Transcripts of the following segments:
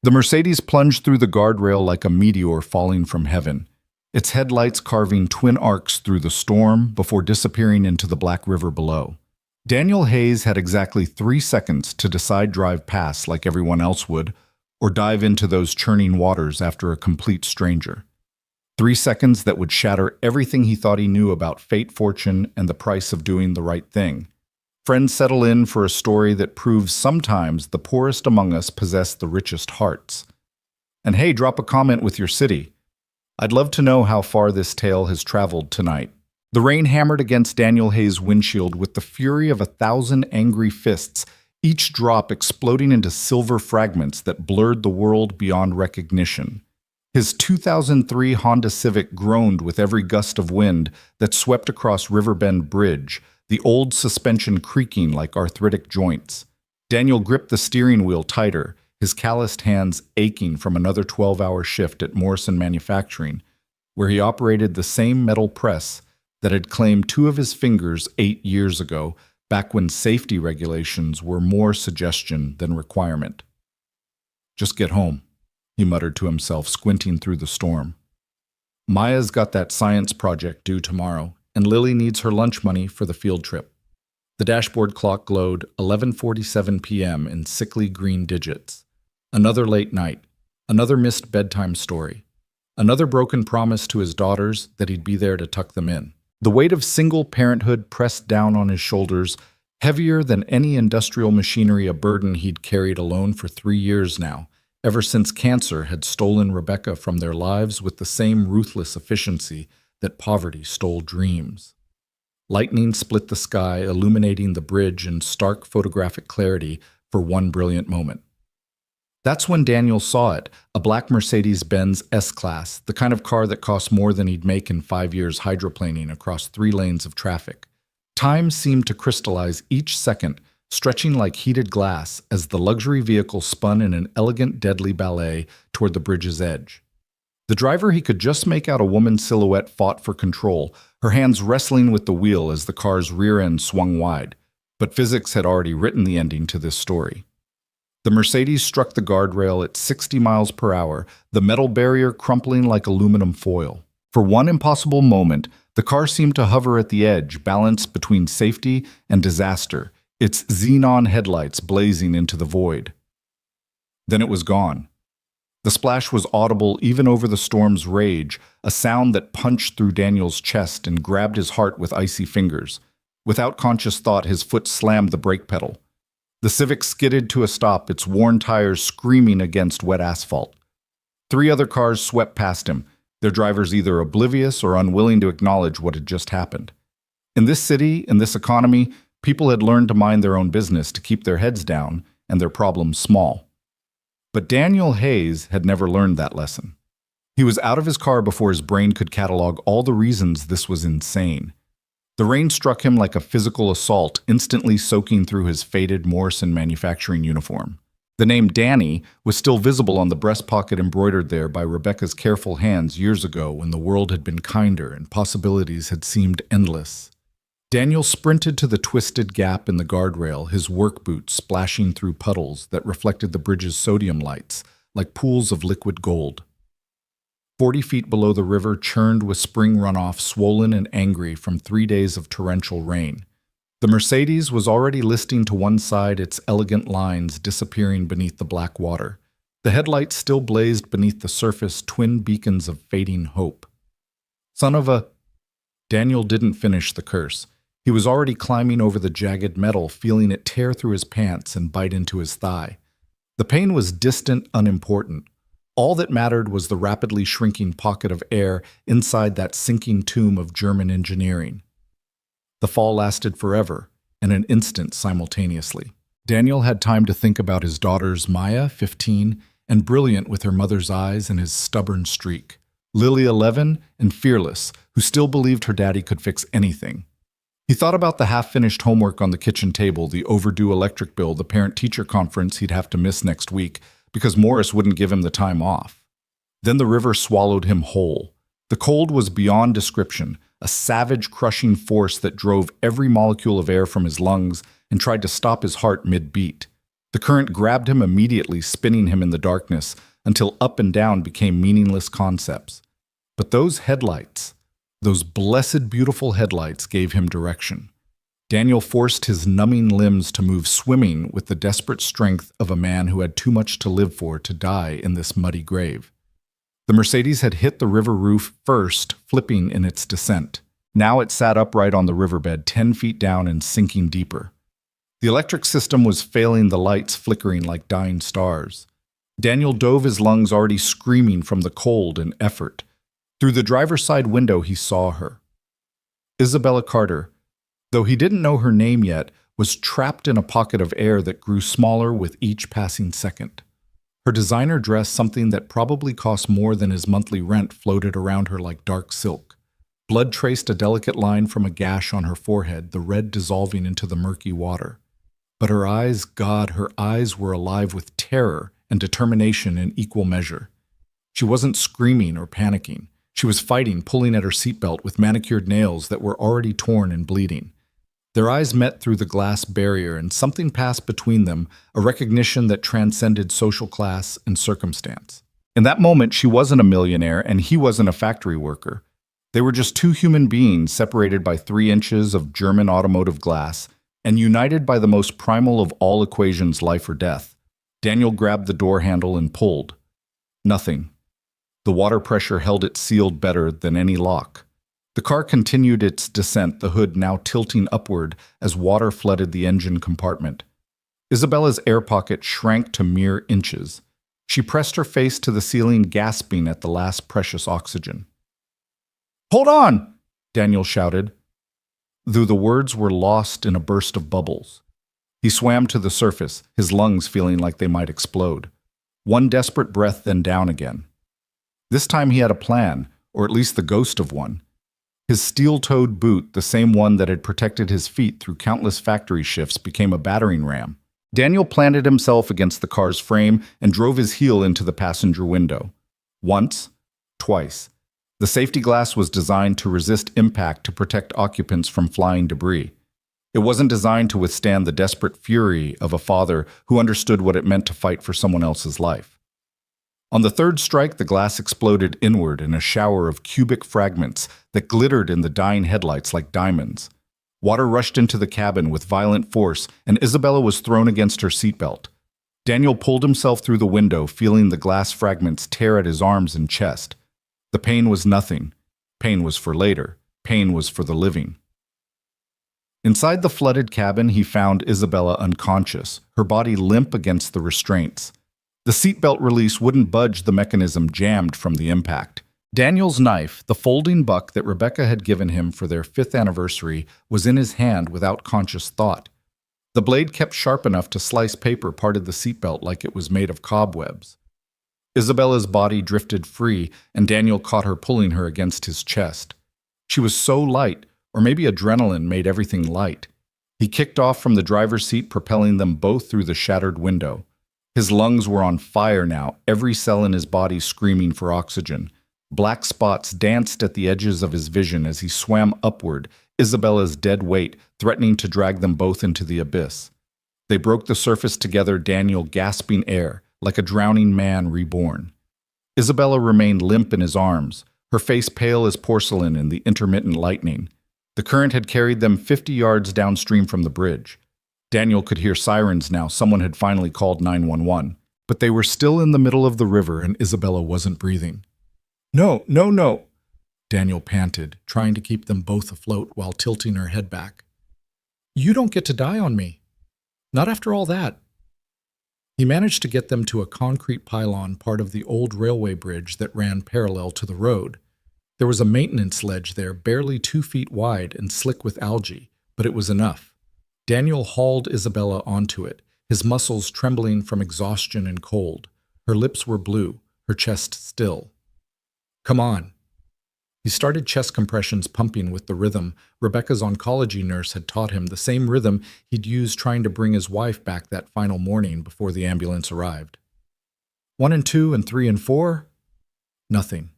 The Mercedes plunged through the guardrail like a meteor falling from heaven, its headlights carving twin arcs through the storm before disappearing into the Black River below. Daniel Hayes had exactly 3 seconds to decide drive past like everyone else would, or dive into those churning waters after a complete stranger. 3 seconds that would shatter everything he thought he knew about fate, fortune, and the price of doing the right thing. Friends, settle in for a story that proves sometimes the poorest among us possess the richest hearts. And hey, drop a comment with your city. I'd love to know how far this tale has traveled tonight. The rain hammered against Daniel Hayes' windshield with the fury of 1,000 angry fists, each drop exploding into silver fragments that blurred the world beyond recognition. His 2003 Honda Civic groaned with every gust of wind that swept across Riverbend Bridge, the old suspension creaking like arthritic joints. Daniel gripped the steering wheel tighter, his calloused hands aching from another 12-hour shift at Morrison Manufacturing, where he operated the same metal press that had claimed 2 of his fingers 8 years ago, back when safety regulations were more suggestion than requirement. "Just get home," he muttered to himself, squinting through the storm. "Maya's got that science project due tomorrow, and Lily needs her lunch money for the field trip." The dashboard clock glowed 11:47 p.m. in sickly green digits. Another late night, another missed bedtime story, another broken promise to his daughters that he'd be there to tuck them in. The weight of single parenthood pressed down on his shoulders, heavier than any industrial machinery, a burden he'd carried alone for 3 years now, ever since cancer had stolen Rebecca from their lives with the same ruthless efficiency that poverty stole dreams. Lightning split the sky, illuminating the bridge in stark photographic clarity for one brilliant moment. That's when Daniel saw it, a black Mercedes-Benz S-Class, the kind of car that cost more than he'd make in 5 years hydroplaning across 3 lanes of traffic. Time seemed to crystallize each second, stretching like heated glass as the luxury vehicle spun in an elegant, deadly ballet toward the bridge's edge. The driver, he could just make out a woman's silhouette, fought for control, her hands wrestling with the wheel as the car's rear end swung wide. But physics had already written the ending to this story. The Mercedes struck the guardrail at 60 miles per hour, the metal barrier crumpling like aluminum foil. For one impossible moment, the car seemed to hover at the edge, balanced between safety and disaster, its xenon headlights blazing into the void. Then it was gone. The splash was audible even over the storm's rage, a sound that punched through Daniel's chest and grabbed his heart with icy fingers. Without conscious thought, his foot slammed the brake pedal. The Civic skidded to a stop, its worn tires screaming against wet asphalt. 3 other cars swept past him, their drivers either oblivious or unwilling to acknowledge what had just happened. In this city, in this economy, people had learned to mind their own business, to keep their heads down and their problems small. But Daniel Hayes had never learned that lesson. He was out of his car before his brain could catalog all the reasons this was insane. The rain struck him like a physical assault, instantly soaking through his faded Morrison Manufacturing uniform. The name Danny was still visible on the breast pocket embroidered there by Rebecca's careful hands years ago when the world had been kinder and possibilities had seemed endless. Daniel sprinted to the twisted gap in the guardrail, his work boots splashing through puddles that reflected the bridge's sodium lights like pools of liquid gold. 40 feet below the river churned with spring runoff, swollen and angry from 3 days of torrential rain. The Mercedes was already listing to one side, its elegant lines disappearing beneath the black water. The headlights still blazed beneath the surface, twin beacons of fading hope. Son of a... Daniel didn't finish the curse. He was already climbing over the jagged metal, feeling it tear through his pants and bite into his thigh. The pain was distant, unimportant. All that mattered was the rapidly shrinking pocket of air inside that sinking tomb of German engineering. The fall lasted forever, and an instant simultaneously. Daniel had time to think about his daughters, Maya, 15, and brilliant with her mother's eyes and his stubborn streak. Lily, 11, and fearless, who still believed her daddy could fix anything. He thought about the half-finished homework on the kitchen table, the overdue electric bill, the parent-teacher conference he'd have to miss next week because Morris wouldn't give him the time off. Then the river swallowed him whole. The cold was beyond description, a savage, crushing force that drove every molecule of air from his lungs and tried to stop his heart mid-beat. The current grabbed him immediately, spinning him in the darkness, until up and down became meaningless concepts. But those headlights, those blessed beautiful headlights, gave him direction. Daniel forced his numbing limbs to move swimming with the desperate strength of a man who had too much to live for to die in this muddy grave. The Mercedes had hit the river roof first, flipping in its descent. Now it sat upright on the riverbed, 10 feet down and sinking deeper. The electric system was failing, the lights flickering like dying stars. Daniel dove, his lungs already screaming from the cold and effort. Through the driver's side window he saw her. Isabella Carter, though he didn't know her name yet, was trapped in a pocket of air that grew smaller with each passing second. Her designer dress, something that probably cost more than his monthly rent, floated around her like dark silk. Blood traced a delicate line from a gash on her forehead, the red dissolving into the murky water. But her eyes, God, her eyes were alive with terror and determination in equal measure. She wasn't screaming or panicking. She was fighting, pulling at her seatbelt with manicured nails that were already torn and bleeding. Their eyes met through the glass barrier, and something passed between them, a recognition that transcended social class and circumstance. In that moment, she wasn't a millionaire, and he wasn't a factory worker. They were just two human beings separated by 3 inches of German automotive glass and united by the most primal of all equations, life or death. Daniel grabbed the door handle and pulled. Nothing. The water pressure held it sealed better than any lock. The car continued its descent, the hood now tilting upward as water flooded the engine compartment. Isabella's air pocket shrank to mere inches. She pressed her face to the ceiling, gasping at the last precious oxygen. "Hold on!" Daniel shouted, though the words were lost in a burst of bubbles. He swam to the surface, his lungs feeling like they might explode. One desperate breath, then down again. This time he had a plan, or at least the ghost of one. His steel-toed boot, the same one that had protected his feet through countless factory shifts, became a battering ram. Daniel planted himself against the car's frame and drove his heel into the passenger window. Once, twice. The safety glass was designed to resist impact to protect occupants from flying debris. It wasn't designed to withstand the desperate fury of a father who understood what it meant to fight for someone else's life. On the third strike, the glass exploded inward in a shower of cubic fragments that glittered in the dying headlights like diamonds. Water rushed into the cabin with violent force, and Isabella was thrown against her seatbelt. Daniel pulled himself through the window, feeling the glass fragments tear at his arms and chest. The pain was nothing. Pain was for later. Pain was for the living. Inside the flooded cabin, he found Isabella unconscious, her body limp against the restraints. The seatbelt release wouldn't budge, the mechanism jammed from the impact. Daniel's knife, the folding buck that Rebecca had given him for their 5th anniversary, was in his hand without conscious thought. The blade, kept sharp enough to slice paper, parted the seatbelt like it was made of cobwebs. Isabella's body drifted free, and Daniel caught her, pulling her against his chest. She was so light, or maybe adrenaline made everything light. He kicked off from the driver's seat, propelling them both through the shattered window. His lungs were on fire now, every cell in his body screaming for oxygen. Black spots danced at the edges of his vision as he swam upward, Isabella's dead weight threatening to drag them both into the abyss. They broke the surface together, Daniel gasping air, like a drowning man reborn. Isabella remained limp in his arms, her face pale as porcelain in the intermittent lightning. The current had carried them 50 yards downstream from the bridge. Daniel could hear sirens now. Someone had finally called 911. But they were still in the middle of the river, and Isabella wasn't breathing. "No, no, no," Daniel panted, trying to keep them both afloat while tilting her head back. "You don't get to die on me. Not after all that." He managed to get them to a concrete pylon, part of the old railway bridge that ran parallel to the road. There was a maintenance ledge there, barely 2 feet wide and slick with algae, but it was enough. Daniel hauled Isabella onto it, his muscles trembling from exhaustion and cold. Her lips were blue, her chest still. "Come on." He started chest compressions, pumping with the rhythm Rebecca's oncology nurse had taught him, the same rhythm he'd used trying to bring his wife back that final morning before the ambulance arrived. 1 and 2 and 3 and 4? Nothing.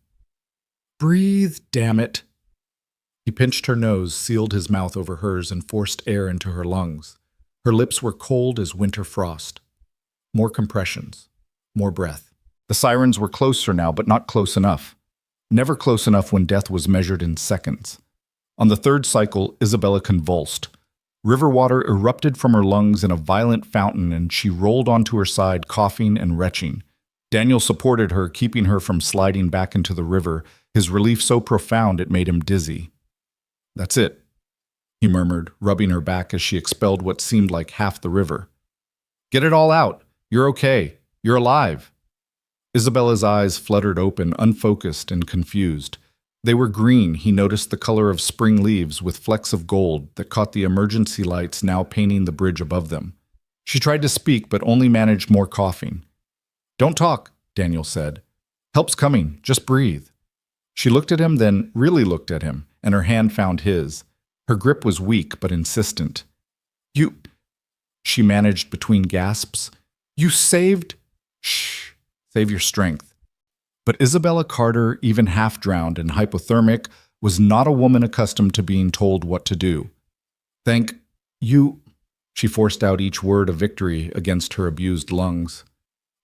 "Breathe, damn it." He pinched her nose, sealed his mouth over hers, and forced air into her lungs. Her lips were cold as winter frost. More compressions. More breath. The sirens were closer now, but not close enough. Never close enough when death was measured in seconds. On the third cycle, Isabella convulsed. River water erupted from her lungs in a violent fountain, and she rolled onto her side, coughing and retching. Daniel supported her, keeping her from sliding back into the river, his relief so profound it made him dizzy. "That's it," he murmured, rubbing her back as she expelled what seemed like half the river. "Get it all out. You're okay. You're alive." Isabella's eyes fluttered open, unfocused and confused. They were green. He noticed the color of spring leaves with flecks of gold that caught the emergency lights now painting the bridge above them. She tried to speak, but only managed more coughing. "Don't talk," Daniel said. "Help's coming. Just breathe." She looked at him, then really looked at him, and her hand found his. Her grip was weak but insistent. "You," she managed between gasps. "You saved—" "Shh, save your strength." But Isabella Carter, even half-drowned and hypothermic, was not a woman accustomed to being told what to do. "Thank you," she forced out each word a victory against her abused lungs.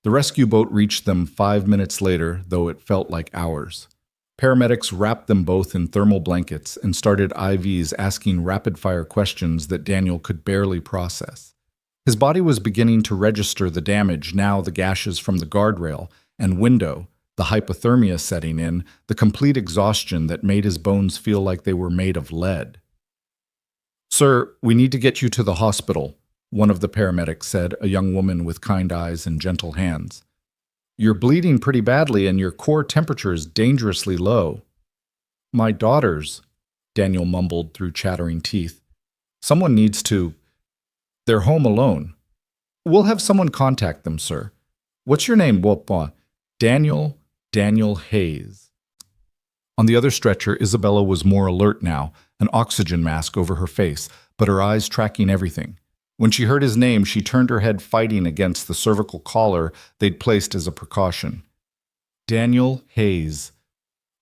The rescue boat reached them 5 minutes later, though it felt like hours. Paramedics wrapped them both in thermal blankets and started IVs asking rapid-fire questions that Daniel could barely process. His body was beginning to register the damage, now the gashes from the guardrail and window, the hypothermia setting in, the complete exhaustion that made his bones feel like they were made of lead. "Sir, we need to get you to the hospital," one of the paramedics said, a young woman with kind eyes and gentle hands. "You're bleeding pretty badly and your core temperature is dangerously low." "My daughters," Daniel mumbled through chattering teeth. "Someone needs to. They're home alone." "We'll have someone contact them, sir. What's your name, Wopwa?" Daniel Hayes." On the other stretcher, Isabella was more alert now, an oxygen mask over her face, but her eyes tracking everything. When she heard his name, she turned her head, fighting against the cervical collar they'd placed as a precaution. "Daniel Hayes."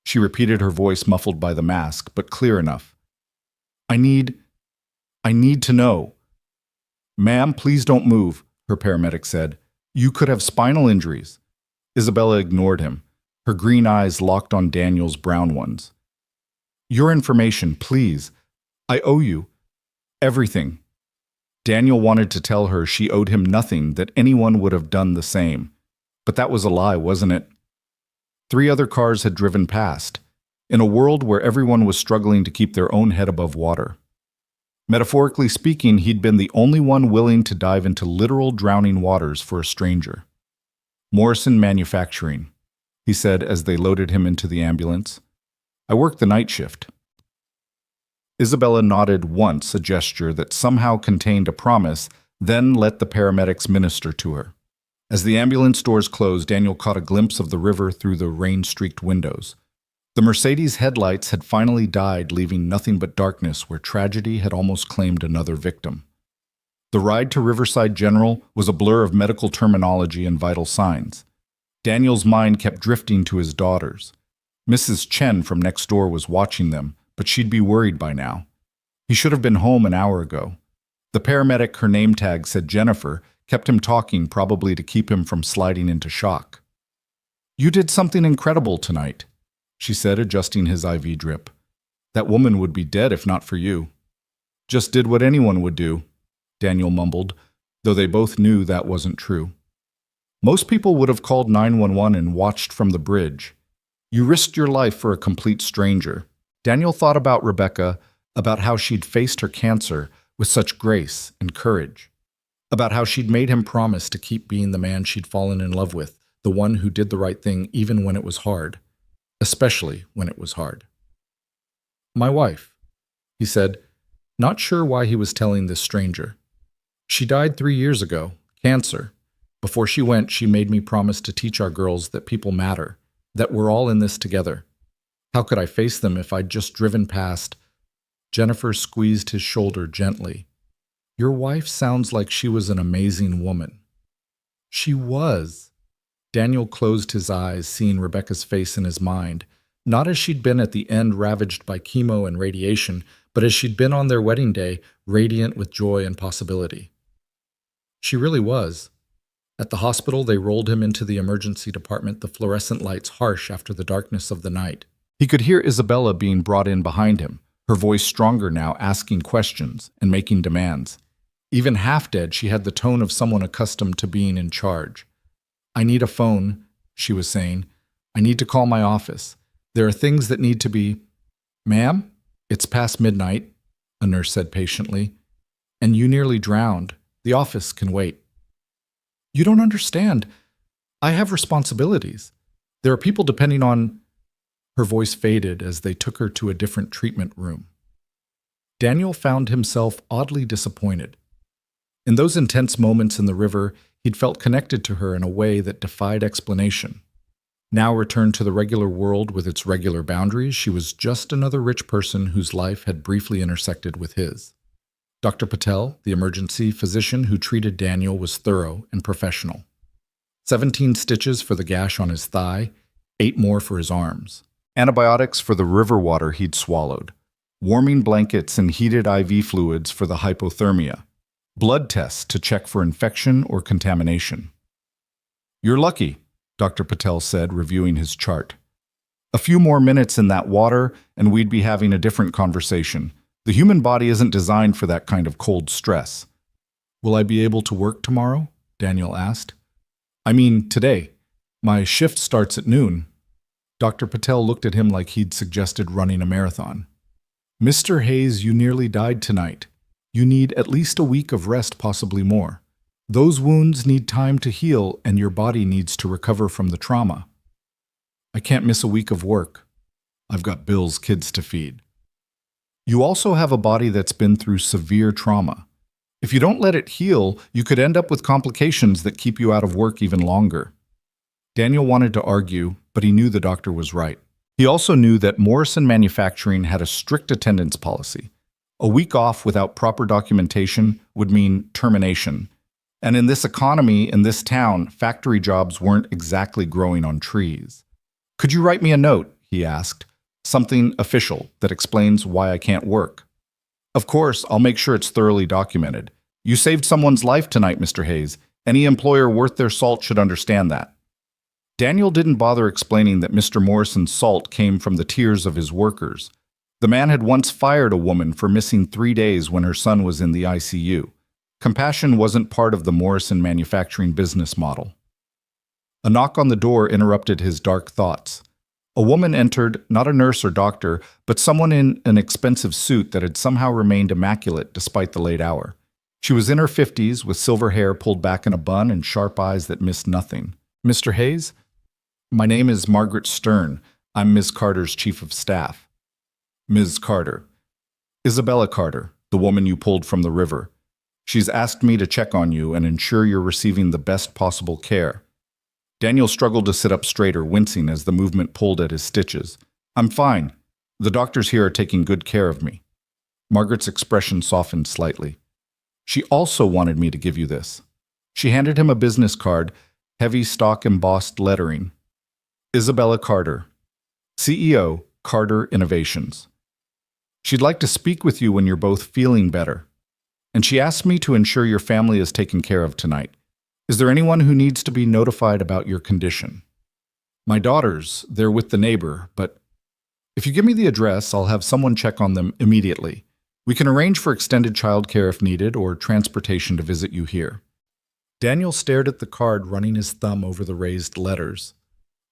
She repeated, her voice muffled by the mask, but clear enough. I need to know." "Ma'am, please don't move," her paramedic said. "You could have spinal injuries." Isabella ignored him, her green eyes locked on Daniel's brown ones. "Your information, please. I owe you everything." Daniel wanted to tell her she owed him nothing, that anyone would have done the same. But that was a lie, wasn't it? 3 other cars had driven past, in a world where everyone was struggling to keep their own head above water. Metaphorically speaking, he'd been the only one willing to dive into literal drowning waters for a stranger. "Morrison Manufacturing," he said as they loaded him into the ambulance. "I work the night shift." Isabella nodded once, a gesture that somehow contained a promise, then let the paramedics minister to her. As the ambulance doors closed, Daniel caught a glimpse of the river through the rain-streaked windows. The Mercedes headlights had finally died, leaving nothing but darkness where tragedy had almost claimed another victim. The ride to Riverside General was a blur of medical terminology and vital signs. Daniel's mind kept drifting to his daughters. Mrs. Chen from next door was watching them, but she'd be worried by now. He should have been home an hour ago. The paramedic, her name tag said Jennifer, kept him talking, probably to keep him from sliding into shock. "You did something incredible tonight," she said, adjusting his IV drip. "That woman would be dead if not for you." "Just did what anyone would do," Daniel mumbled, though they both knew that wasn't true. "Most people would have called 911 and watched from the bridge. You risked your life for a complete stranger." Daniel thought about Rebecca, about how she'd faced her cancer with such grace and courage, about how she'd made him promise to keep being the man she'd fallen in love with, the one who did the right thing even when it was hard, especially when it was hard. "My wife," he said, not sure why he was telling this stranger. "She died 3 years ago, cancer. Before she went, she made me promise to teach our girls that people matter, that we're all in this together. How could I face them if I'd just driven past?" Jennifer squeezed his shoulder gently. "Your wife sounds like she was an amazing woman." "She was." Daniel closed his eyes, seeing Rebecca's face in his mind, not as she'd been at the end ravaged by chemo and radiation, but as she'd been on their wedding day, radiant with joy and possibility. "She really was. At the hospital, they rolled him into the emergency department, the fluorescent lights harsh after the darkness of the night. He could hear Isabella being brought in behind him, her voice stronger now, asking questions and making demands. Even half dead, she had the tone of someone accustomed to being in charge. "I need a phone," she was saying. "I need to call my office. There are things that need to be—" "Ma'am, it's past midnight," a nurse said patiently. "And you nearly drowned. The office can wait." "You don't understand. I have responsibilities. There are people depending on—" Her voice faded as they took her to a different treatment room. Daniel found himself oddly disappointed. In those intense moments in the river, he'd felt connected to her in a way that defied explanation. Now returned to the regular world with its regular boundaries, she was just another rich person whose life had briefly intersected with his. Dr. Patel, the emergency physician who treated Daniel, was thorough and professional. 17 stitches for the gash on his thigh, 8 more for his arms. Antibiotics for the river water he'd swallowed. Warming blankets and heated IV fluids for the hypothermia. Blood tests to check for infection or contamination. "You're lucky," Dr. Patel said, reviewing his chart. "A few more minutes in that water, and we'd be having a different conversation. The human body isn't designed for that kind of cold stress." "Will I be able to work tomorrow?" Daniel asked. "I mean, today. My shift starts at noon." Dr. Patel looked at him like he'd suggested running a marathon. "Mr. Hayes, you nearly died tonight. You need at least a week of rest, possibly more. Those wounds need time to heal, and your body needs to recover from the trauma." "I can't miss a week of work. I've got bills, kids to feed." "You also have a body that's been through severe trauma. If you don't let it heal, you could end up with complications that keep you out of work even longer." Daniel wanted to argue, but he knew the doctor was right. He also knew that Morrison Manufacturing had a strict attendance policy. A week off without proper documentation would mean termination. And in this economy, in this town, factory jobs weren't exactly growing on trees. "Could you write me a note?" he asked. "Something official that explains why I can't work." "Of course, I'll make sure it's thoroughly documented. You saved someone's life tonight, Mr. Hayes. Any employer worth their salt should understand that." Daniel didn't bother explaining that Mr. Morrison's salt came from the tears of his workers. The man had once fired a woman for missing 3 days when her son was in the ICU. Compassion wasn't part of the Morrison Manufacturing business model. A knock on the door interrupted his dark thoughts. A woman entered, not a nurse or doctor, but someone in an expensive suit that had somehow remained immaculate despite the late hour. She was in her 50s, with silver hair pulled back in a bun and sharp eyes that missed nothing. "Mr. Hayes? My name is Margaret Stern. I'm Ms. Carter's chief of staff." "Ms. Carter." "Isabella Carter, the woman you pulled from the river. She's asked me to check on you and ensure you're receiving the best possible care." Daniel struggled to sit up straighter, wincing as the movement pulled at his stitches. "I'm fine. The doctors here are taking good care of me." Margaret's expression softened slightly. "She also wanted me to give you this." She handed him a business card, heavy stock embossed lettering. "Isabella Carter, CEO, Carter Innovations. She'd like to speak with you when you're both feeling better. And she asked me to ensure your family is taken care of tonight. Is there anyone who needs to be notified about your condition?" "My daughters, they're with the neighbor, but if you give me the address, I'll have someone check on them immediately. We can arrange for extended childcare if needed or transportation to visit you here." Daniel stared at the card, running his thumb over the raised letters.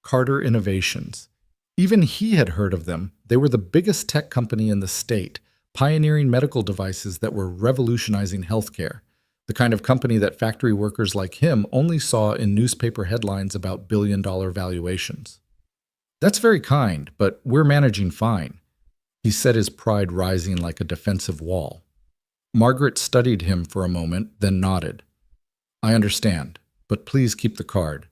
Carter Innovations. Even he had heard of them. They were the biggest tech company in the state, pioneering medical devices that were revolutionizing healthcare, the kind of company that factory workers like him only saw in newspaper headlines about billion-dollar valuations. "That's very kind, but we're managing fine," he said, his pride rising like a defensive wall. Margaret studied him for a moment, then nodded. "I understand, but please keep the card.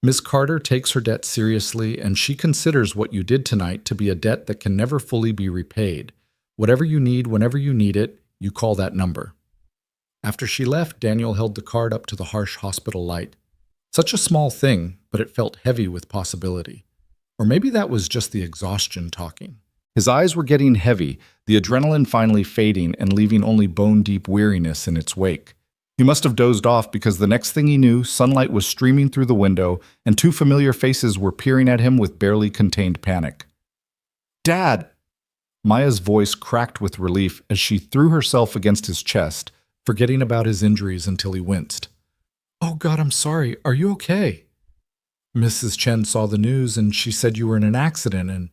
Miss Carter takes her debt seriously, and she considers what you did tonight to be a debt that can never fully be repaid. Whatever you need, whenever you need it, you call that number." After she left, Daniel held the card up to the harsh hospital light. Such a small thing, but it felt heavy with possibility. Or maybe that was just the exhaustion talking. His eyes were getting heavy, the adrenaline finally fading and leaving only bone-deep weariness in its wake. He must have dozed off because the next thing he knew, sunlight was streaming through the window and two familiar faces were peering at him with barely contained panic. "Dad!" Maya's voice cracked with relief as she threw herself against his chest, forgetting about his injuries until he winced. "Oh God, I'm sorry. Are you okay?" "Mrs. Chen saw the news and she said you were in an accident and—"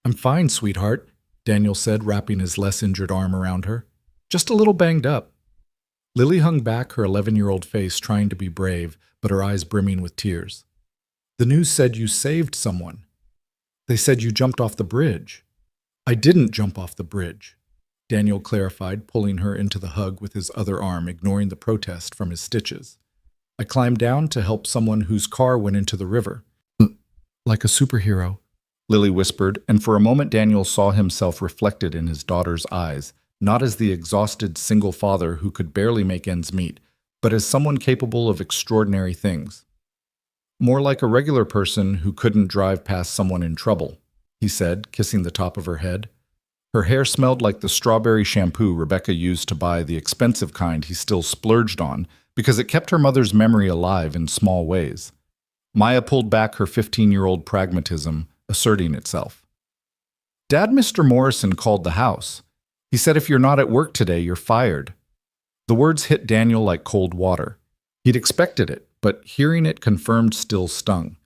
"I'm fine, sweetheart," Daniel said, wrapping his less injured arm around her. "Just a little banged up." Lily hung back her 11-year-old face, trying to be brave, but her eyes brimming with tears. "The news said you saved someone. They said you jumped off the bridge." "I didn't jump off the bridge," Daniel clarified, pulling her into the hug with his other arm, ignoring the protest from his stitches. "I climbed down to help someone whose car went into the river." "Like a superhero," Lily whispered, and for a moment Daniel saw himself reflected in his daughter's eyes, not as the exhausted single father who could barely make ends meet, but as someone capable of extraordinary things. "More like a regular person who couldn't drive past someone in trouble," he said, kissing the top of her head. Her hair smelled like the strawberry shampoo Rebecca used to buy, the expensive kind he still splurged on, because it kept her mother's memory alive in small ways. Maya pulled back her 15-year-old pragmatism, asserting itself. "Dad, Mr. Morrison called the house. He said if you're not at work today, you're fired." The words hit Daniel like cold water. He'd expected it, but hearing it confirmed still stung.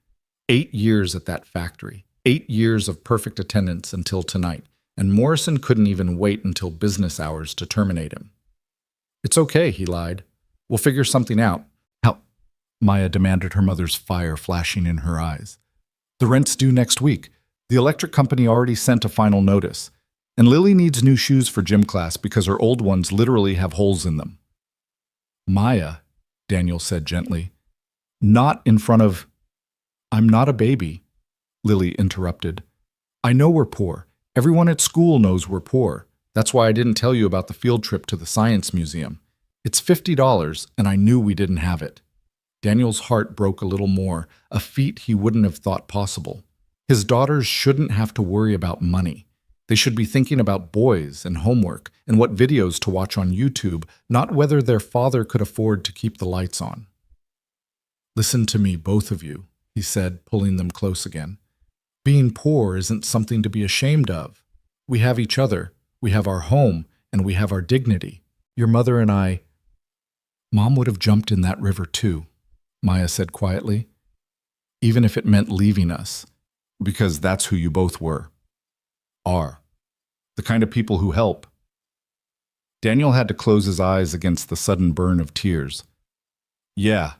8 years at that factory, 8 years of perfect attendance until tonight, and Morrison couldn't even wait until business hours to terminate him. "It's okay," he lied. "We'll figure something out." "How?" Maya demanded, her mother's fire flashing in her eyes. "The rent's due next week. The electric company already sent a final notice. And Lily needs new shoes for gym class because her old ones literally have holes in them." "Maya," Daniel said gently. "Not in front of—" "I'm not a baby," Lily interrupted. "I know we're poor. Everyone at school knows we're poor. That's why I didn't tell you about the field trip to the Science Museum. It's $50, and I knew we didn't have it." Daniel's heart broke a little more, a feat he wouldn't have thought possible. His daughters shouldn't have to worry about money. They should be thinking about boys and homework and what videos to watch on YouTube, not whether their father could afford to keep the lights on. "Listen to me, both of you," he said, pulling them close again. "Being poor isn't something to be ashamed of. We have each other, we have our home, and we have our dignity. Your mother and I—" "Mom would have jumped in that river too," Maya said quietly. "Even if it meant leaving us, because that's who you both were. Are. The kind of people who help." Daniel had to close his eyes against the sudden burn of tears. "Yeah,"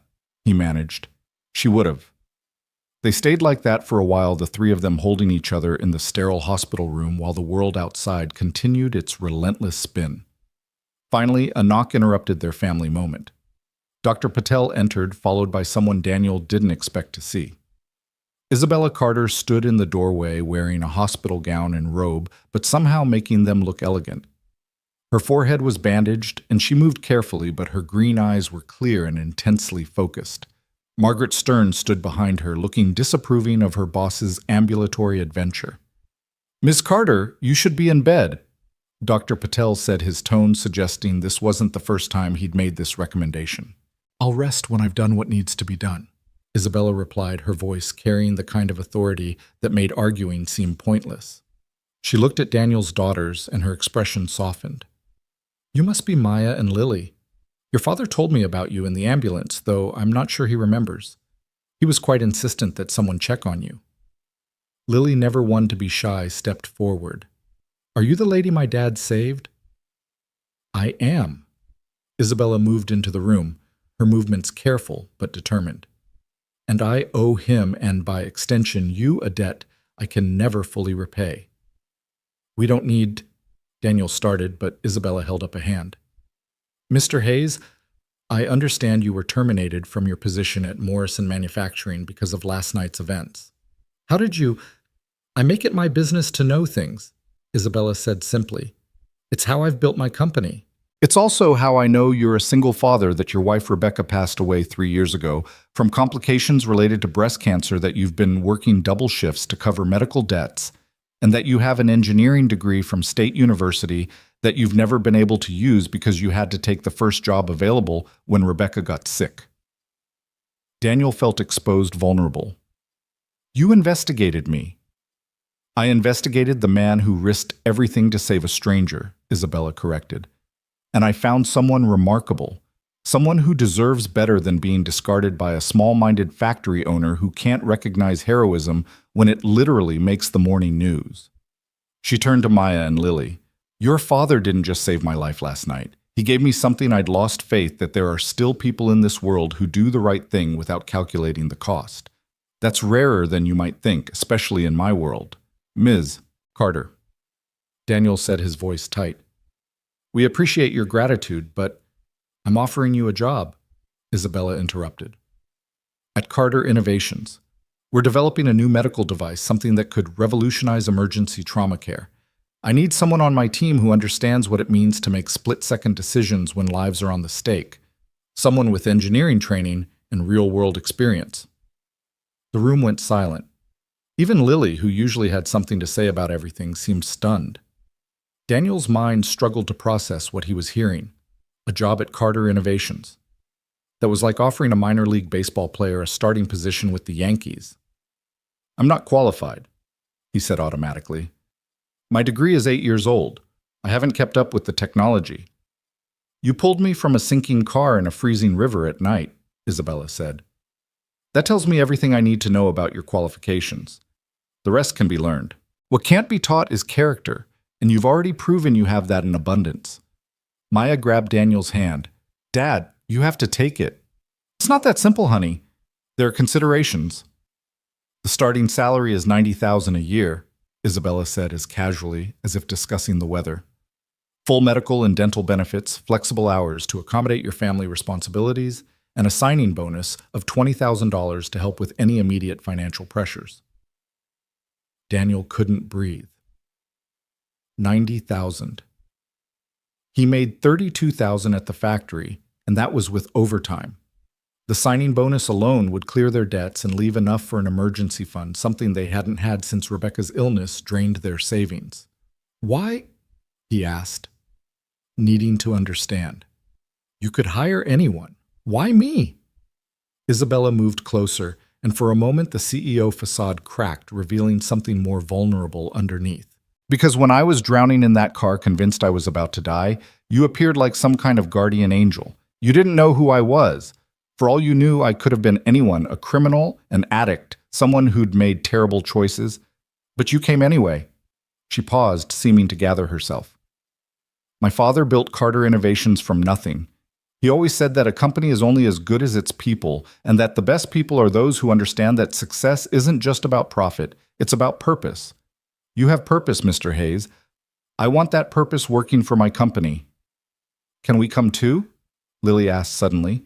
he managed. "She would have." They stayed like that for a while, the three of them holding each other in the sterile hospital room while the world outside continued its relentless spin. Finally, a knock interrupted their family moment. Dr. Patel entered, followed by someone Daniel didn't expect to see. Isabella Carter stood in the doorway wearing a hospital gown and robe, but somehow making them look elegant. Her forehead was bandaged, and she moved carefully, but her green eyes were clear and intensely focused. Margaret Stern stood behind her, looking disapproving of her boss's ambulatory adventure. "Miss Carter, you should be in bed," Dr. Patel said, his tone suggesting this wasn't the first time he'd made this recommendation. "I'll rest when I've done what needs to be done," Isabella replied, her voice carrying the kind of authority that made arguing seem pointless. She looked at Daniel's daughters, and her expression softened. "You must be Maya and Lily. Your father told me about you in the ambulance, though I'm not sure he remembers. He was quite insistent that someone check on you." Lily, never one to be shy, stepped forward. "Are you the lady my dad saved?" "I am." Isabella moved into the room, her movements careful but determined. "And I owe him, and by extension you, a debt I can never fully repay." "We don't need—" Daniel started, but Isabella held up a hand. "Mr. Hayes, I understand you were terminated from your position at Morrison Manufacturing because of last night's events. How did you—" "I make it my business to know things," Isabella said simply. "It's how I've built my company." "It's also how I know you're a single father, that your wife Rebecca passed away 3 years ago from complications related to breast cancer, that you've been working double shifts to cover medical debts, and that you have an engineering degree from State University that you've never been able to use because you had to take the first job available when Rebecca got sick. Daniel felt exposed, vulnerable. You investigated me. I investigated the man who risked everything to save a stranger, Isabella corrected. And I found someone remarkable, someone who deserves better than being discarded by a small-minded factory owner who can't recognize heroism when it literally makes the morning news. She turned to Maya and Lily. Your father didn't just save my life last night. He gave me something I'd lost faith that there are still people in this world who do the right thing without calculating the cost. That's rarer than you might think, especially in my world. Ms. Carter. Daniel said, his voice tight. We appreciate your gratitude, but I'm offering you a job, Isabella interrupted. At Carter Innovations, we're developing a new medical device, something that could revolutionize emergency trauma care. I need someone on my team who understands what it means to make split-second decisions when lives are on the stake. Someone with engineering training and real-world experience. The room went silent. Even Lily, who usually had something to say about everything, seemed stunned. Daniel's mind struggled to process what he was hearing. A job at Carter Innovations. That was like offering a minor league baseball player a starting position with the Yankees. I'm not qualified, he said automatically. My degree is 8 years old. I haven't kept up with the technology. You pulled me from a sinking car in a freezing river at night, Isabella said. That tells me everything I need to know about your qualifications. The rest can be learned. What can't be taught is character, and you've already proven you have that in abundance. Maya grabbed Daniel's hand. Dad, you have to take it. It's not that simple, honey. There are considerations. The starting salary is $90,000 a year, Isabella said as casually as if discussing the weather. Full medical and dental benefits, flexible hours to accommodate your family responsibilities, and a signing bonus of $20,000 to help with any immediate financial pressures. Daniel couldn't breathe. $90,000. He made $32,000 at the factory, and that was with overtime. The signing bonus alone would clear their debts and leave enough for an emergency fund, something they hadn't had since Rebecca's illness drained their savings. Why? He asked, needing to understand. You could hire anyone. Why me? Isabella moved closer, and for a moment the CEO facade cracked, revealing something more vulnerable underneath. Because when I was drowning in that car, convinced I was about to die, you appeared like some kind of guardian angel. You didn't know who I was. For all you knew, I could have been anyone, a criminal, an addict, someone who'd made terrible choices. But you came anyway. She paused, seeming to gather herself. My father built Carter Innovations from nothing. He always said that a company is only as good as its people, and that the best people are those who understand that success isn't just about profit, it's about purpose. You have purpose, Mr. Hayes. I want that purpose working for my company. Can we come too? Lily asked suddenly.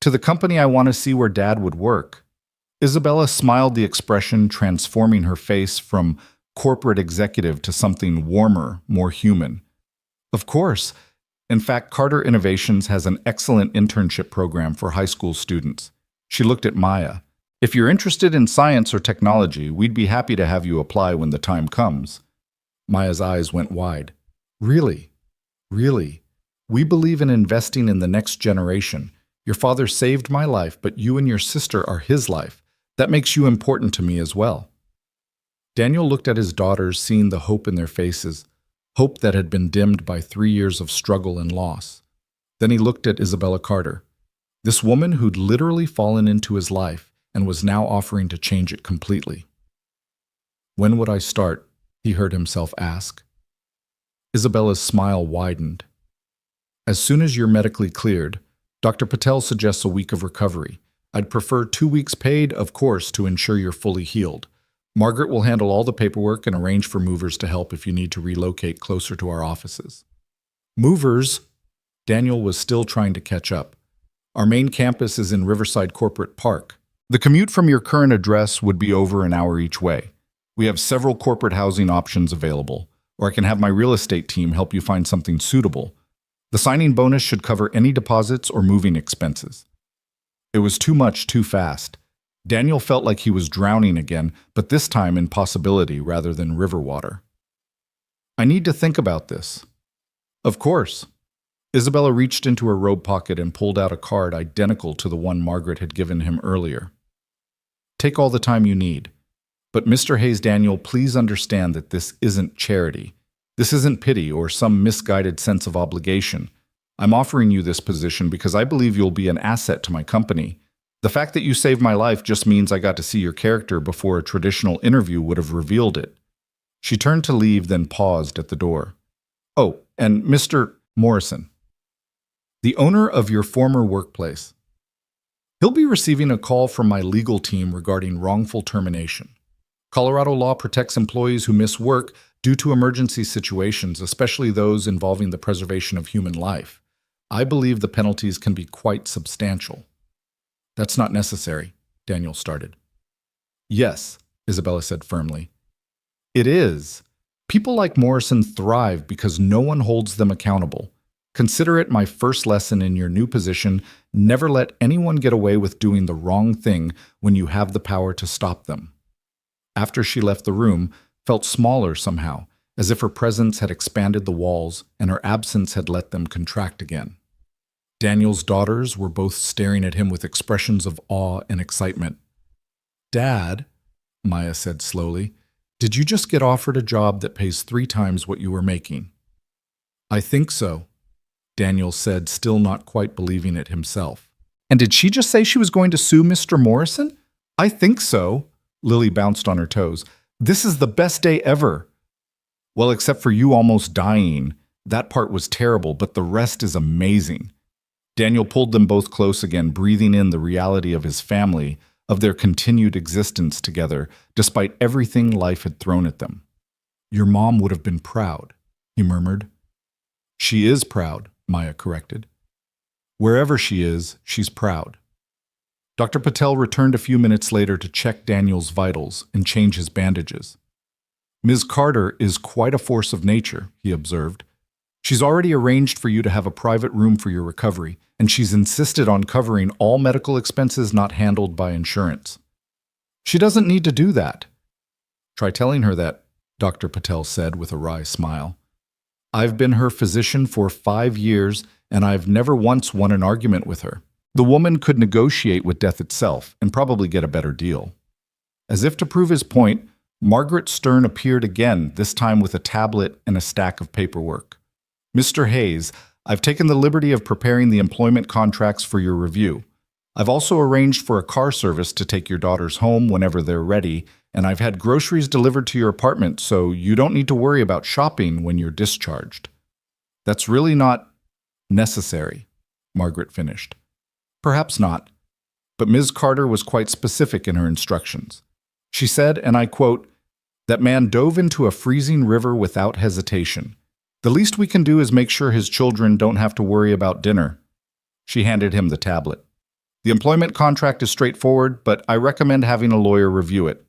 To the company I want to see where Dad would work. Isabella smiled, the expression transforming her face from corporate executive to something warmer, more human. Of course. In fact, Carter Innovations has an excellent internship program for high school students. She looked at Maya. If you're interested in science or technology, we'd be happy to have you apply when the time comes. Maya's eyes went wide. Really? Really? We believe in investing in the next generation. Your father saved my life, but you and your sister are his life. That makes you important to me as well. Daniel looked at his daughters, seeing the hope in their faces, hope that had been dimmed by 3 years of struggle and loss. Then he looked at Isabella Carter, this woman who'd literally fallen into his life and was now offering to change it completely. When would I start? He heard himself ask. Isabella's smile widened. As soon as you're medically cleared, Dr. Patel suggests a week of recovery. I'd prefer 2 weeks paid, of course, to ensure you're fully healed. Margaret will handle all the paperwork and arrange for movers to help if you need to relocate closer to our offices. Movers? Daniel was still trying to catch up. Our main campus is in Riverside Corporate Park. The commute from your current address would be over an hour each way. We have several corporate housing options available, or I can have my real estate team help you find something suitable. The signing bonus should cover any deposits or moving expenses. It was too much too fast. Daniel felt like he was drowning again, but this time in possibility rather than river water. I need to think about this. Of course. Isabella reached into her robe pocket and pulled out a card identical to the one Margaret had given him earlier. Take all the time you need. But Mr. Hayes Daniel, please understand that this isn't charity. This isn't pity or some misguided sense of obligation. I'm offering you this position because I believe you'll be an asset to my company. The fact that you saved my life just means I got to see your character before a traditional interview would have revealed it. She turned to leave, then paused at the door. Oh, and Mr. Morrison, the owner of your former workplace. He'll be receiving a call from my legal team regarding wrongful termination. Colorado law protects employees who miss work due to emergency situations, especially those involving the preservation of human life. I believe the penalties can be quite substantial. That's not necessary, Daniel started. Yes, Isabella said firmly. It is. People like Morrison thrive because no one holds them accountable. Consider it my first lesson in your new position. Never let anyone get away with doing the wrong thing when you have the power to stop them. After she left the room, felt smaller somehow, as if her presence had expanded the walls and her absence had let them contract again. Daniel's daughters were both staring at him with expressions of awe and excitement. Dad, Maya said slowly, did you just get offered a job that pays 3 times what you were making? I think so, Daniel said, still not quite believing it himself. And did she just say she was going to sue Mr. Morrison? I think so. Lily bounced on her toes. This is the best day ever. Well, except for you almost dying. That part was terrible, but the rest is amazing. Daniel pulled them both close again, breathing in the reality of his family, of their continued existence together, despite everything life had thrown at them. Your mom would have been proud, he murmured. She is proud, Maya corrected. Wherever she is, she's proud. Dr. Patel returned a few minutes later to check Daniel's vitals and change his bandages. Ms. Carter is quite a force of nature, he observed. She's already arranged for you to have a private room for your recovery, and she's insisted on covering all medical expenses not handled by insurance. She doesn't need to do that. Try telling her that, Dr. Patel said with a wry smile. I've been her physician for 5 years, and I've never once won an argument with her. The woman could negotiate with death itself and probably get a better deal. As if to prove his point, Margaret Stern appeared again, this time with a tablet and a stack of paperwork. Mr. Hayes, I've taken the liberty of preparing the employment contracts for your review. I've also arranged for a car service to take your daughters home whenever they're ready, and I've had groceries delivered to your apartment, so you don't need to worry about shopping when you're discharged. That's really not necessary, Margaret finished. Perhaps not, but Ms. Carter was quite specific in her instructions. She said, and I quote, "That man dove into a freezing river without hesitation. The least we can do is make sure his children don't have to worry about dinner." She handed him the tablet. The employment contract is straightforward, but I recommend having a lawyer review it.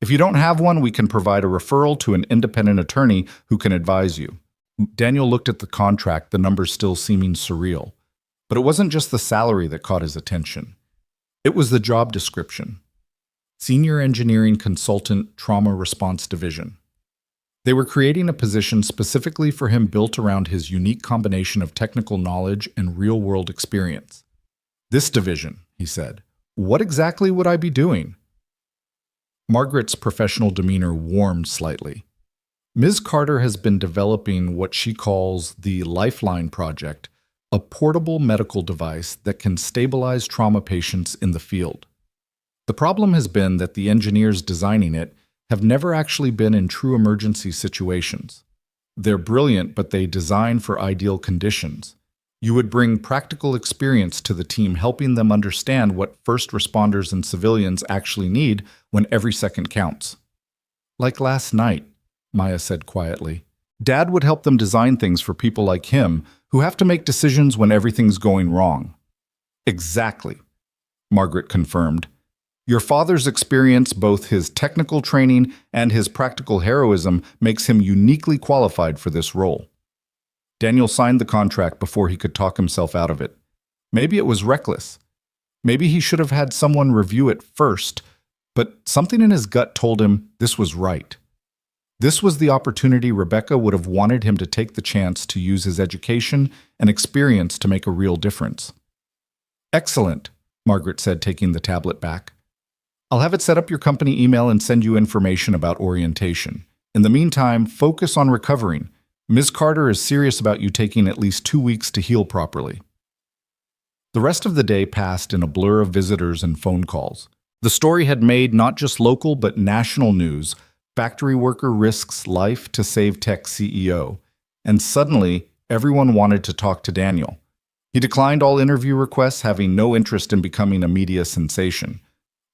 If you don't have one, we can provide a referral to an independent attorney who can advise you. Daniel looked at the contract, the numbers still seeming surreal. But it wasn't just the salary that caught his attention. It was the job description. Senior Engineering Consultant, Trauma Response Division. They were creating a position specifically for him built around his unique combination of technical knowledge and real-world experience. This division, he said, what exactly would I be doing? Margaret's professional demeanor warmed slightly. Ms. Carter has been developing what she calls the Lifeline Project, a portable medical device that can stabilize trauma patients in the field. The problem has been that the engineers designing it have never actually been in true emergency situations. They're brilliant, but they design for ideal conditions. You would bring practical experience to the team, helping them understand what first responders and civilians actually need when every second counts. Like last night, Maya said quietly. Dad would help them design things for people like him who have to make decisions when everything's going wrong. Exactly, Margaret confirmed. Your father's experience, both his technical training and his practical heroism, makes him uniquely qualified for this role. Daniel signed the contract before he could talk himself out of it. Maybe it was reckless. Maybe he should have had someone review it first, but something in his gut told him this was right. This was the opportunity Rebecca would have wanted him to take the chance to use his education and experience to make a real difference. Excellent, Margaret said, taking the tablet back. I'll have it set up your company email and send you information about orientation. In the meantime, focus on recovering. Ms. Carter is serious about you taking at least 2 weeks to heal properly. The rest of the day passed in a blur of visitors and phone calls. The story had made not just local but national news. Factory worker risks life to save tech CEO. And suddenly, everyone wanted to talk to Daniel. He declined all interview requests, having no interest in becoming a media sensation.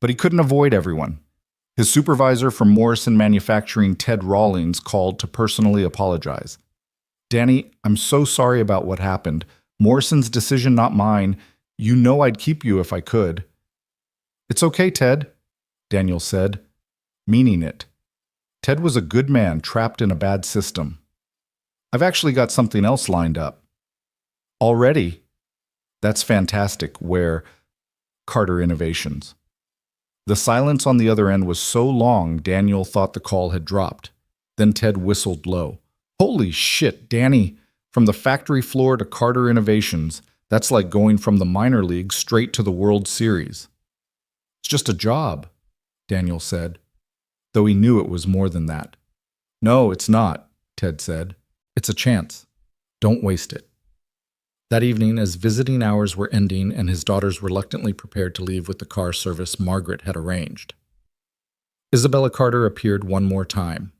But he couldn't avoid everyone. His supervisor from Morrison Manufacturing, Ted Rawlings, called to personally apologize. Danny, I'm so sorry about what happened. Morrison's decision, not mine. You know I'd keep you if I could. It's okay, Ted, Daniel said, meaning it. Ted was a good man trapped in a bad system. I've actually got something else lined up. Already? That's fantastic. Where? Carter Innovations. The silence on the other end was so long, Daniel thought the call had dropped. Then Ted whistled low. Holy shit, Danny! From the factory floor to Carter Innovations, that's like going from the minor leagues straight to the World Series. It's just a job, Daniel said, though he knew it was more than that. No, it's not, Ted said. It's a chance. Don't waste it. That evening, as visiting hours were ending and his daughters reluctantly prepared to leave with the car service Margaret had arranged, Isabella Carter appeared one more time.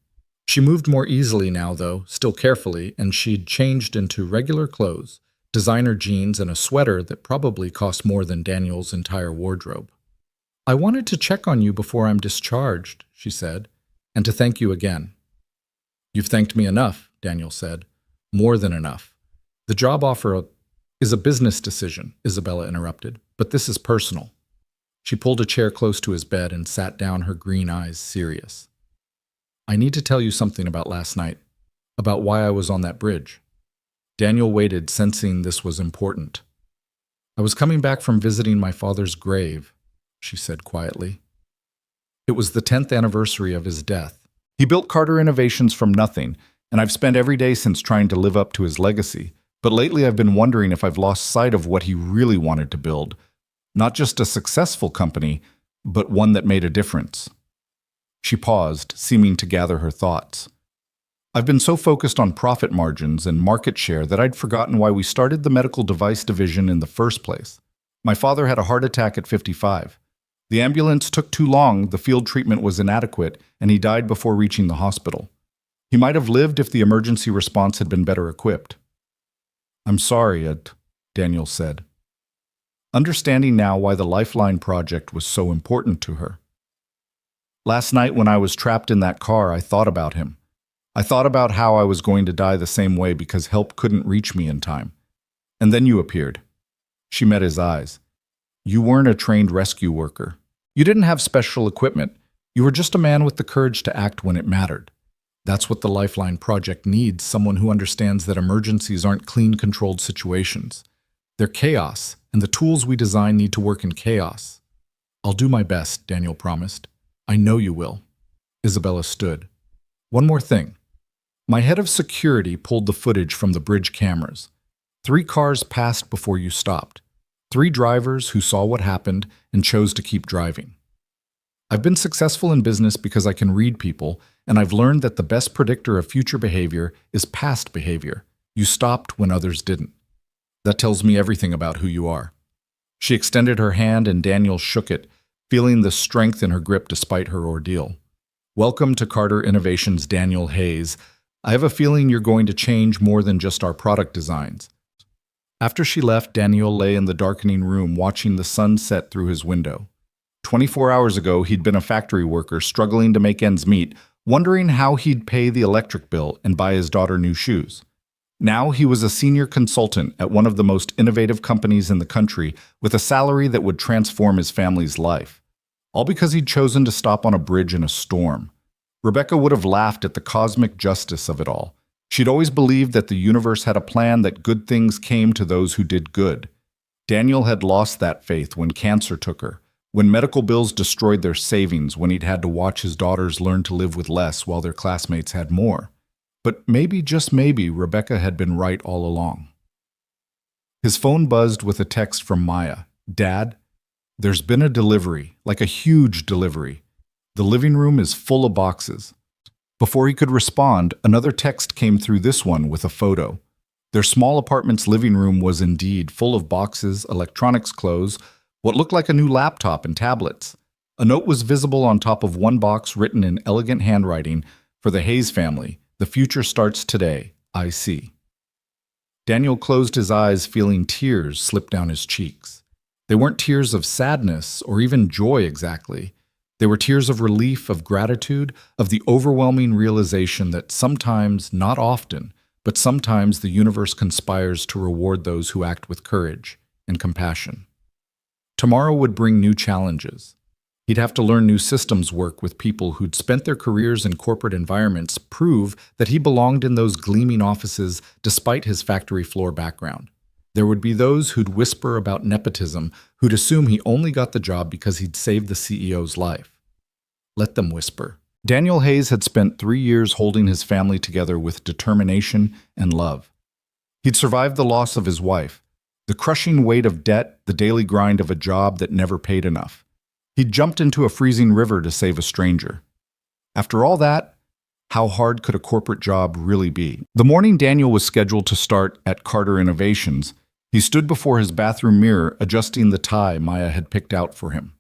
She moved more easily now, though, still carefully, and she'd changed into regular clothes, designer jeans and a sweater that probably cost more than Daniel's entire wardrobe. I wanted to check on you before I'm discharged, she said, and to thank you again. You've thanked me enough, Daniel said. More than enough. The job offer is a business decision, Isabella interrupted, but this is personal. She pulled a chair close to his bed and sat down, her green eyes serious. I need to tell you something about last night, about why I was on that bridge. Daniel waited, sensing this was important. I was coming back from visiting my father's grave, she said quietly. It was the 10th anniversary of his death. He built Carter Innovations from nothing, and I've spent every day since trying to live up to his legacy. But lately I've been wondering if I've lost sight of what he really wanted to build. Not just a successful company, but one that made a difference. She paused, seeming to gather her thoughts. I've been so focused on profit margins and market share that I'd forgotten why we started the medical device division in the first place. My father had a heart attack at 55. The ambulance took too long, the field treatment was inadequate, and he died before reaching the hospital. He might have lived if the emergency response had been better equipped. I'm sorry, Ed, Daniel said, understanding now why the Lifeline project was so important to her. Last night when I was trapped in that car, I thought about him. I thought about how I was going to die the same way because help couldn't reach me in time. And then you appeared. She met his eyes. You weren't a trained rescue worker. You didn't have special equipment. You were just a man with the courage to act when it mattered. That's what the Lifeline project needs, someone who understands that emergencies aren't clean, controlled situations. They're chaos, and the tools we design need to work in chaos. I'll do my best, Daniel promised. I know you will. Isabella stood. One more thing. My head of security pulled the footage from the bridge cameras. 3 cars passed before you stopped. 3 drivers who saw what happened and chose to keep driving. I've been successful in business because I can read people, and I've learned that the best predictor of future behavior is past behavior. You stopped when others didn't. That tells me everything about who you are. She extended her hand and Daniel shook it, feeling the strength in her grip despite her ordeal. Welcome to Carter Innovations, Daniel Hayes. I have a feeling you're going to change more than just our product designs. After she left, Daniel lay in the darkening room watching the sun set through his window. 24 hours ago, he'd been a factory worker struggling to make ends meet, wondering how he'd pay the electric bill and buy his daughter new shoes. Now he was a senior consultant at one of the most innovative companies in the country with a salary that would transform his family's life. All because he'd chosen to stop on a bridge in a storm. Rebecca would have laughed at the cosmic justice of it all. She'd always believed that the universe had a plan that good things came to those who did good. Daniel had lost that faith when cancer took her, when medical bills destroyed their savings, when he'd had to watch his daughters learn to live with less while their classmates had more. But maybe, just maybe, Rebecca had been right all along. His phone buzzed with a text from Maya. "Dad, there's been a delivery, like a huge delivery. The living room is full of boxes." Before he could respond, another text came through, this one with a photo. Their small apartment's living room was indeed full of boxes, electronics, clothes, what looked like a new laptop and tablets. A note was visible on top of one box, written in elegant handwriting, "For the Hayes family. The future starts today. I see." Daniel closed his eyes, feeling tears slip down his cheeks. They weren't tears of sadness or even joy exactly. They were tears of relief, of gratitude, of the overwhelming realization that sometimes, not often, but sometimes the universe conspires to reward those who act with courage and compassion. Tomorrow would bring new challenges. He'd have to learn new systems work with people who'd spent their careers in corporate environments, prove that he belonged in those gleaming offices despite his factory floor background. There would be those who'd whisper about nepotism, who'd assume he only got the job because he'd saved the CEO's life. Let them whisper. Daniel Hayes had spent 3 years holding his family together with determination and love. He'd survived the loss of his wife, the crushing weight of debt, the daily grind of a job that never paid enough. He'd jumped into a freezing river to save a stranger. After all that, how hard could a corporate job really be? The morning Daniel was scheduled to start at Carter Innovations, he stood before his bathroom mirror, adjusting the tie Maya had picked out for him.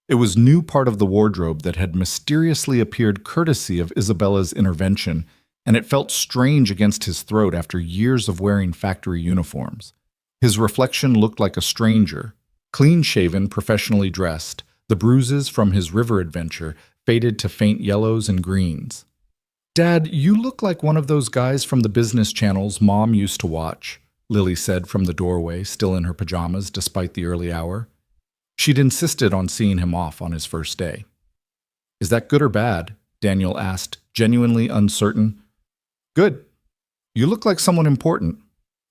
It was new part of the wardrobe that had mysteriously appeared courtesy of Isabella's intervention, and it felt strange against his throat after years of wearing factory uniforms. His reflection looked like a stranger, clean-shaven, professionally dressed. The bruises from his river adventure faded to faint yellows and greens. "Dad, you look like one of those guys from the business channels Mom used to watch," Lily said from the doorway, still in her pajamas despite the early hour. She'd insisted on seeing him off on his first day. "Is that good or bad?" Daniel asked, genuinely uncertain. "Good. You look like someone important."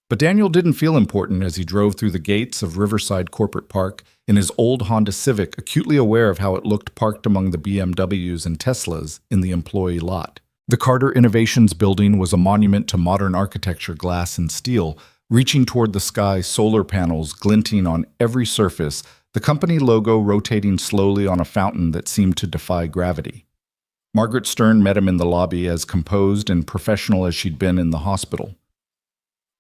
But Daniel didn't feel important as he drove through the gates of Riverside Corporate Park in his old Honda Civic, acutely aware of how it looked parked among the BMWs and Teslas in the employee lot. The Carter Innovations building was a monument to modern architecture, glass and steel, reaching toward the sky, solar panels glinting on every surface, the company logo rotating slowly on a fountain that seemed to defy gravity. Margaret Stern met him in the lobby, as composed and professional as she'd been in the hospital.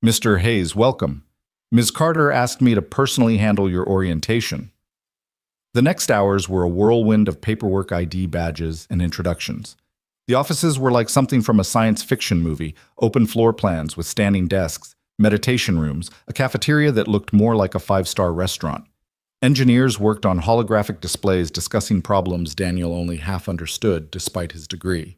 "Mr. Hayes, welcome. Ms. Carter asked me to personally handle your orientation." The next hours were a whirlwind of paperwork, ID badges, and introductions. The offices were like something from a science fiction movie, open floor plans with standing desks, meditation rooms, a cafeteria that looked more like a 5-star restaurant. Engineers worked on holographic displays discussing problems Daniel only half understood despite his degree.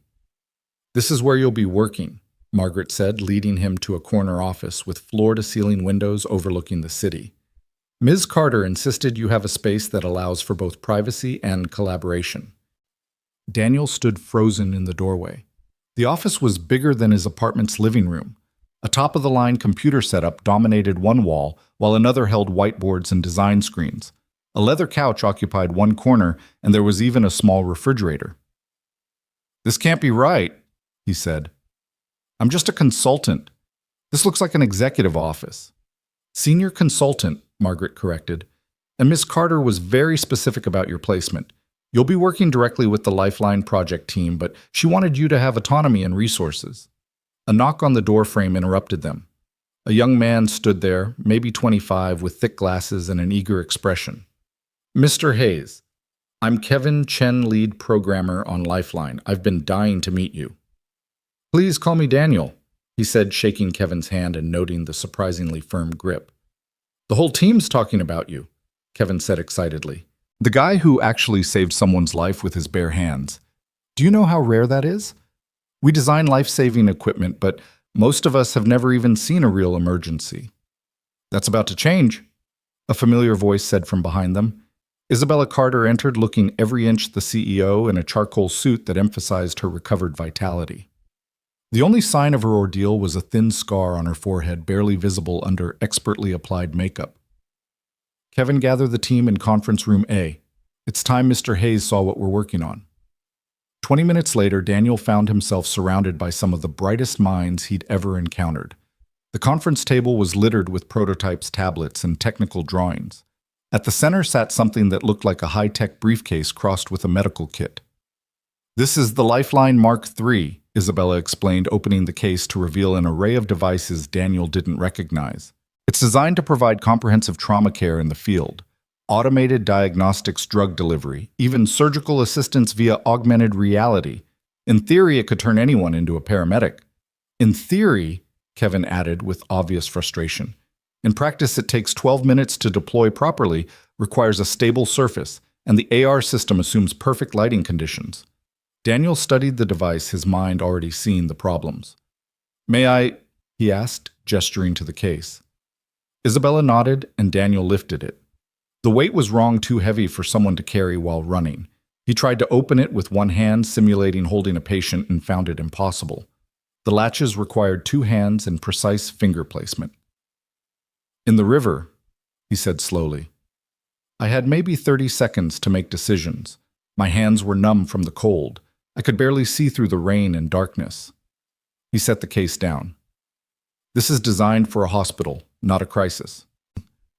"This is where you'll be working," Margaret said, leading him to a corner office with floor-to-ceiling windows overlooking the city. "Ms. Carter insisted you have a space that allows for both privacy and collaboration." Daniel stood frozen in the doorway. The office was bigger than his apartment's living room. A top-of-the-line computer setup dominated one wall, while another held whiteboards and design screens. A leather couch occupied one corner, and there was even a small refrigerator. "This can't be right," he said. "I'm just a consultant. This looks like an executive office." "Senior consultant," Margaret corrected. "And Miss Carter was very specific about your placement. You'll be working directly with the Lifeline project team, but she wanted you to have autonomy and resources." A knock on the doorframe interrupted them. A young man stood there, maybe 25, with thick glasses and an eager expression. "Mr. Hayes, I'm Kevin Chen, lead programmer on Lifeline. I've been dying to meet you." "Please call me Daniel," he said, shaking Kevin's hand and noting the surprisingly firm grip. "The whole team's talking about you," Kevin said excitedly. "The guy who actually saved someone's life with his bare hands. Do you know how rare that is? We design life-saving equipment, but most of us have never even seen a real emergency." "That's about to change," a familiar voice said from behind them. Isabella Carter entered, looking every inch the CEO in a charcoal suit that emphasized her recovered vitality. The only sign of her ordeal was a thin scar on her forehead, barely visible under expertly applied makeup. "Kevin, gather the team in conference room A. It's time Mr. Hayes saw what we're working on. 20 minutes later, Daniel found himself surrounded by some of the brightest minds he'd ever encountered. The conference table was littered with prototypes, tablets, and technical drawings. At the center sat something that looked like a high-tech briefcase crossed with a medical kit. "This is the Lifeline Mark III, Isabella explained, opening the case to reveal an array of devices Daniel didn't recognize. It's designed to provide comprehensive trauma care in the field. Automated diagnostics, drug delivery, even surgical assistance via augmented reality. In theory, it could turn anyone into a paramedic." "In theory," Kevin added with obvious frustration. "In practice, it takes 12 minutes to deploy properly, requires a stable surface, and the AR system assumes perfect lighting conditions." Daniel studied the device, his mind already seeing the problems. "May I?" he asked, gesturing to the case. Isabella nodded, and Daniel lifted it. The weight was wrong, too heavy for someone to carry while running. He tried to open it with one hand, simulating holding a patient, and found it impossible. The latches required 2 hands and precise finger placement. "In the river," he said slowly. "I had maybe 30 seconds to make decisions. My hands were numb from the cold. I could barely see through the rain and darkness." He set the case down. "This is designed for a hospital, not a crisis."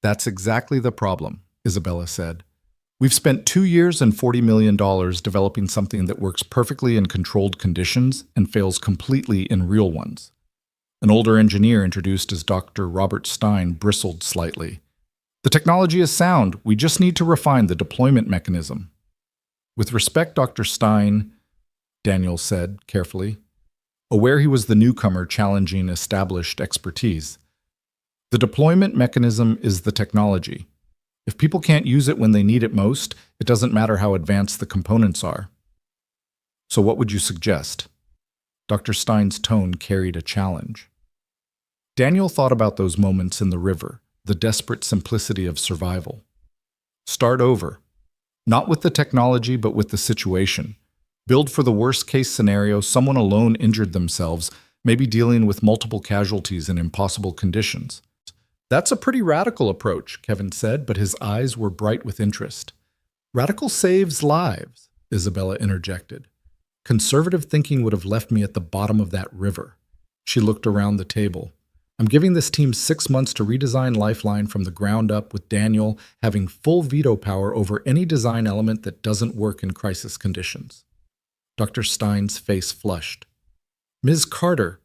"That's exactly the problem," Isabella said. "We've spent 2 years and $40 million developing something that works perfectly in controlled conditions and fails completely in real ones." An older engineer, introduced as Dr. Robert Stein, bristled slightly. "The technology is sound. We just need to refine the deployment mechanism." "With respect, Dr. Stein," Daniel said carefully, aware he was the newcomer challenging established expertise. "The deployment mechanism is the technology. If people can't use it when they need it most, it doesn't matter how advanced the components are." "So what would you suggest?" Dr. Stein's tone carried a challenge. Daniel thought about those moments in the river, the desperate simplicity of survival. Start over. Not with the technology, but with the situation. Build for the worst-case scenario, someone alone injured themselves, maybe dealing with multiple casualties in impossible conditions. "That's a pretty radical approach," Kevin said, but his eyes were bright with interest. "Radical saves lives," Isabella interjected. "Conservative thinking would have left me at the bottom of that river." She looked around the table. "I'm giving this team 6 months to redesign Lifeline from the ground up, with Daniel having full veto power over any design element that doesn't work in crisis conditions." Dr. Stein's face flushed. "Ms. Carter,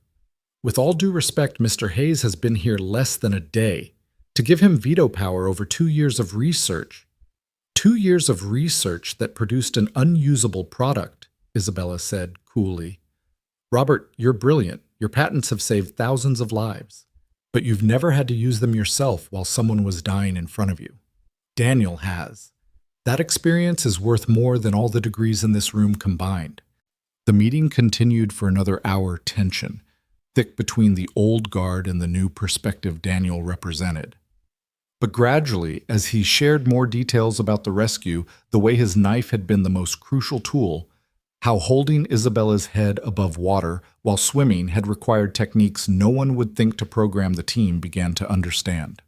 with all due respect, Mr. Hayes has been here less than a day. To give him veto power over 2 years of research." "2 years of research that produced an unusable product," Isabella said coolly. "Robert, you're brilliant. Your patents have saved thousands of lives. But you've never had to use them yourself while someone was dying in front of you. Daniel has. That experience is worth more than all the degrees in this room combined." The meeting continued for another hour, tension thick between the old guard and the new perspective Daniel represented. But gradually, as he shared more details about the rescue, the way his knife had been the most crucial tool, how holding Isabella's head above water while swimming had required techniques no one would think to program, the team began to understand.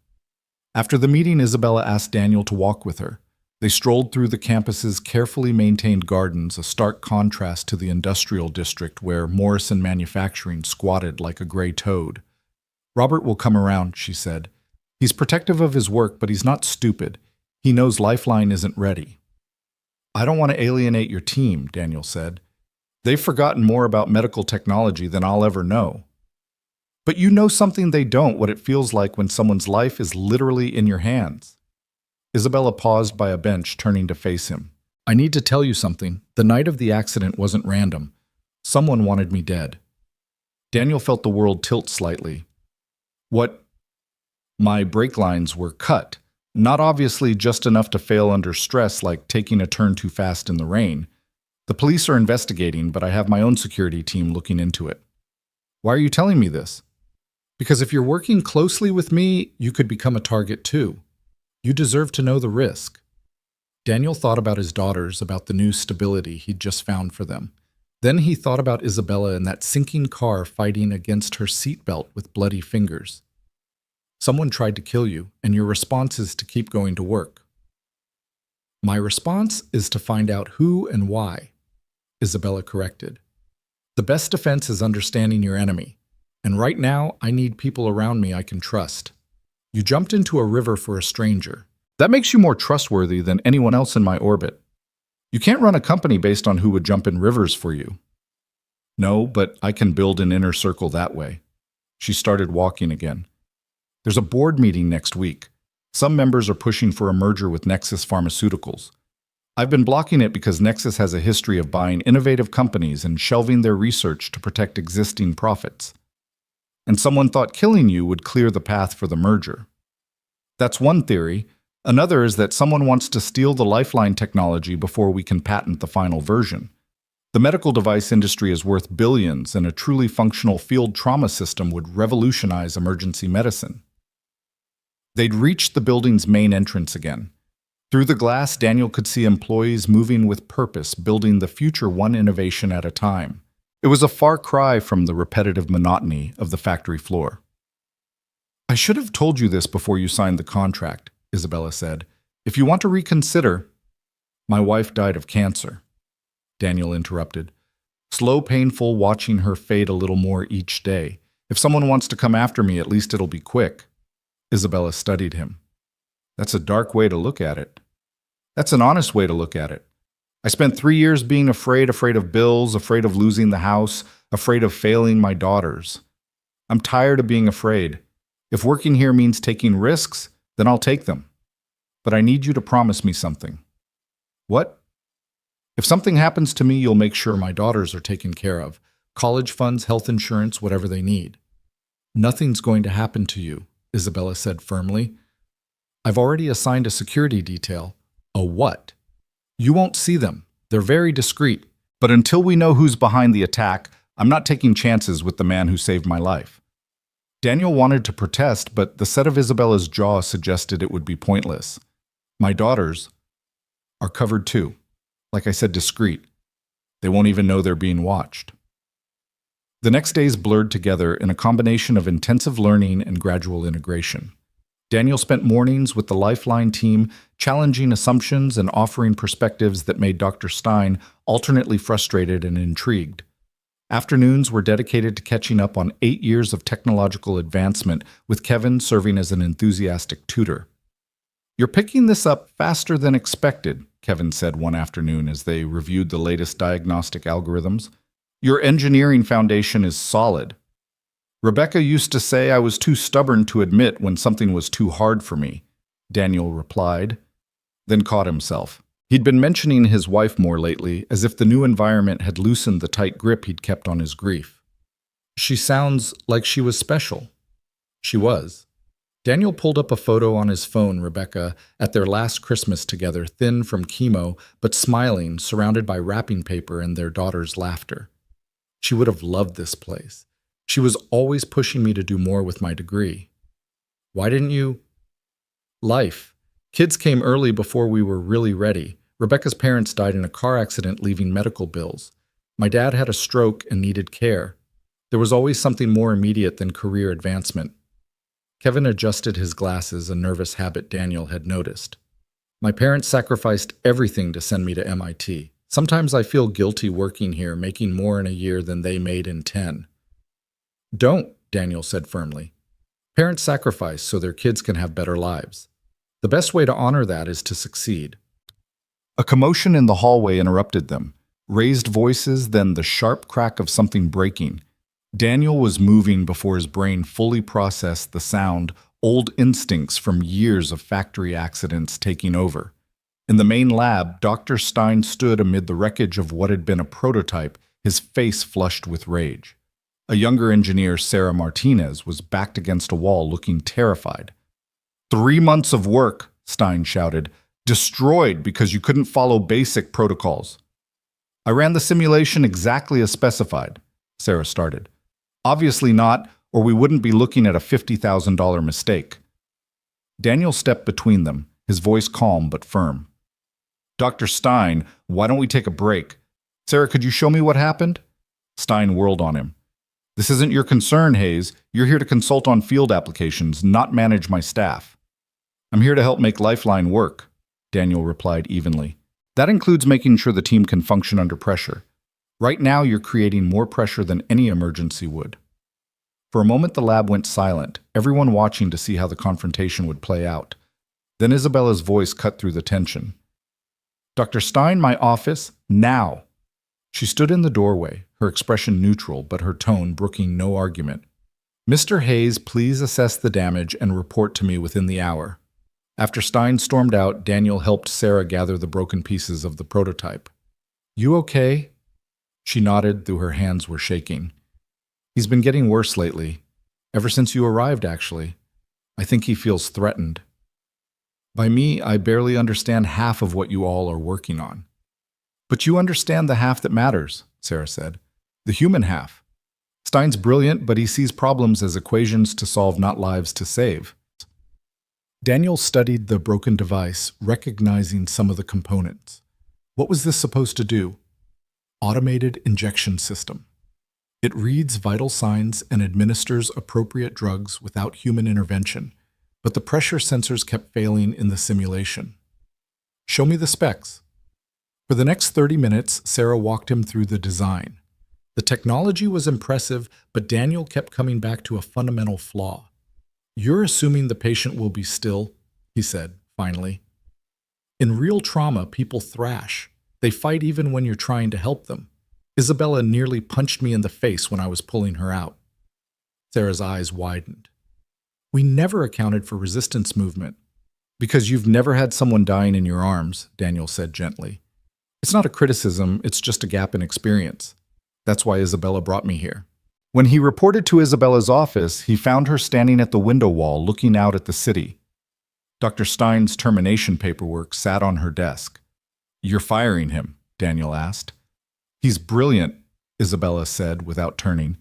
After the meeting, Isabella asked Daniel to walk with her. They strolled through the campus's carefully maintained gardens, a stark contrast to the industrial district where Morrison Manufacturing squatted like a gray toad. "Robert will come around," she said. "He's protective of his work, but he's not stupid. He knows Lifeline isn't ready." "I don't want to alienate your team," Daniel said. "They've forgotten more about medical technology than I'll ever know." "But you know something they don't, what it feels like when someone's life is literally in your hands." Isabella paused by a bench, turning to face him. "I need to tell you something. The night of the accident wasn't random. Someone wanted me dead." Daniel felt the world tilt slightly. "What?" "My brake lines were cut. Not obviously just enough to fail under stress, like taking a turn too fast in the rain. The police are investigating, but I have my own security team looking into it." "Why are you telling me this?" "Because if you're working closely with me, you could become a target too. You deserve to know the risk." Daniel thought about his daughters, about the new stability he'd just found for them. Then he thought about Isabella in that sinking car fighting against her seatbelt with bloody fingers. Someone tried to kill you, and your response is to keep going to work. My response is to find out who and why, Isabella corrected. The best defense is understanding your enemy, and right now I need people around me I can trust. You jumped into a river for a stranger. That makes you more trustworthy than anyone else in my orbit. You can't run a company based on who would jump in rivers for you. No, but I can build an inner circle that way. She started walking again. There's a board meeting next week. Some members are pushing for a merger with Nexus Pharmaceuticals. I've been blocking it because Nexus has a history of buying innovative companies and shelving their research to protect existing profits. And someone thought killing you would clear the path for the merger. That's one theory. Another is that someone wants to steal the Lifeline technology before we can patent the final version. The medical device industry is worth billions, and a truly functional field trauma system would revolutionize emergency medicine. They'd reached the building's main entrance again. Through the glass, Daniel could see employees moving with purpose, building the future one innovation at a time. It was a far cry from the repetitive monotony of the factory floor. I should have told you this before you signed the contract, Isabella said. If you want to reconsider— My wife died of cancer, Daniel interrupted. Slow, painful, watching her fade a little more each day. If someone wants to come after me, at least it'll be quick. Isabella studied him. That's a dark way to look at it. That's an honest way to look at it. I spent 3 years being afraid of bills, afraid of losing the house, afraid of failing my daughters. I'm tired of being afraid. If working here means taking risks, then I'll take them. But I need you to promise me something. What? If something happens to me, you'll make sure my daughters are taken care of. College funds, health insurance, whatever they need. Nothing's going to happen to you, Isabella said firmly. I've already assigned a security detail. A what? You won't see them. They're very discreet. But until we know who's behind the attack, I'm not taking chances with the man who saved my life. Daniel wanted to protest, but the set of Isabella's jaw suggested it would be pointless. My daughters are covered too. Like I said, discreet. They won't even know they're being watched. The next days blurred together in a combination of intensive learning and gradual integration. Daniel spent mornings with the Lifeline team, challenging assumptions and offering perspectives that made Dr. Stein alternately frustrated and intrigued. Afternoons were dedicated to catching up on 8 years of technological advancement, with Kevin serving as an enthusiastic tutor. You're picking this up faster than expected, Kevin said one afternoon as they reviewed the latest diagnostic algorithms. Your engineering foundation is solid. Rebecca used to say I was too stubborn to admit when something was too hard for me, Daniel replied, then caught himself. He'd been mentioning his wife more lately, as if the new environment had loosened the tight grip he'd kept on his grief. She sounds like she was special. She was. Daniel pulled up a photo on his phone, Rebecca, at their last Christmas together, thin from chemo, but smiling, surrounded by wrapping paper and their daughter's laughter. She would have loved this place. She was always pushing me to do more with my degree. Why didn't you? Life. Kids came early before we were really ready. Rebecca's parents died in a car accident, leaving medical bills. My dad had a stroke and needed care. There was always something more immediate than career advancement. Kevin adjusted his glasses, a nervous habit Daniel had noticed. My parents sacrificed everything to send me to MIT. Sometimes I feel guilty working here, making more in a year than they made in 10. Don't, Daniel said firmly. Parents sacrifice so their kids can have better lives. The best way to honor that is to succeed. A commotion in the hallway interrupted them. Raised voices, then the sharp crack of something breaking. Daniel was moving before his brain fully processed the sound, old instincts from years of factory accidents taking over. In the main lab, Dr. Stein stood amid the wreckage of what had been a prototype, his face flushed with rage. A younger engineer, Sarah Martinez, was backed against a wall looking terrified. 3 months of work, Stein shouted, destroyed because you couldn't follow basic protocols. I ran the simulation exactly as specified, Sarah started. Obviously not, or we wouldn't be looking at a $50,000 mistake. Daniel stepped between them, his voice calm but firm. Dr. Stein, why don't we take a break? Sarah, could you show me what happened? Stein whirled on him. This isn't your concern, Hayes. You're here to consult on field applications, not manage my staff. I'm here to help make Lifeline work, Daniel replied evenly. That includes making sure the team can function under pressure. Right now, you're creating more pressure than any emergency would. For a moment, the lab went silent, everyone watching to see how the confrontation would play out. Then Isabella's voice cut through the tension. Dr. Stein, my office, now! She stood in the doorway, her expression neutral, but her tone brooking no argument. Mr. Hayes, please assess the damage and report to me within the hour. After Stein stormed out, Daniel helped Sarah gather the broken pieces of the prototype. You okay? She nodded, though her hands were shaking. He's been getting worse lately. Ever since you arrived, actually. I think he feels threatened. By me, I barely understand half of what you all are working on. But you understand the half that matters, Sarah said. The human half. Stein's brilliant, but he sees problems as equations to solve, not lives to save. Daniel studied the broken device, recognizing some of the components. What was this supposed to do? Automated injection system. It reads vital signs and administers appropriate drugs without human intervention, but the pressure sensors kept failing in the simulation. Show me the specs. For the next 30 minutes, Sarah walked him through the design. The technology was impressive, but Daniel kept coming back to a fundamental flaw. You're assuming the patient will be still, he said, finally. In real trauma, people thrash. They fight even when you're trying to help them. Isabella nearly punched me in the face when I was pulling her out. Sarah's eyes widened. We never accounted for resistance movement. Because you've never had someone dying in your arms, Daniel said gently. It's not a criticism, it's just a gap in experience. That's why Isabella brought me here. When he reported to Isabella's office, he found her standing at the window wall looking out at the city. Dr. Stein's termination paperwork sat on her desk. You're firing him, Daniel asked. He's brilliant, Isabella said without turning.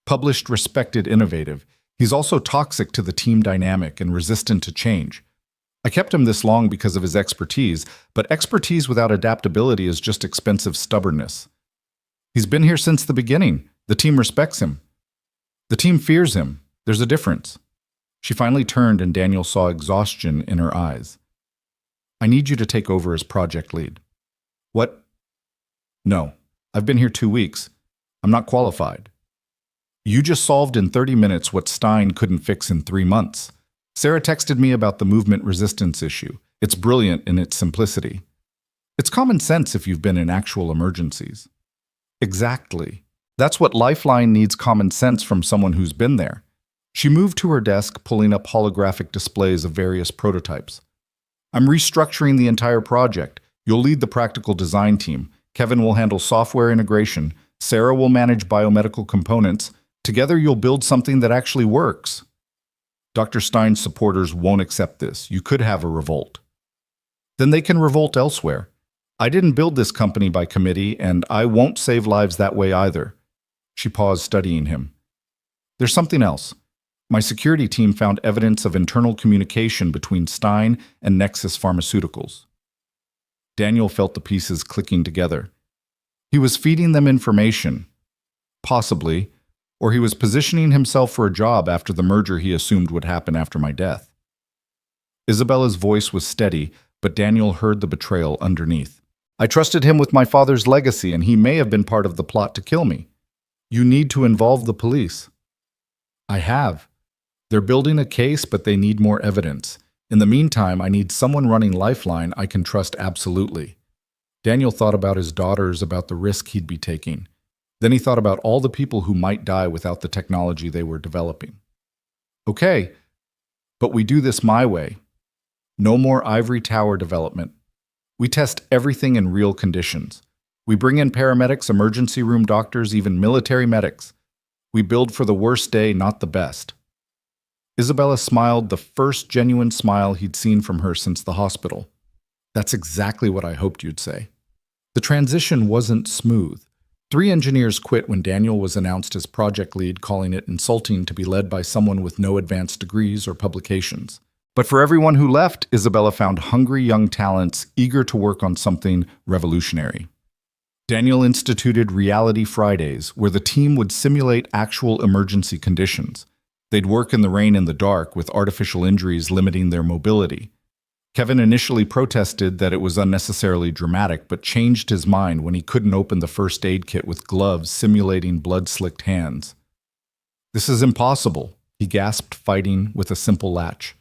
Published, respected, innovative. He's also toxic to the team dynamic and resistant to change. I kept him this long because of his expertise, but expertise without adaptability is just expensive stubbornness. He's been here since the beginning. The team respects him. The team fears him. There's a difference. She finally turned and Daniel saw exhaustion in her eyes. I need you to take over as project lead. What? No. I've been here 2 weeks. I'm not qualified. You just solved in 30 minutes what Stein couldn't fix in 3 months. Sarah texted me about the movement resistance issue. It's brilliant in its simplicity. It's common sense if you've been in actual emergencies. Exactly. That's what Lifeline needs, common sense from someone who's been there. She moved to her desk, pulling up holographic displays of various prototypes. I'm restructuring the entire project. You'll lead the practical design team. Kevin will handle software integration. Sarah will manage biomedical components. Together you'll build something that actually works. Dr. Stein's supporters won't accept this. You could have a revolt. Then they can revolt elsewhere. I didn't build this company by committee, and I won't save lives that way either. She paused, studying him. There's something else. My security team found evidence of internal communication between Stein and Nexus Pharmaceuticals. Daniel felt the pieces clicking together. He was feeding them information. Possibly. Or he was positioning himself for a job after the merger he assumed would happen after my death. Isabella's voice was steady, but Daniel heard the betrayal underneath. I trusted him with my father's legacy, and he may have been part of the plot to kill me. You need to involve the police. I have. They're building a case, but they need more evidence. In the meantime, I need someone running Lifeline I can trust absolutely. Daniel thought about his daughters, about the risk he'd be taking. Then he thought about all the people who might die without the technology they were developing. Okay, but we do this my way. No more ivory tower development. We test everything in real conditions. We bring in paramedics, emergency room doctors, even military medics. We build for the worst day, not the best. Isabella smiled, the first genuine smile he'd seen from her since the hospital. That's exactly what I hoped you'd say. The transition wasn't smooth. 3 engineers quit when Daniel was announced as project lead, calling it insulting to be led by someone with no advanced degrees or publications. But for everyone who left, Isabella found hungry young talents eager to work on something revolutionary. Daniel instituted Reality Fridays, where the team would simulate actual emergency conditions. They'd work in the rain and the dark, with artificial injuries limiting their mobility. Kevin initially protested that it was unnecessarily dramatic, but changed his mind when he couldn't open the first aid kit with gloves simulating blood-slicked hands. "This is impossible," he gasped, fighting with a simple latch.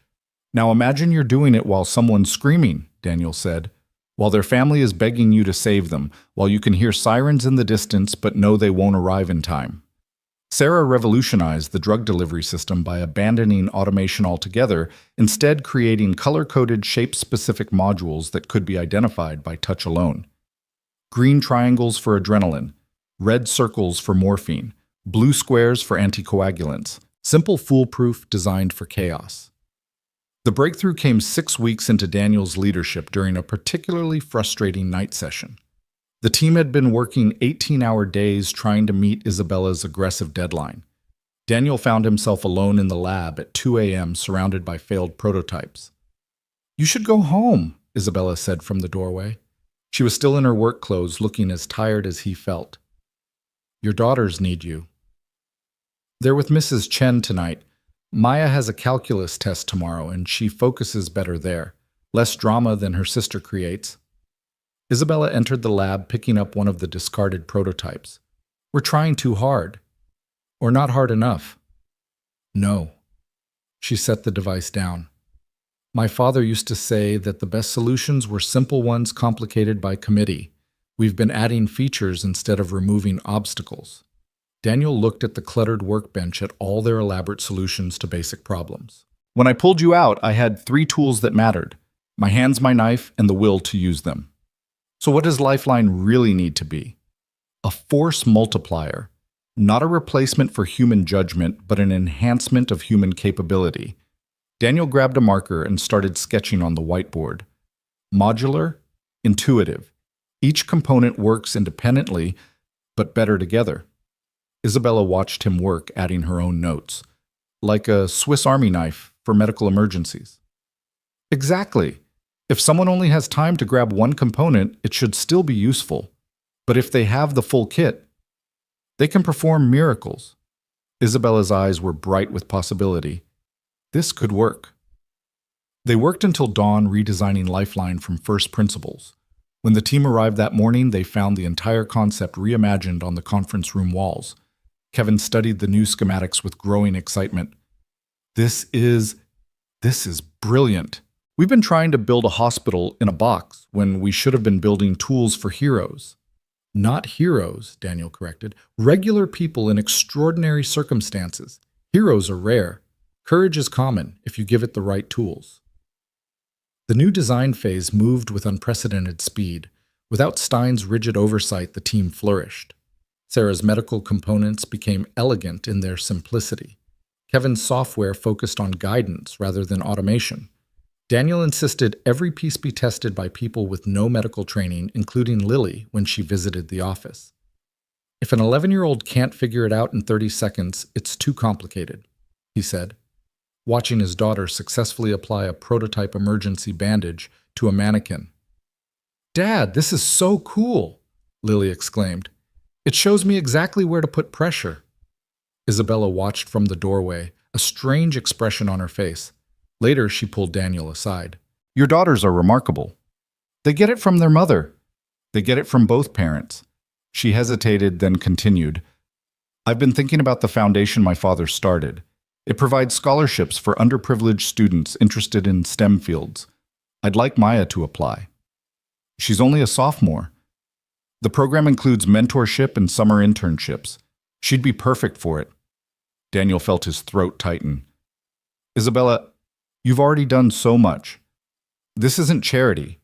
"Now imagine you're doing it while someone's screaming," Daniel said, "while their family is begging you to save them, while you can hear sirens in the distance but know they won't arrive in time." Sarah revolutionized the drug delivery system by abandoning automation altogether, instead creating color-coded, shape-specific modules that could be identified by touch alone. Green triangles for adrenaline, red circles for morphine, blue squares for anticoagulants. Simple, foolproof, designed for chaos. The breakthrough came 6 weeks into Daniel's leadership during a particularly frustrating night session. The team had been working 18-hour days trying to meet Isabella's aggressive deadline. Daniel found himself alone in the lab at 2 a.m. surrounded by failed prototypes. "You should go home," Isabella said from the doorway. She was still in her work clothes, looking as tired as he felt. "Your daughters need you." "They're with Mrs. Chen tonight. Maya has a calculus test tomorrow, and she focuses better there. Less drama than her sister creates." Isabella entered the lab, picking up one of the discarded prototypes. "We're trying too hard. Or not hard enough." "No." She set the device down. "My father used to say that the best solutions were simple ones complicated by committee. We've been adding features instead of removing obstacles." Daniel looked at the cluttered workbench at all their elaborate solutions to basic problems. "When I pulled you out, I had 3 tools that mattered: my hands, my knife, and the will to use them. So what does Lifeline really need to be? A force multiplier, not a replacement for human judgment, but an enhancement of human capability." Daniel grabbed a marker and started sketching on the whiteboard. Modular, intuitive. Each component works independently, but better together. Isabella watched him work, adding her own notes. "Like a Swiss Army knife for medical emergencies." "Exactly. If someone only has time to grab one component, it should still be useful. But if they have the full kit, they can perform miracles." Isabella's eyes were bright with possibility. This could work. They worked until dawn, redesigning Lifeline from first principles. When the team arrived that morning, they found the entire concept reimagined on the conference room walls. Kevin studied the new schematics with growing excitement. This is brilliant. We've been trying to build a hospital in a box when we should have been building tools for heroes." "Not heroes," Daniel corrected. "Regular people in extraordinary circumstances. Heroes are rare. Courage is common if you give it the right tools." The new design phase moved with unprecedented speed. Without Stein's rigid oversight, the team flourished. Sarah's medical components became elegant in their simplicity. Kevin's software focused on guidance rather than automation. Daniel insisted every piece be tested by people with no medical training, including Lily when she visited the office. "If an 11-year-old can't figure it out in 30 seconds, it's too complicated," he said, watching his daughter successfully apply a prototype emergency bandage to a mannequin. "Dad, this is so cool," Lily exclaimed. "It shows me exactly where to put pressure." Isabella watched from the doorway, a strange expression on her face. Later, she pulled Daniel aside. "Your daughters are remarkable. They get it from their mother. They get it from both parents." She hesitated, then continued. "I've been thinking about the foundation my father started. It provides scholarships for underprivileged students interested in STEM fields. I'd like Maya to apply. She's only a sophomore. The program includes mentorship and summer internships. She'd be perfect for it." Daniel felt his throat tighten. "Isabella, you've already done so much. This isn't charity.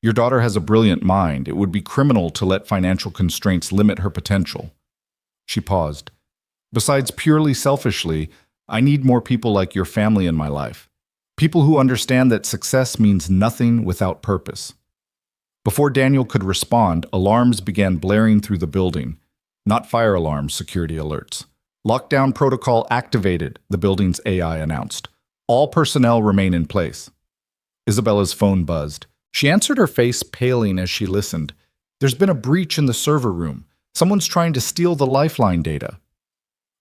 Your daughter has a brilliant mind. It would be criminal to let financial constraints limit her potential." She paused. "Besides, purely selfishly, I need more people like your family in my life. People who understand that success means nothing without purpose." Before Daniel could respond, alarms began blaring through the building. Not fire alarms, security alerts. "Lockdown protocol activated," the building's AI announced. "All personnel remain in place." Isabella's phone buzzed. She answered, her face paling as she listened. "There's been a breach in the server room. Someone's trying to steal the Lifeline data."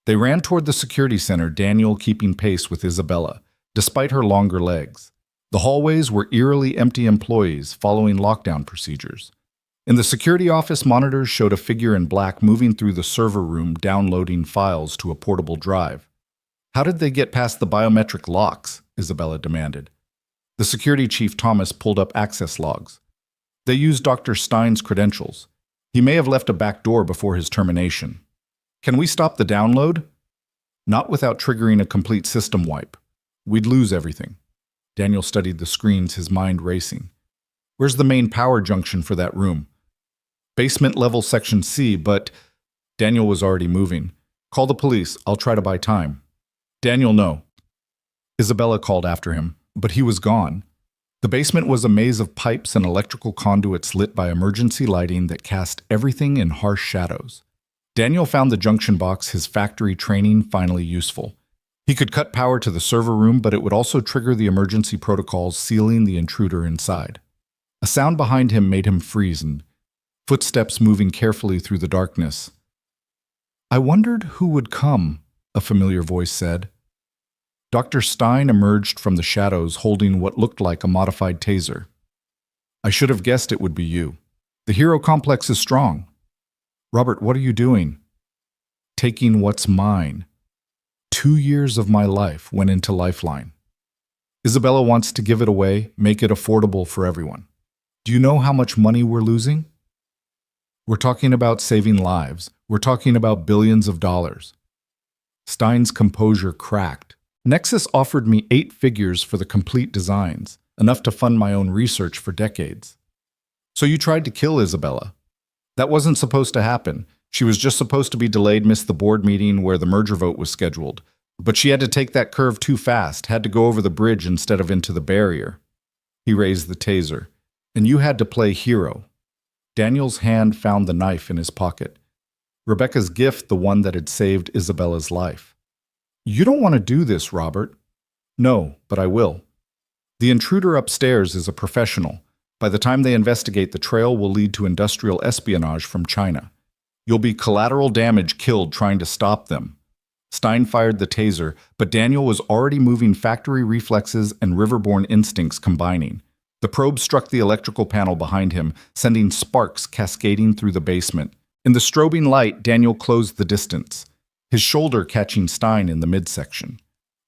They ran toward the security center, Daniel keeping pace with Isabella, despite her longer legs. The hallways were eerily empty employees following lockdown procedures. In the security office, monitors showed a figure in black moving through the server room, downloading files to a portable drive. How did they get past the biometric locks? Isabella demanded. The security chief, Thomas, pulled up access logs. They used Dr. Stein's credentials. He may have left a back door before his termination. Can we stop the download? Not without triggering a complete system wipe. We'd lose everything. Daniel studied the screens, his mind racing. Where's the main power junction for that room? Basement level section C, but Daniel was already moving. Call the police. I'll try to buy time. Daniel, no. Isabella called after him, but he was gone. The basement was a maze of pipes and electrical conduits lit by emergency lighting that cast everything in harsh shadows. Daniel found the junction box, his factory training finally useful. He could cut power to the server room, but it would also trigger the emergency protocols, sealing the intruder inside. A sound behind him made him freeze, and footsteps moving carefully through the darkness. I wondered who would come, a familiar voice said. Dr. Stein emerged from the shadows holding what looked like a modified taser. I should have guessed it would be you. The hero complex is strong. Robert, what are you doing? Taking what's mine. 2 years of my life went into Lifeline. Isabella wants to give it away, make it affordable for everyone. Do you know how much money we're losing? We're talking about saving lives. We're talking about billions of dollars. Stein's composure cracked. Nexus offered me 8 figures for the complete designs, enough to fund my own research for decades. So you tried to kill Isabella. That wasn't supposed to happen. She was just supposed to be delayed, miss the board meeting where the merger vote was scheduled. But she had to take that curve too fast, had to go over the bridge instead of into the barrier. He raised the taser. And you had to play hero. Daniel's hand found the knife in his pocket. Rebecca's gift, the one that had saved Isabella's life. You don't want to do this, Robert. No, but I will. The intruder upstairs is a professional. By the time they investigate, the trail will lead to industrial espionage from China. You'll be collateral damage killed trying to stop them. Stein fired the taser, but Daniel was already moving, factory reflexes and riverborn instincts combining. The probe struck the electrical panel behind him, sending sparks cascading through the basement. In the strobing light, Daniel closed the distance, his shoulder catching Stein in the midsection.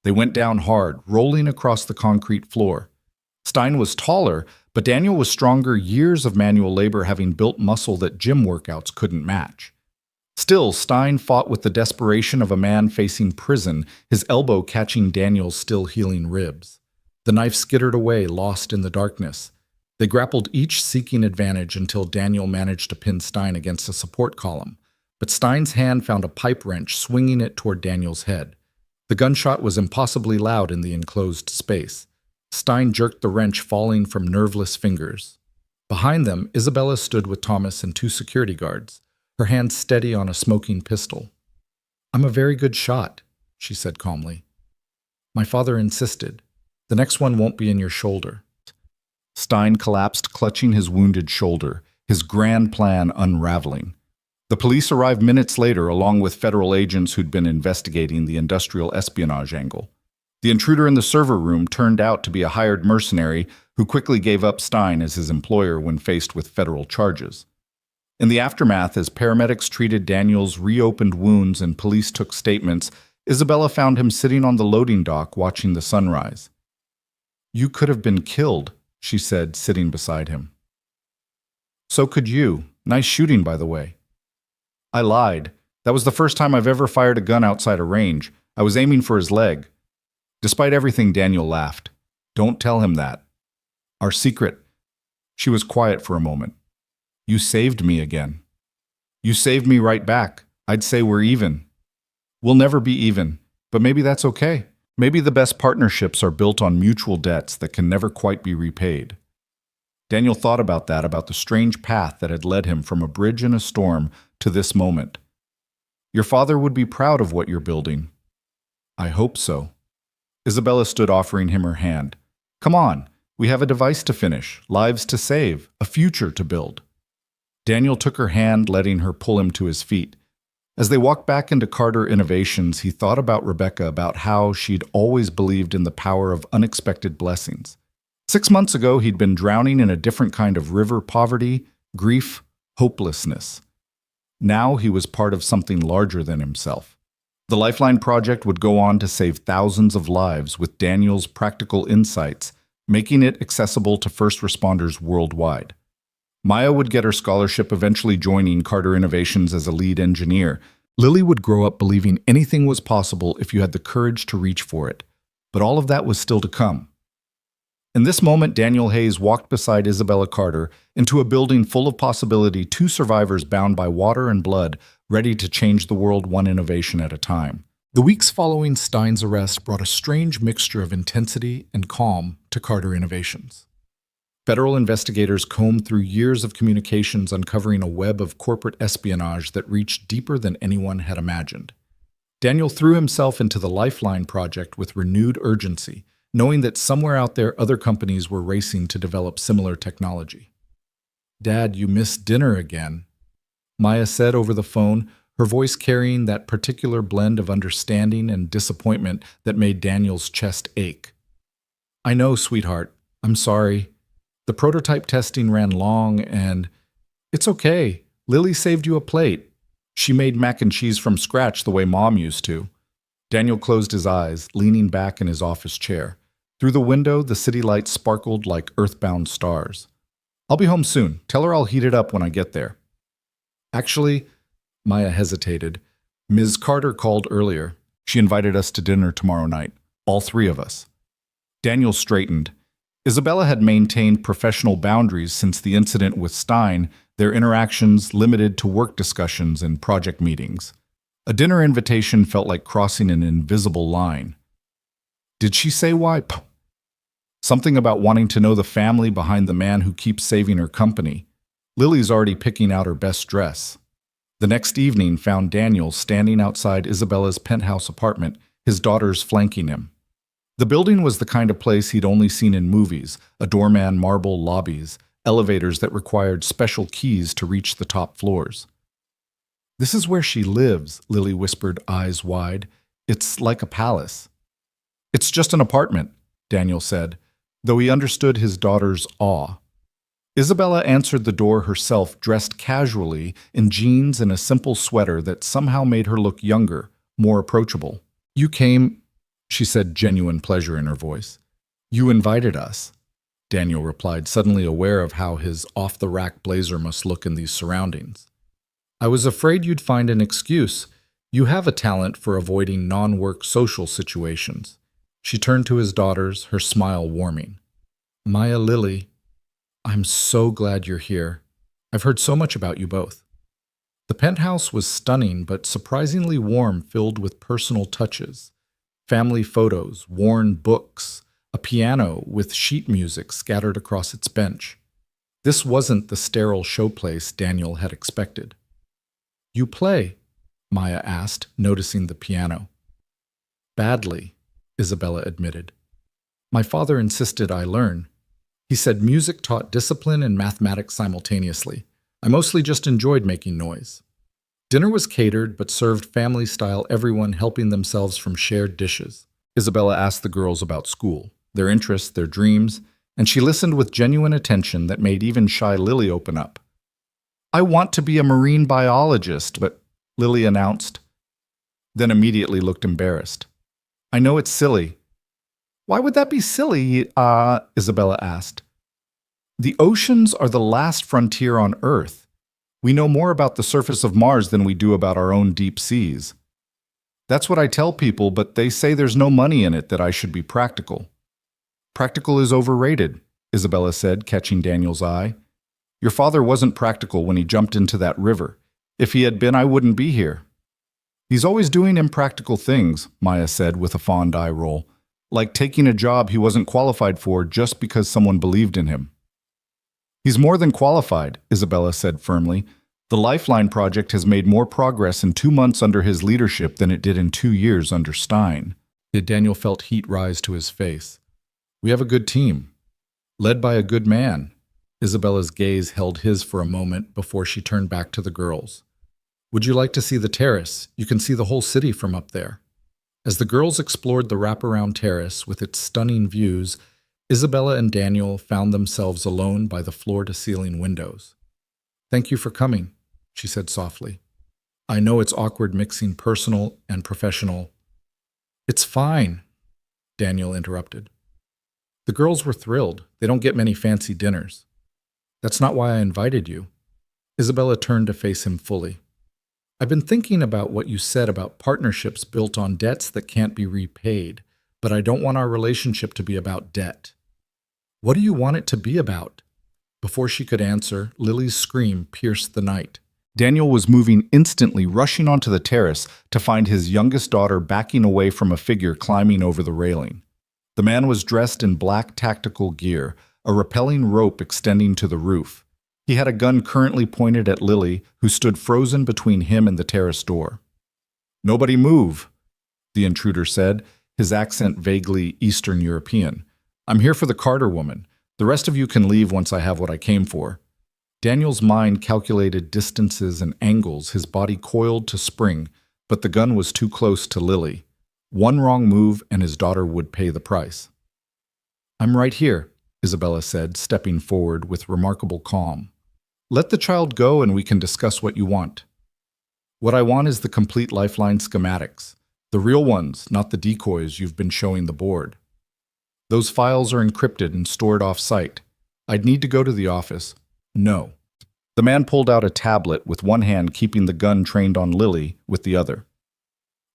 They went down hard, rolling across the concrete floor. Stein was taller, but Daniel was stronger, years of manual labor having built muscle that gym workouts couldn't match. Still, Stein fought with the desperation of a man facing prison, his elbow catching Daniel's still healing ribs. The knife skittered away, lost in the darkness. They grappled, each seeking advantage, until Daniel managed to pin Stein against a support column. But Stein's hand found a pipe wrench, swinging it toward Daniel's head. The gunshot was impossibly loud in the enclosed space. Stein jerked the wrench, falling from nerveless fingers. Behind them, Isabella stood with Thomas and 2 security guards, her hand steady on a smoking pistol. I'm a very good shot, she said calmly. My father insisted. The next one won't be in your shoulder. Stein collapsed, clutching his wounded shoulder, his grand plan unraveling. The police arrived minutes later, along with federal agents who'd been investigating the industrial espionage angle. The intruder in the server room turned out to be a hired mercenary who quickly gave up Stein as his employer when faced with federal charges. In the aftermath, as paramedics treated Daniel's reopened wounds and police took statements, Isabella found him sitting on the loading dock watching the sunrise. You could have been killed, she said, sitting beside him. So could you. Nice shooting, by the way. I lied. That was the first time I've ever fired a gun outside a range. I was aiming for his leg. Despite everything, Daniel laughed. Don't tell him that. Our secret. She was quiet for a moment. You saved me again. You saved me right back. I'd say we're even. We'll never be even, but maybe that's okay. Maybe the best partnerships are built on mutual debts that can never quite be repaid. Daniel thought about that, about the strange path that had led him from a bridge in a storm to this moment. Your father would be proud of what you're building. I hope so. Isabella stood, offering him her hand. Come on, we have a device to finish, lives to save, a future to build. Daniel took her hand, letting her pull him to his feet. As they walked back into Carter Innovations, he thought about Rebecca, about how she'd always believed in the power of unexpected blessings. 6 months ago, he'd been drowning in a different kind of river: poverty, grief, hopelessness. Now he was part of something larger than himself. The Lifeline Project would go on to save thousands of lives with Daniel's practical insights, making it accessible to first responders worldwide. Maya would get her scholarship, eventually joining Carter Innovations as a lead engineer. Lily would grow up believing anything was possible if you had the courage to reach for it. But all of that was still to come. In this moment, Daniel Hayes walked beside Isabella Carter into a building full of possibility, two survivors bound by water and blood, ready to change the world one innovation at a time. The weeks following Stein's arrest brought a strange mixture of intensity and calm to Carter Innovations. Federal investigators combed through years of communications, uncovering a web of corporate espionage that reached deeper than anyone had imagined. Daniel threw himself into the Lifeline Project with renewed urgency, knowing that somewhere out there other companies were racing to develop similar technology. "Dad, you missed dinner again," Maya said over the phone, her voice carrying that particular blend of understanding and disappointment that made Daniel's chest ache. "I know, sweetheart. I'm sorry. The prototype testing ran long and—" "It's okay. Lily saved you a plate. She made mac and cheese from scratch the way Mom used to." Daniel closed his eyes, leaning back in his office chair. Through the window, the city lights sparkled like earthbound stars. "I'll be home soon. Tell her I'll heat it up when I get there." "Actually," Maya hesitated, "Ms. Carter called earlier. She invited us to dinner tomorrow night, all three of us." Daniel straightened. Isabella had maintained professional boundaries since the incident with Stein, their interactions limited to work discussions and project meetings. A dinner invitation felt like crossing an invisible line. Did she say why? Something about wanting to know the family behind the man who keeps saving her company. Lily's already picking out her best dress. The next evening found Daniel standing outside Isabella's penthouse apartment, his daughters flanking him. The building was the kind of place he'd only seen in movies: a doorman marble lobbies, elevators that required special keys to reach the top floors. "This is where she lives," Lily whispered, eyes wide. "It's like a palace." "It's just an apartment," Daniel said, though he understood his daughter's awe. Isabella answered the door herself, dressed casually in jeans and a simple sweater that somehow made her look younger, more approachable. "You came," she said, genuine pleasure in her voice. "You invited us," Daniel replied, suddenly aware of how his off-the-rack blazer must look in these surroundings. "I was afraid you'd find an excuse. You have a talent for avoiding non-work social situations." She turned to his daughters, her smile warming. "Maya, Lily, I'm so glad you're here. I've heard so much about you both." The penthouse was stunning but surprisingly warm, filled with personal touches. Family photos, worn books, a piano with sheet music scattered across its bench. This wasn't the sterile showplace Daniel had expected. "You play?" Maya asked, noticing the piano. "Badly," Isabella admitted. "My father insisted I learn. He said music taught discipline and mathematics simultaneously. I mostly just enjoyed making noise." Dinner was catered but served family-style, everyone helping themselves from shared dishes. Isabella asked the girls about school, their interests, their dreams, and she listened with genuine attention that made even shy Lily open up. "I want to be a marine biologist," but Lily announced, then immediately looked embarrassed. "I know it's silly." "Why would that be silly?" Isabella asked. "The oceans are the last frontier on Earth. We know more about the surface of Mars than we do about our own deep seas." "That's what I tell people, but they say there's no money in it, that I should be practical." "Practical is overrated," Isabella said, catching Daniel's eye. "Your father wasn't practical when he jumped into that river. If he had been, I wouldn't be here." "He's always doing impractical things," Maya said with a fond eye roll, "like taking a job he wasn't qualified for just because someone believed in him." "He's more than qualified," Isabella said firmly. "The Lifeline Project has made more progress in 2 months under his leadership than it did in 2 years under Stein." Daniel felt heat rise to his face. "We have a good team, led by a good man." Isabella's gaze held his for a moment before she turned back to the girls. "Would you like to see the terrace? You can see the whole city from up there." As the girls explored the wraparound terrace with its stunning views, Isabella and Daniel found themselves alone by the floor-to-ceiling windows. "Thank you for coming," she said softly. "I know it's awkward mixing personal and professional." "It's fine," Daniel interrupted. The girls were thrilled. They don't get many fancy dinners. "That's not why I invited you." Isabella turned to face him fully. "I've been thinking about what you said about partnerships built on debts that can't be repaid, but I don't want our relationship to be about debt." "What do you want it to be about?" Before she could answer, Lily's scream pierced the night. Daniel was moving instantly, rushing onto the terrace to find his youngest daughter backing away from a figure climbing over the railing. The man was dressed in black tactical gear, a rappelling rope extending to the roof. He had a gun currently pointed at Lily, who stood frozen between him and the terrace door. "Nobody move," the intruder said, his accent vaguely Eastern European. "I'm here for the Carter woman. The rest of you can leave once I have what I came for." Daniel's mind calculated distances and angles, his body coiled to spring, but the gun was too close to Lily. One wrong move and his daughter would pay the price. "I'm right here," Isabella said, stepping forward with remarkable calm. "Let the child go and we can discuss what you want." "What I want is the complete Lifeline schematics. The real ones, not the decoys you've been showing the board. Those files are encrypted and stored off-site. I'd need to go to the office." "No." The man pulled out a tablet with one hand, keeping the gun trained on Lily with the other.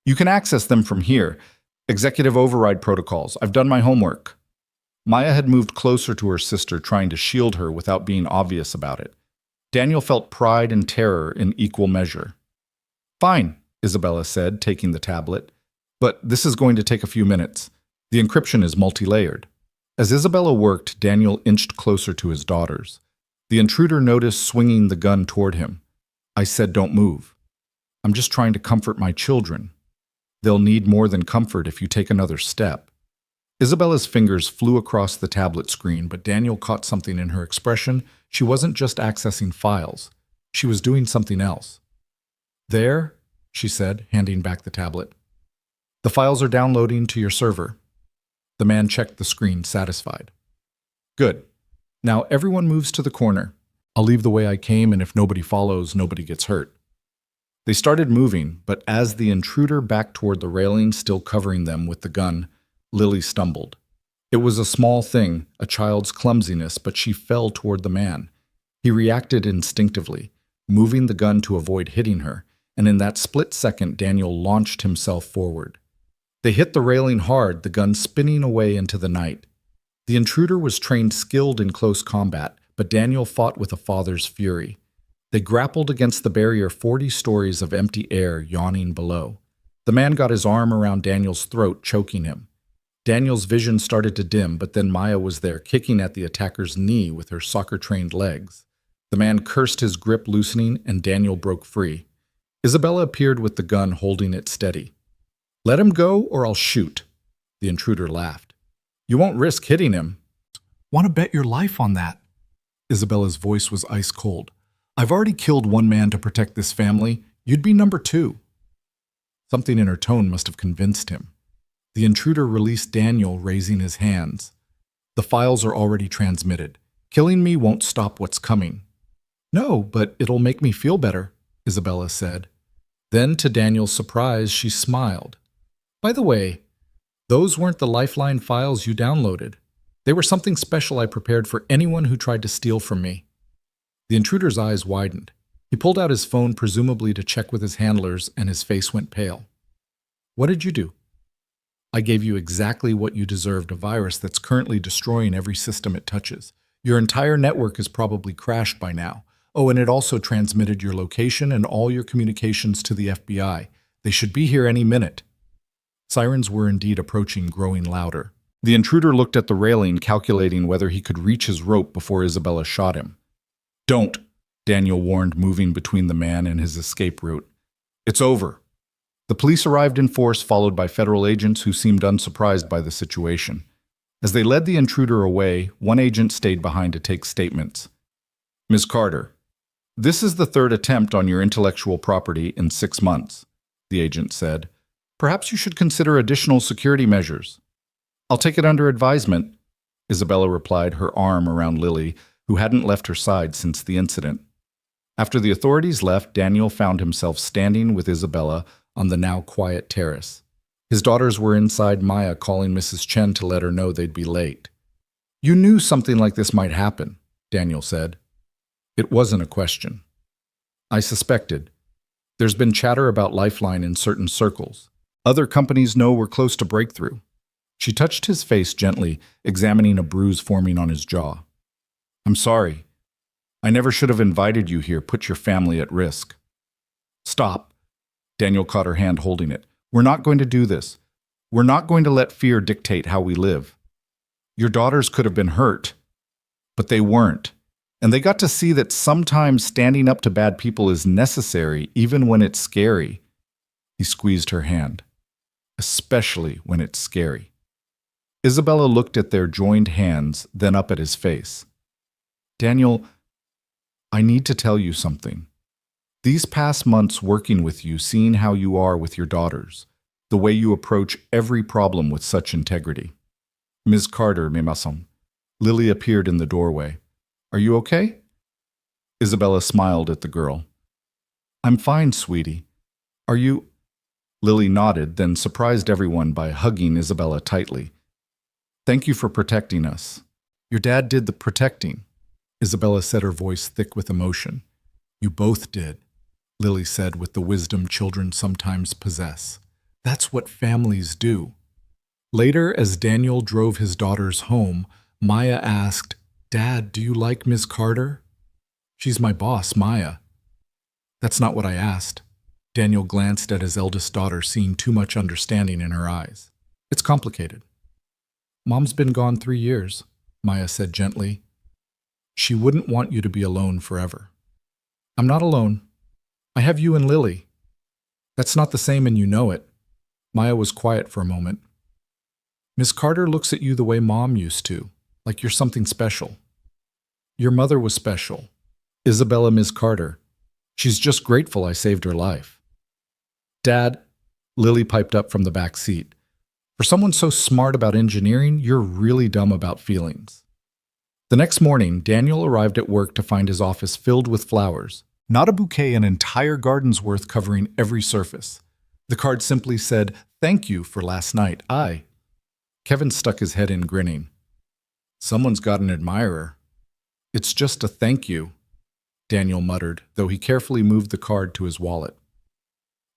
"You can access them from here. Executive override protocols. I've done my homework." Maya had moved closer to her sister, trying to shield her without being obvious about it. Daniel felt pride and terror in equal measure. "Fine," Isabella said, taking the tablet. "But this is going to take a few minutes. The encryption is multi-layered." As Isabella worked, Daniel inched closer to his daughters. The intruder noticed swinging the gun toward him. "I said don't move. I'm just trying to comfort my children. They'll need more than comfort if you take another step." Isabella's fingers flew across the tablet screen, but Daniel caught something in her expression. She wasn't just accessing files. She was doing something else. "There," she said, handing back the tablet. "The files are downloading to your server." The man checked the screen, satisfied. "Good. Now everyone moves to the corner. I'll leave the way I came, and if nobody follows, nobody gets hurt." They started moving, but as the intruder backed toward the railing, still covering them with the gun, Lily stumbled. It was a small thing, a child's clumsiness, but she fell toward the man. He reacted instinctively, moving the gun to avoid hitting her, and in that split second, Daniel launched himself forward. They hit the railing hard, the gun spinning away into the night. The intruder was trained skilled in close combat, but Daniel fought with a father's fury. They grappled against the barrier, 40 stories of empty air yawning below. The man got his arm around Daniel's throat, choking him. Daniel's vision started to dim, but then Maya was there, kicking at the attacker's knee with her soccer-trained legs. The man cursed, his grip loosening, and Daniel broke free. Isabella appeared with the gun, holding it steady. "Let him go or I'll shoot." The intruder laughed. "You won't risk hitting him." "Want to bet your life on that?" Isabella's voice was ice cold. "I've already killed one man to protect this family. You'd be number 2. Something in her tone must have convinced him. The intruder released Daniel, raising his hands. "The files are already transmitted. Killing me won't stop what's coming." "No, but it'll make me feel better," Isabella said. Then, to Daniel's surprise, she smiled. "By the way, those weren't the Lifeline files you downloaded. They were something special I prepared for anyone who tried to steal from me." The intruder's eyes widened. He pulled out his phone, presumably to check with his handlers, and his face went pale. "What did you do?" "I gave you exactly what you deserved, a virus that's currently destroying every system it touches. Your entire network is probably crashed by now. Oh, and it also transmitted your location and all your communications to the FBI. They should be here any minute." Sirens were indeed approaching, growing louder. The intruder looked at the railing, calculating whether he could reach his rope before Isabella shot him. "Don't," Daniel warned, moving between the man and his escape route. "It's over." The police arrived in force, followed by federal agents who seemed unsurprised by the situation. As they led the intruder away, one agent stayed behind to take statements. "Ms. Carter, this is the 3rd attempt on your intellectual property in 6 months, the agent said. "Perhaps you should consider additional security measures." "I'll take it under advisement." Isabella replied, her arm around Lily, who hadn't left her side since the incident. After the authorities left, Daniel found himself standing with Isabella on the now quiet terrace. His daughters were inside Maya calling Mrs. Chen to let her know they'd be late. "You knew something like this might happen," Daniel said. It wasn't a question. "I suspected. There's been chatter about Lifeline in certain circles. Other companies know we're close to breakthrough." She touched his face gently, examining a bruise forming on his jaw. "I'm sorry. I never should have invited you here, put your family at risk." "Stop." Daniel caught her hand, holding it. "We're not going to do this. We're not going to let fear dictate how we live. Your daughters could have been hurt, but they weren't. And they got to see that sometimes standing up to bad people is necessary, even when it's scary." He squeezed her hand. "Especially when it's scary." Isabella looked at their joined hands, then up at his face. "Daniel, I need to tell you something. These past months working with you, seeing how you are with your daughters, the way you approach every problem with such integrity." "Ms. Carter, mes maçons." Lily appeared in the doorway. "Are you okay?" Isabella smiled at the girl. "I'm fine, sweetie. Are you—" Lily nodded, then surprised everyone by hugging Isabella tightly. "Thank you for protecting us." "Your dad did the protecting," Isabella said, her voice thick with emotion. "You both did," Lily said with the wisdom children sometimes possess. "That's what families do." Later, as Daniel drove his daughters home, Maya asked, "Dad, do you like Ms. Carter?" "She's my boss, Maya." "That's not what I asked." Daniel glanced at his eldest daughter, seeing too much understanding in her eyes. "It's complicated." "Mom's been gone 3 years," Maya said gently. "She wouldn't want you to be alone forever." "I'm not alone. I have you and Lily." "That's not the same and you know it." Maya was quiet for a moment. "Ms. Carter looks at you the way Mom used to, like you're something special." "Your mother was special. Isabella Ms. Carter. She's just grateful I saved her life." "Dad," Lily piped up from the back seat, "for someone so smart about engineering, you're really dumb about feelings." The next morning, Daniel arrived at work to find his office filled with flowers. Not a bouquet, an entire garden's worth covering every surface. The card simply said, "Thank you for last night, I." Kevin stuck his head in, grinning. "Someone's got an admirer." "It's just a thank you," Daniel muttered, though he carefully moved the card to his wallet.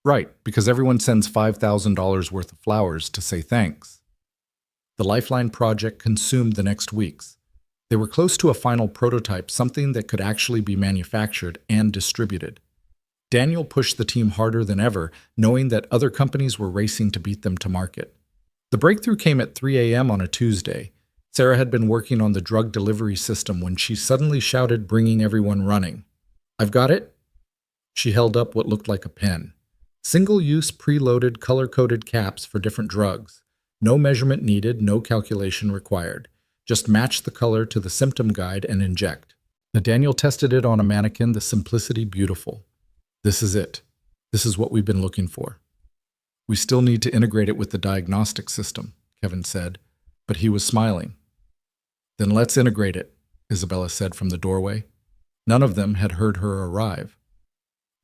"Right, because everyone sends $5,000 worth of flowers to say thanks." The Lifeline project consumed the next weeks. They were close to a final prototype, something that could actually be manufactured and distributed. Daniel pushed the team harder than ever, knowing that other companies were racing to beat them to market. The breakthrough came at 3 a.m. on a Tuesday. Sarah had been working on the drug delivery system when she suddenly shouted, bringing everyone running. "I've got it." She held up what looked like a pen. Single-use, preloaded, color-coded caps for different drugs. No measurement needed, no calculation required. Just match the color to the symptom guide and inject. Daniel tested it on a mannequin, the simplicity beautiful. "This is it. This is what we've been looking for." "We still need to integrate it with the diagnostic system," Kevin said, but he was smiling. "Then let's integrate it," Isabella said from the doorway. None of them had heard her arrive.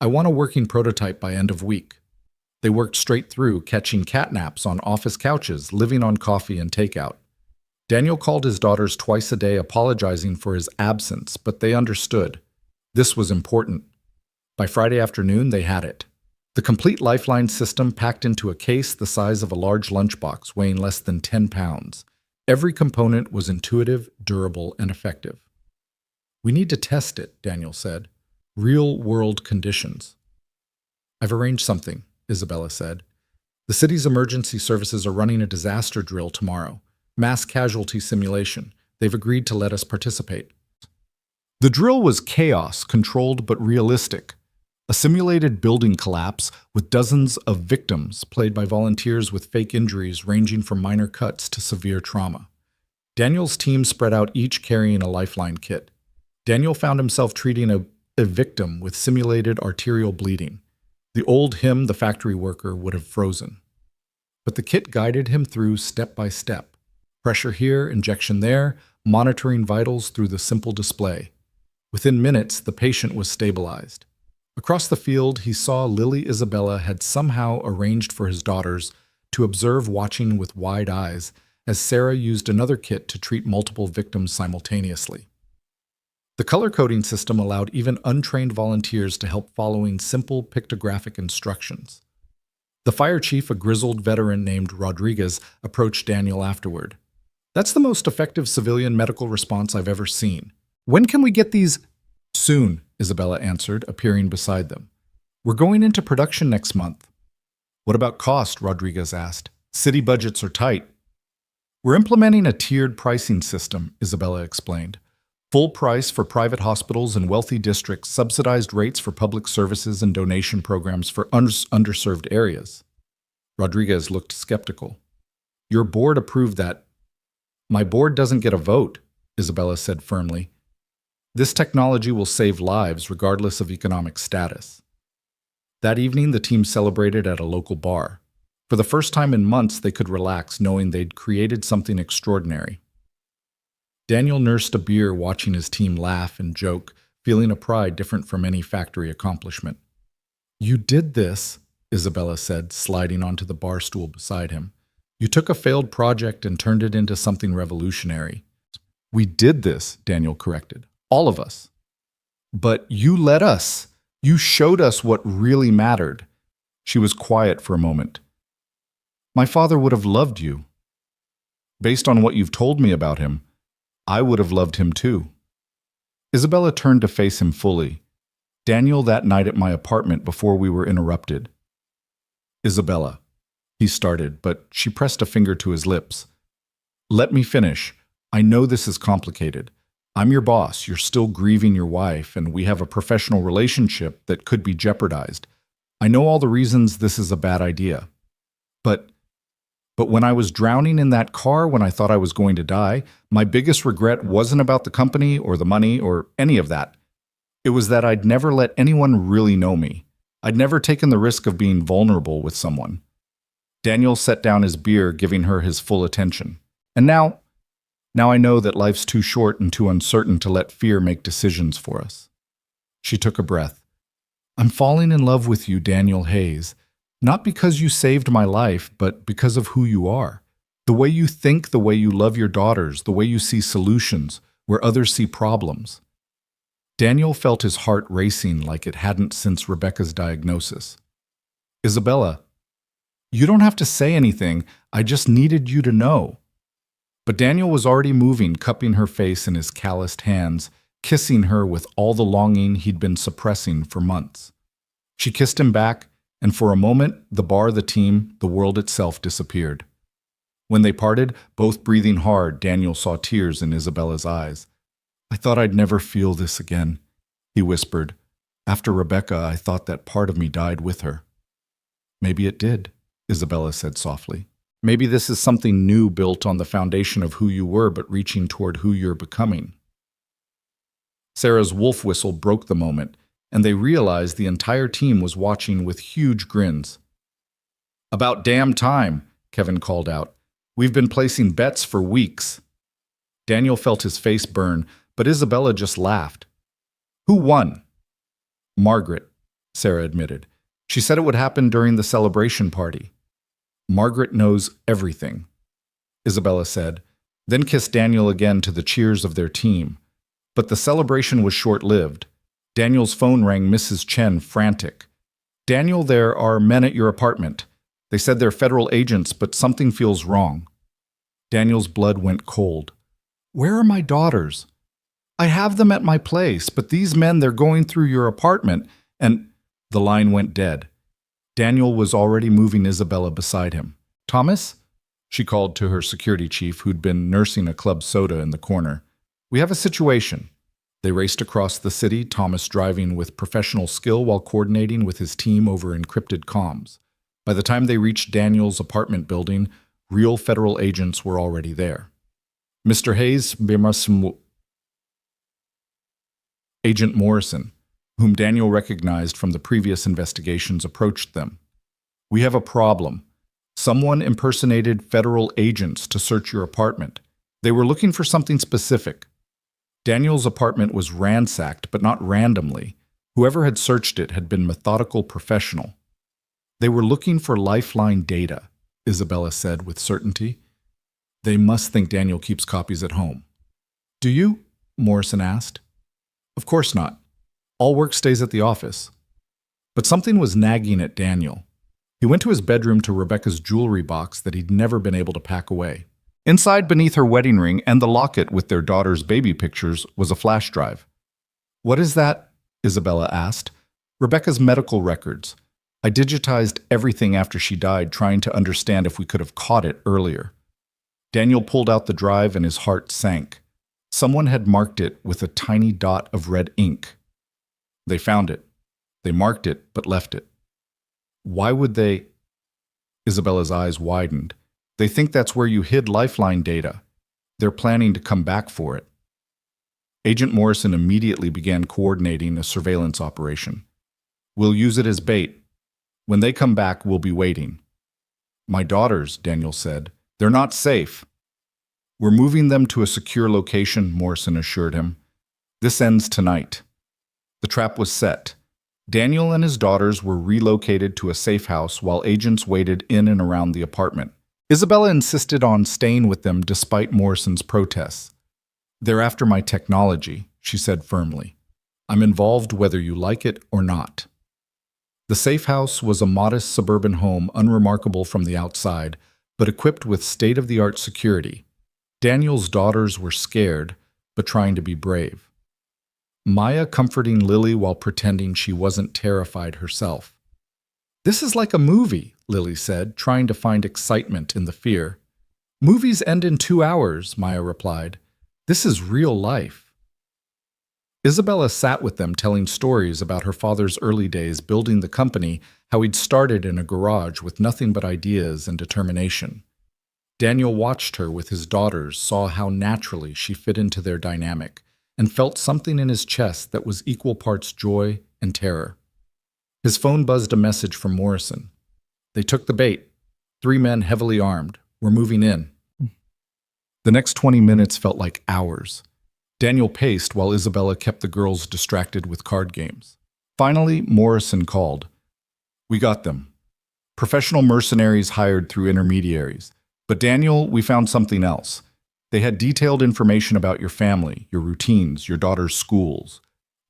"I want a working prototype by end of week." They worked straight through, catching catnaps on office couches, living on coffee and takeout. Daniel called his daughters twice a day, apologizing for his absence, but they understood. This was important. By Friday afternoon, they had it. The complete Lifeline system packed into a case the size of a large lunchbox, weighing less than 10 pounds. Every component was intuitive, durable, and effective. "We need to test it," Daniel said. "Real-world conditions." "I've arranged something," Isabella said. "The city's emergency services are running a disaster drill tomorrow. Mass casualty simulation. They've agreed to let us participate." The drill was chaos, controlled but realistic. A simulated building collapse with dozens of victims, played by volunteers with fake injuries ranging from minor cuts to severe trauma. Daniel's team spread out, each carrying a Lifeline kit. Daniel found himself treating a victim with simulated arterial bleeding. The old him, the factory worker, would have frozen. But the kit guided him through step by step. Pressure here, injection there, monitoring vitals through the simple display. Within minutes, the patient was stabilized. Across the field, he saw Lily Isabella had somehow arranged for his daughters to observe watching with wide eyes as Sarah used another kit to treat multiple victims simultaneously. The color coding system allowed even untrained volunteers to help following simple pictographic instructions. The fire chief, a grizzled veteran named Rodriguez, approached Daniel afterward. "That's the most effective civilian medical response I've ever seen. When can we get these?" "Soon," Isabella answered, appearing beside them. "We're going into production next month." "What about cost?" Rodriguez asked. "City budgets are tight." "We're implementing a tiered pricing system," Isabella explained. "Full price for private hospitals and wealthy districts, subsidized rates for public services, and donation programs for underserved areas." Rodriguez looked skeptical. "Your board approved that." "My board doesn't get a vote," Isabella said firmly. "This technology will save lives regardless of economic status." That evening, the team celebrated at a local bar. For the first time in months, they could relax knowing they'd created something extraordinary. Daniel nursed a beer watching his team laugh and joke, feeling a pride different from any factory accomplishment. "You did this," Isabella said, sliding onto the bar stool beside him. "You took a failed project and turned it into something revolutionary." "We did this," Daniel corrected. "All of us." "But you let us. You showed us what really mattered." She was quiet for a moment. "My father would have loved you. Based on what you've told me about him, I would have loved him too." Isabella turned to face him fully. "Daniel, that night at my apartment before we were interrupted." "Isabella," he started, but she pressed a finger to his lips. "Let me finish. I know this is complicated. I'm your boss, you're still grieving your wife, and we have a professional relationship that could be jeopardized. I know all the reasons this is a bad idea. But when I was drowning in that car when I thought I was going to die, my biggest regret wasn't about the company or the money or any of that. It was that I'd never let anyone really know me. I'd never taken the risk of being vulnerable with someone." Daniel set down his beer, giving her his full attention. "And now I know that life's too short and too uncertain to let fear make decisions for us." She took a breath. "I'm falling in love with you, Daniel Hayes. Not because you saved my life, but because of who you are. The way you think, the way you love your daughters, the way you see solutions where others see problems." Daniel felt his heart racing like it hadn't since Rebecca's diagnosis. "Isabella, you don't have to say anything. I just needed you to know." But Daniel was already moving, cupping her face in his calloused hands, kissing her with all the longing he'd been suppressing for months. She kissed him back, and for a moment, the bar, the team, the world itself disappeared. When they parted, both breathing hard, Daniel saw tears in Isabella's eyes. "I thought I'd never feel this again," he whispered. "After Rebecca, I thought that part of me died with her." "Maybe it did," Isabella said softly. "Maybe this is something new built on the foundation of who you were but reaching toward who you're becoming." Sarah's wolf whistle broke the moment, and they realized the entire team was watching with huge grins. "About damn time," Kevin called out. "We've been placing bets for weeks." Daniel felt his face burn, but Isabella just laughed. "Who won?" "Margaret," Sarah admitted. "She said it would happen during the celebration party." "Margaret knows everything," Isabella said, then kissed Daniel again to the cheers of their team. But the celebration was short-lived. Daniel's phone rang, Mrs. Chen frantic. "Daniel, there are men at your apartment. They said they're federal agents, but something feels wrong." Daniel's blood went cold. "Where are my daughters?" "I have them at my place, but these men, they're going through your apartment," and the line went dead. Daniel was already moving Isabella beside him. "Thomas?" she called to her security chief, who'd been nursing a club soda in the corner. "We have a situation." They raced across the city, Thomas driving with professional skill while coordinating with his team over encrypted comms. By the time they reached Daniel's apartment building, real federal agents were already there. "Mr. Hayes, Agent Morrison, whom Daniel recognized from the previous investigations, approached them. "We have a problem. Someone impersonated federal agents to search your apartment. They were looking for something specific. Daniel's apartment was ransacked, but not randomly. Whoever had searched it had been methodical professional. They were looking for lifeline data, Isabella said with certainty. They must think Daniel keeps copies at home. Do you? Morrison asked. Of course not. All work stays at the office. But something was nagging at Daniel. He went to his bedroom to Rebecca's jewelry box that he'd never been able to pack away. Inside, beneath her wedding ring and the locket with their daughter's baby pictures, was a flash drive. What is that? Isabella asked. Rebecca's medical records. I digitized everything after she died, trying to understand if we could have caught it earlier. Daniel pulled out the drive and his heart sank. Someone had marked it with a tiny dot of red ink. They found it. They marked it, but left it. Why would they? Isabella's eyes widened. They think that's where you hid lifeline data. They're planning to come back for it. Agent Morrison immediately began coordinating a surveillance operation. We'll use it as bait. When they come back, we'll be waiting. My daughters, Daniel said. They're not safe. We're moving them to a secure location, Morrison assured him. This ends tonight. The trap was set. Daniel and his daughters were relocated to a safe house while agents waited in and around the apartment. Isabella insisted on staying with them despite Morrison's protests. They're after my technology, she said firmly. I'm involved whether you like it or not. The safe house was a modest suburban home, unremarkable from the outside, but equipped with state-of-the-art security. Daniel's daughters were scared, but trying to be brave. Maya comforting Lily while pretending she wasn't terrified herself. This is like a movie, Lily said, trying to find excitement in the fear. Movies end in 2 hours, Maya replied. This is real life. Isabella sat with them telling stories about her father's early days building the company, how he'd started in a garage with nothing but ideas and determination. Daniel watched her with his daughters, saw how naturally she fit into their dynamic, and felt something in his chest that was equal parts joy and terror. His phone buzzed a message from Morrison. They took the bait. 3 men heavily armed. We're moving in. The next 20 minutes felt like hours. Daniel paced while Isabella kept the girls distracted with card games. Finally, Morrison called. We got them. Professional mercenaries hired through intermediaries. But Daniel, we found something else. They had detailed information about your family, your routines, your daughter's schools.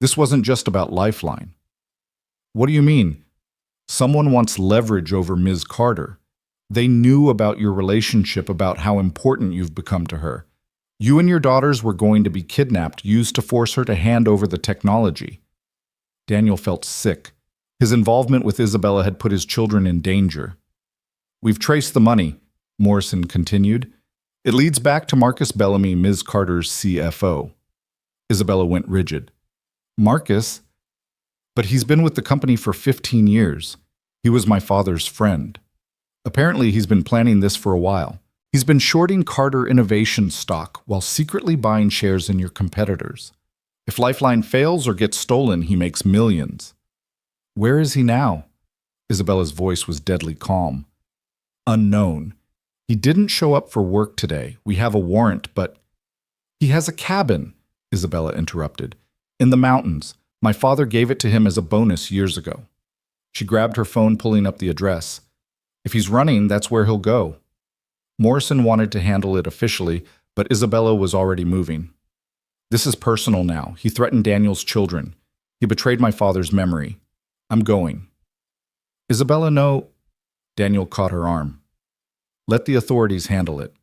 This wasn't just about Lifeline. What do you mean? Someone wants leverage over Ms. Carter. They knew about your relationship, about how important you've become to her. You and your daughters were going to be kidnapped, used to force her to hand over the technology. Daniel felt sick. His involvement with Isabella had put his children in danger. We've traced the money, Morrison continued. It leads back to Marcus Bellamy, Ms. Carter's CFO. Isabella went rigid. Marcus? But he's been with the company for 15 years. He was my father's friend. Apparently, he's been planning this for a while. He's been shorting Carter Innovation stock while secretly buying shares in your competitors. If Lifeline fails or gets stolen, he makes millions. Where is he now? Isabella's voice was deadly calm. Unknown. He didn't show up for work today. We have a warrant, but... He has a cabin, Isabella interrupted. In the mountains. My father gave it to him as a bonus years ago. She grabbed her phone, pulling up the address. If he's running, that's where he'll go. Morrison wanted to handle it officially, but Isabella was already moving. This is personal now. He threatened Daniel's children. He betrayed my father's memory. I'm going. Isabella, no. Daniel caught her arm. Let the authorities handle it.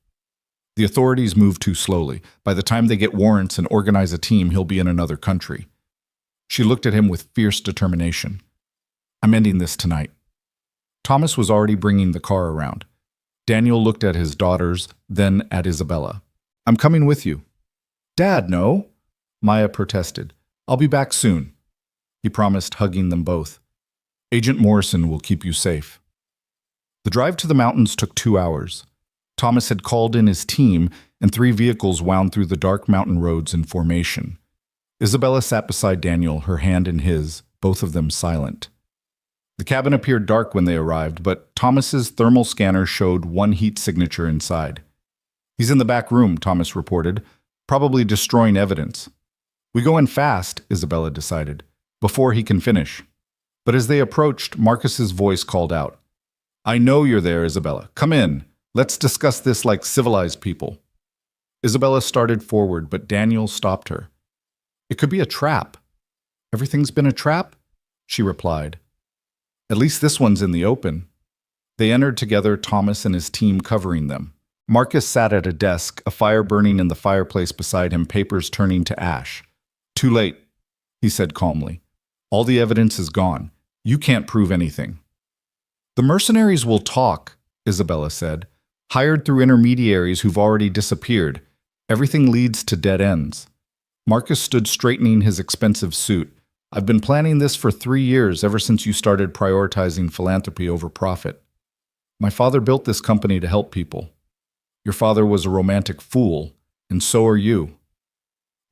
The authorities move too slowly. By the time they get warrants and organize a team, he'll be in another country. She looked at him with fierce determination. I'm ending this tonight. Thomas was already bringing the car around. Daniel looked at his daughters, then at Isabella. I'm coming with you. Dad, no. Maya protested. I'll be back soon. He promised, hugging them both. Agent Morrison will keep you safe. The drive to the mountains took 2 hours. Thomas had called in his team, and 3 vehicles wound through the dark mountain roads in formation. Isabella sat beside Daniel, her hand in his, both of them silent. The cabin appeared dark when they arrived, but Thomas's thermal scanner showed one heat signature inside. "He's in the back room," Thomas reported, "probably destroying evidence." "We go in fast," Isabella decided, "before he can finish." But as they approached, Marcus's voice called out, "I know you're there, Isabella. Come in. Let's discuss this like civilized people." Isabella started forward, but Daniel stopped her. "It could be a trap." "Everything's been a trap?" she replied. "At least this one's in the open." They entered together, Thomas and his team covering them. Marcus sat at a desk, a fire burning in the fireplace beside him, papers turning to ash. "Too late," he said calmly. "All the evidence is gone. You can't prove anything." "The mercenaries will talk," Isabella said. "Hired through intermediaries who've already disappeared. Everything leads to dead ends." Marcus stood straightening his expensive suit. "I've been planning this for 3 years, ever since you started prioritizing philanthropy over profit. My father built this company to help people. Your father was a romantic fool, and so are you."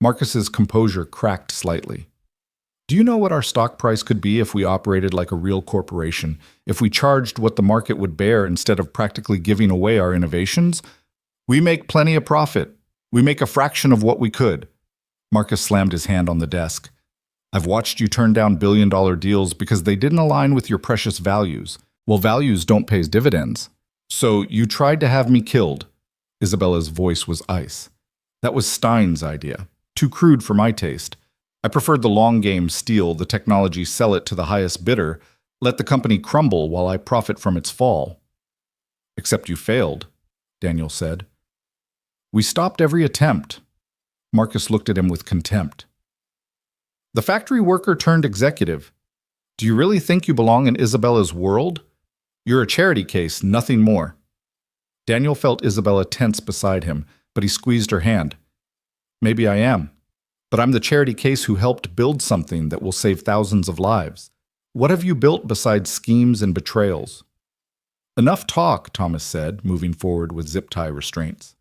Marcus's composure cracked slightly. "Do you know what our stock price could be if we operated like a real corporation? If we charged what the market would bear instead of practically giving away our innovations? We make plenty of profit. We make a fraction of what we could." Marcus slammed his hand on the desk. "I've watched you turn down billion-dollar deals because they didn't align with your precious values. Well, values don't pay dividends. So you tried to have me killed." Isabella's voice was ice. "That was Stein's idea. Too crude for my taste. I preferred the long game: steal the technology, sell it to the highest bidder, let the company crumble while I profit from its fall." "Except you failed," Daniel said. "We stopped every attempt." Marcus looked at him with contempt. "The factory worker turned executive. Do you really think you belong in Isabella's world? You're a charity case, nothing more." Daniel felt Isabella tense beside him, but he squeezed her hand. "Maybe I am. But I'm the charity case who helped build something that will save thousands of lives. What have you built besides schemes and betrayals?" "Enough talk," Thomas said, moving forward with zip-tie restraints.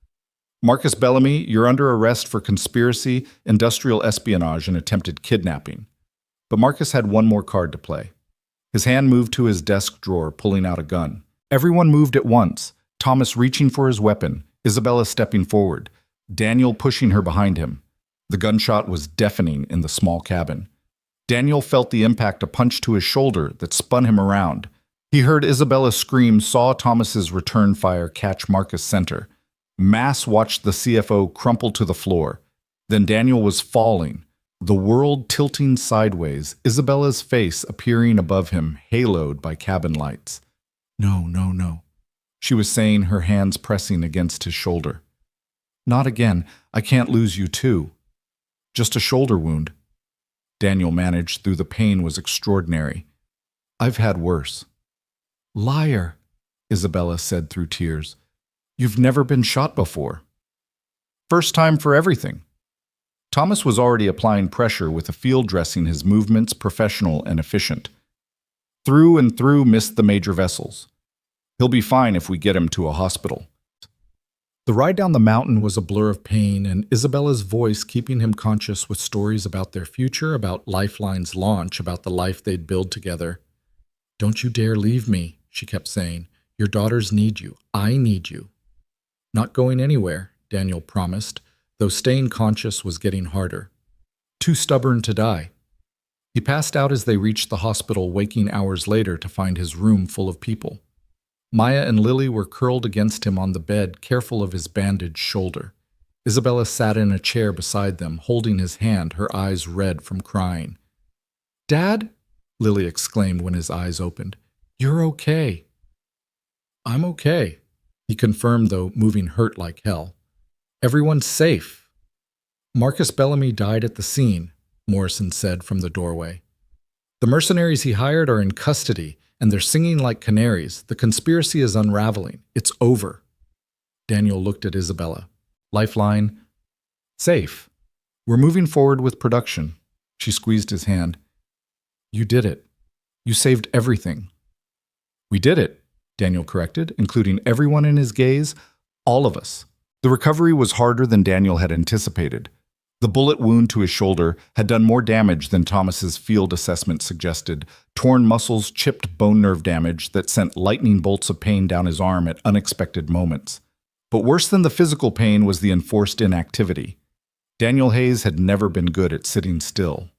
"Marcus Bellamy, you're under arrest for conspiracy, industrial espionage, and attempted kidnapping." But Marcus had one more card to play. His hand moved to his desk drawer, pulling out a gun. Everyone moved at once, Thomas reaching for his weapon, Isabella stepping forward, Daniel pushing her behind him. The gunshot was deafening in the small cabin. Daniel felt the impact, a punch to his shoulder that spun him around. He heard Isabella scream, saw Thomas's return fire catch Marcus center. Mass watched the CFO crumple to the floor. Then Daniel was falling, the world tilting sideways, Isabella's face appearing above him, haloed by cabin lights. "No, no, no," she was saying, her hands pressing against his shoulder. "Not again. I can't lose you too. Just a shoulder wound." Daniel managed through the pain was extraordinary. "I've had worse." "Liar," Isabella said through tears. "You've never been shot before." "First time for everything." Thomas was already applying pressure, with a field dressing his movements professional and efficient. "Through and through missed the major vessels. He'll be fine if we get him to a hospital." The ride down the mountain was a blur of pain, and Isabella's voice keeping him conscious with stories about their future, about Lifeline's launch, about the life they'd build together. "Don't you dare leave me," she kept saying. "Your daughters need you. I need you." "Not going anywhere," Daniel promised, though staying conscious was getting harder. Too stubborn to die. He passed out as they reached the hospital, waking hours later to find his room full of people. Maya and Lily were curled against him on the bed, careful of his bandaged shoulder. Isabella sat in a chair beside them, holding his hand, her eyes red from crying. "Dad?" Lily exclaimed when his eyes opened. "You're okay." "I'm okay," he confirmed, though moving hurt like hell. "Everyone's safe." "Marcus Bellamy died at the scene," Morrison said from the doorway. "The mercenaries he hired are in custody, and they're singing like canaries. The conspiracy is unraveling. It's over." Daniel looked at Isabella. "Lifeline?" "Safe. We're moving forward with production." She squeezed his hand. "You did it. You saved everything." "We did it," Daniel corrected, including everyone in his gaze. "All of us." The recovery was harder than Daniel had anticipated. The bullet wound to his shoulder had done more damage than Thomas's field assessment suggested. Torn muscles, chipped bone nerve damage that sent lightning bolts of pain down his arm at unexpected moments. But worse than the physical pain was the enforced inactivity. Daniel Hayes had never been good at sitting still.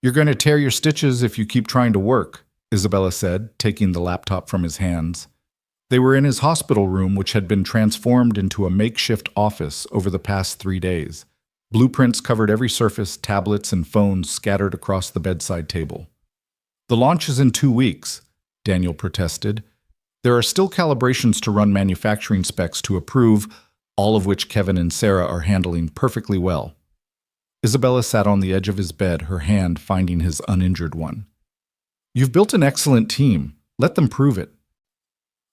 "You're going to tear your stitches if you keep trying to work," Isabella said, taking the laptop from his hands. They were in his hospital room, which had been transformed into a makeshift office over the past 3 days. Blueprints covered every surface, tablets and phones scattered across the bedside table. "The launch is in 2 weeks," Daniel protested. "There are still calibrations to run, manufacturing specs to approve, all of which Kevin and Sarah are handling perfectly well." Isabella sat on the edge of his bed, her hand finding his uninjured one. "You've built an excellent team. Let them prove it."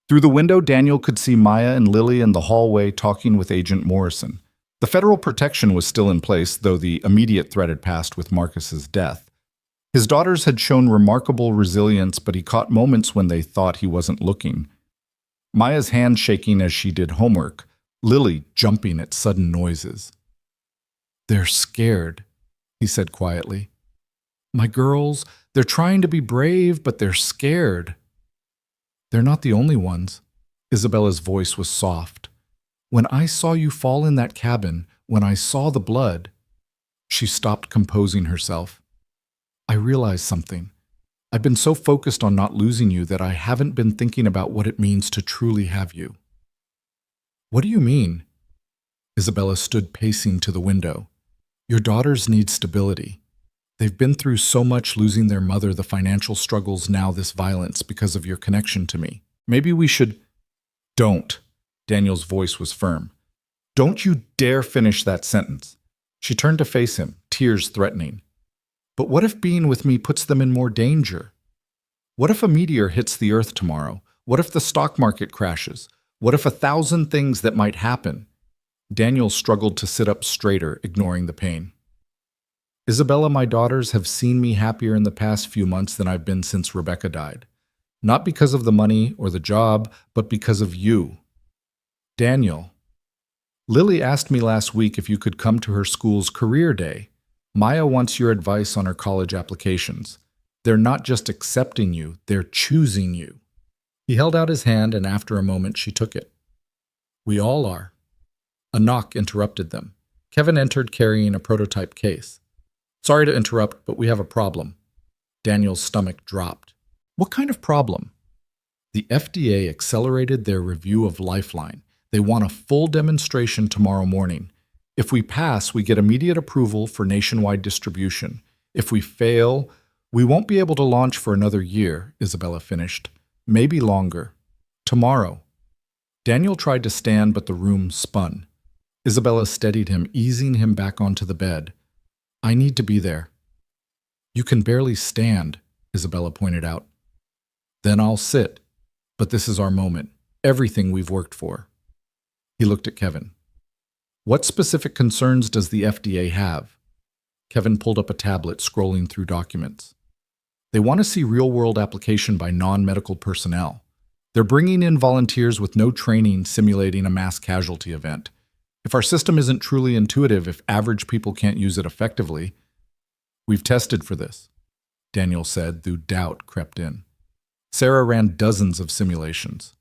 Through the window, Daniel could see Maya and Lily in the hallway talking with Agent Morrison. The federal protection was still in place, though the immediate threat had passed with Marcus's death. His daughters had shown remarkable resilience, but he caught moments when they thought he wasn't looking. Maya's hand shaking as she did homework, Lily jumping at sudden noises. "They're scared," he said quietly. "My girls, they're trying to be brave, but they're scared." "They're not the only ones." Isabella's voice was soft. "When I saw you fall in that cabin, when I saw the blood..." She stopped composing herself. "I realized something. I've been so focused on not losing you that I haven't been thinking about what it means to truly have you." "What do you mean?" Isabella stood pacing to the window. "Your daughters need stability. They've been through so much, losing their mother, the financial struggles, now this violence, because of your connection to me. Maybe we should..." "Don't." Daniel's voice was firm. "Don't you dare finish that sentence." She turned to face him, tears threatening. "But what if being with me puts them in more danger? What if a meteor hits the Earth tomorrow? What if the stock market crashes? What if 1,000 things that might happen?" Daniel struggled to sit up straighter, ignoring the pain. "Isabella, my daughters have seen me happier in the past few months than I've been since Rebecca died. Not because of the money or the job, but because of you. Daniel, Lily asked me last week if you could come to her school's career day. Maya wants your advice on her college applications. They're not just accepting you, they're choosing you." He held out his hand, and after a moment she took it. "We all are." A knock interrupted them. Kevin entered carrying a prototype case. "Sorry to interrupt, but we have a problem." Daniel's stomach dropped. "What kind of problem?" "The FDA accelerated their review of Lifeline. They want a full demonstration tomorrow morning. If we pass, we get immediate approval for nationwide distribution. If we fail, we won't be able to launch for another year," Isabella finished. "Maybe longer. Tomorrow." Daniel tried to stand, but the room spun. Isabella steadied him, easing him back onto the bed. "I need to be there." "You can barely stand," Isabella pointed out. "Then I'll sit. But this is our moment. Everything we've worked for." He looked at Kevin. "What specific concerns does the FDA have?" Kevin pulled up a tablet, scrolling through documents. "They want to see real-world application by non-medical personnel. They're bringing in volunteers with no training, simulating a mass casualty event. If our system isn't truly intuitive, if average people can't use it effectively..." "We've tested for this," Daniel said, though doubt crept in. "Sarah ran dozens of simulations."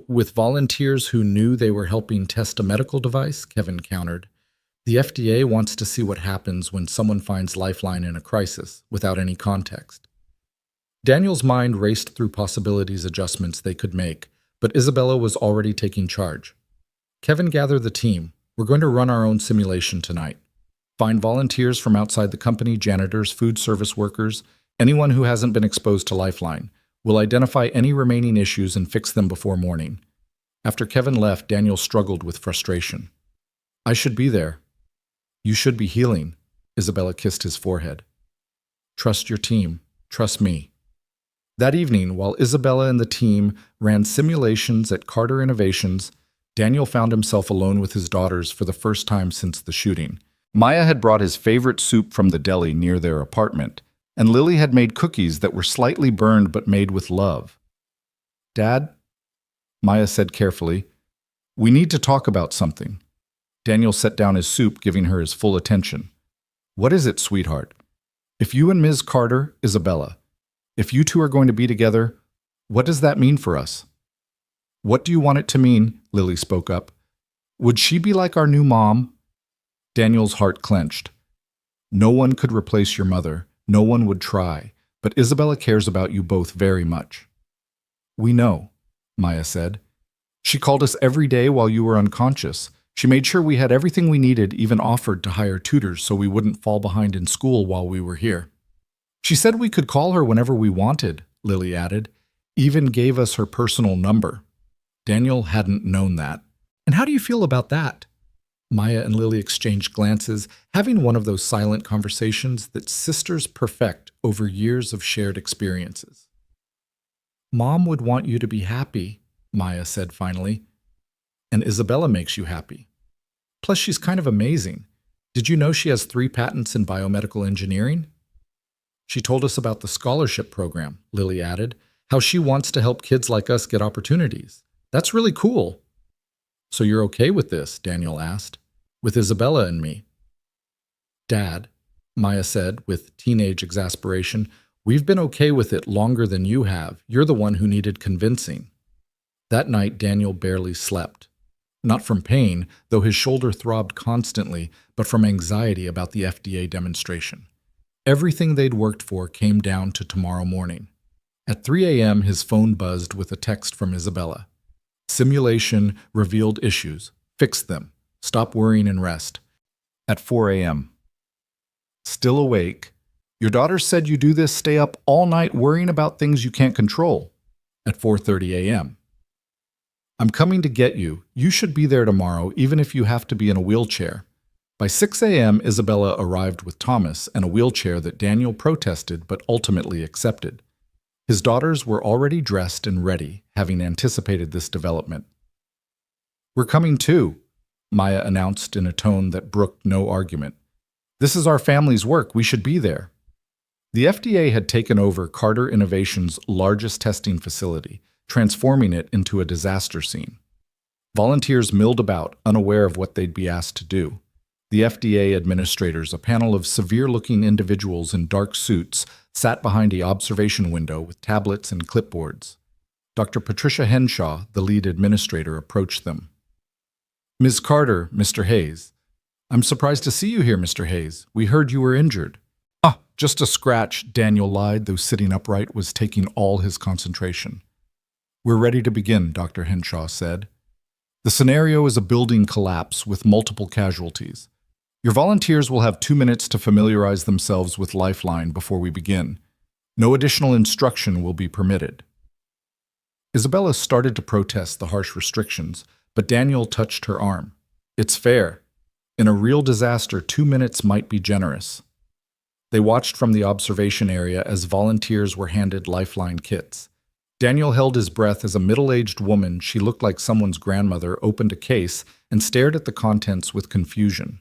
"With volunteers who knew they were helping test a medical device," Kevin countered. "The FDA wants to see what happens when someone finds Lifeline in a crisis, without any context." Daniel's mind raced through possibilities, adjustments they could make, but Isabella was already taking charge. "Kevin, gather the team. We're going to run our own simulation tonight. Find volunteers from outside the company, janitors, food service workers, anyone who hasn't been exposed to Lifeline. We'll identify any remaining issues and fix them before morning." After Kevin left, Daniel struggled with frustration. "I should be there." "You should be healing." Isabella kissed his forehead. "Trust your team. Trust me." That evening, while Isabella and the team ran simulations at Carter Innovations, Daniel found himself alone with his daughters for the first time since the shooting. Maya had brought his favorite soup from the deli near their apartment, and Lily had made cookies that were slightly burned but made with love. "Dad," Maya said carefully, "we need to talk about something." Daniel set down his soup, giving her his full attention. What is it, sweetheart? If you and Ms. Carter, Isabella, if you two are going to be together, what does that mean for us? What do you want it to mean? Lily spoke up. Would she be like our new mom? Daniel's heart clenched. No one could replace your mother. No one would try. But Isabella cares about you both very much. We know, Maya said. She called us every day while you were unconscious. She made sure we had everything we needed, even offered to hire tutors so we wouldn't fall behind in school while we were here. She said we could call her whenever we wanted, Lily added. Even gave us her personal number. Daniel hadn't known that. And how do you feel about that? Maya and Lily exchanged glances, having one of those silent conversations that sisters perfect over years of shared experiences. Mom would want you to be happy, Maya said finally. And Isabella makes you happy. Plus, she's kind of amazing. Did you know she has 3 patents in biomedical engineering? She told us about the scholarship program, Lily added, how she wants to help kids like us get opportunities. That's really cool. So you're okay with this? Daniel asked. With Isabella and me. Dad, Maya said with teenage exasperation, we've been okay with it longer than you have. You're the one who needed convincing. That night, Daniel barely slept. Not from pain, though his shoulder throbbed constantly, but from anxiety about the FDA demonstration. Everything they'd worked for came down to tomorrow morning. At 3 a.m., his phone buzzed with a text from Isabella. Simulation revealed issues. Fix them. Stop worrying and rest. At 4 a.m. Still awake. Your daughter said you do this, stay up all night worrying about things you can't control. At 4:30 a.m. I'm coming to get you. You should be there tomorrow, even if you have to be in a wheelchair. By 6 a.m., Isabella arrived with Thomas and a wheelchair that Daniel protested but ultimately accepted. His daughters were already dressed and ready, having anticipated this development. We're coming too, Maya announced in a tone that brooked no argument. This is our family's work. We should be there. The FDA had taken over Carter Innovation's largest testing facility, transforming it into a disaster scene. Volunteers milled about, unaware of what they'd be asked to do. The FDA administrators, a panel of severe-looking individuals in dark suits, sat behind the observation window with tablets and clipboards. Dr. Patricia Henshaw, the lead administrator, approached them. Ms. Carter, Mr. Hayes. I'm surprised to see you here, Mr. Hayes. We heard you were injured. Ah, just a scratch, Daniel lied, though sitting upright was taking all his concentration. We're ready to begin, Dr. Henshaw said. The scenario is a building collapse with multiple casualties. Your volunteers will have 2 minutes to familiarize themselves with Lifeline before we begin. No additional instruction will be permitted. Isabella started to protest the harsh restrictions, but Daniel touched her arm. It's fair. In a real disaster, 2 minutes might be generous. They watched from the observation area as volunteers were handed Lifeline kits. Daniel held his breath as a middle-aged woman, she looked like someone's grandmother, opened a case and stared at the contents with confusion.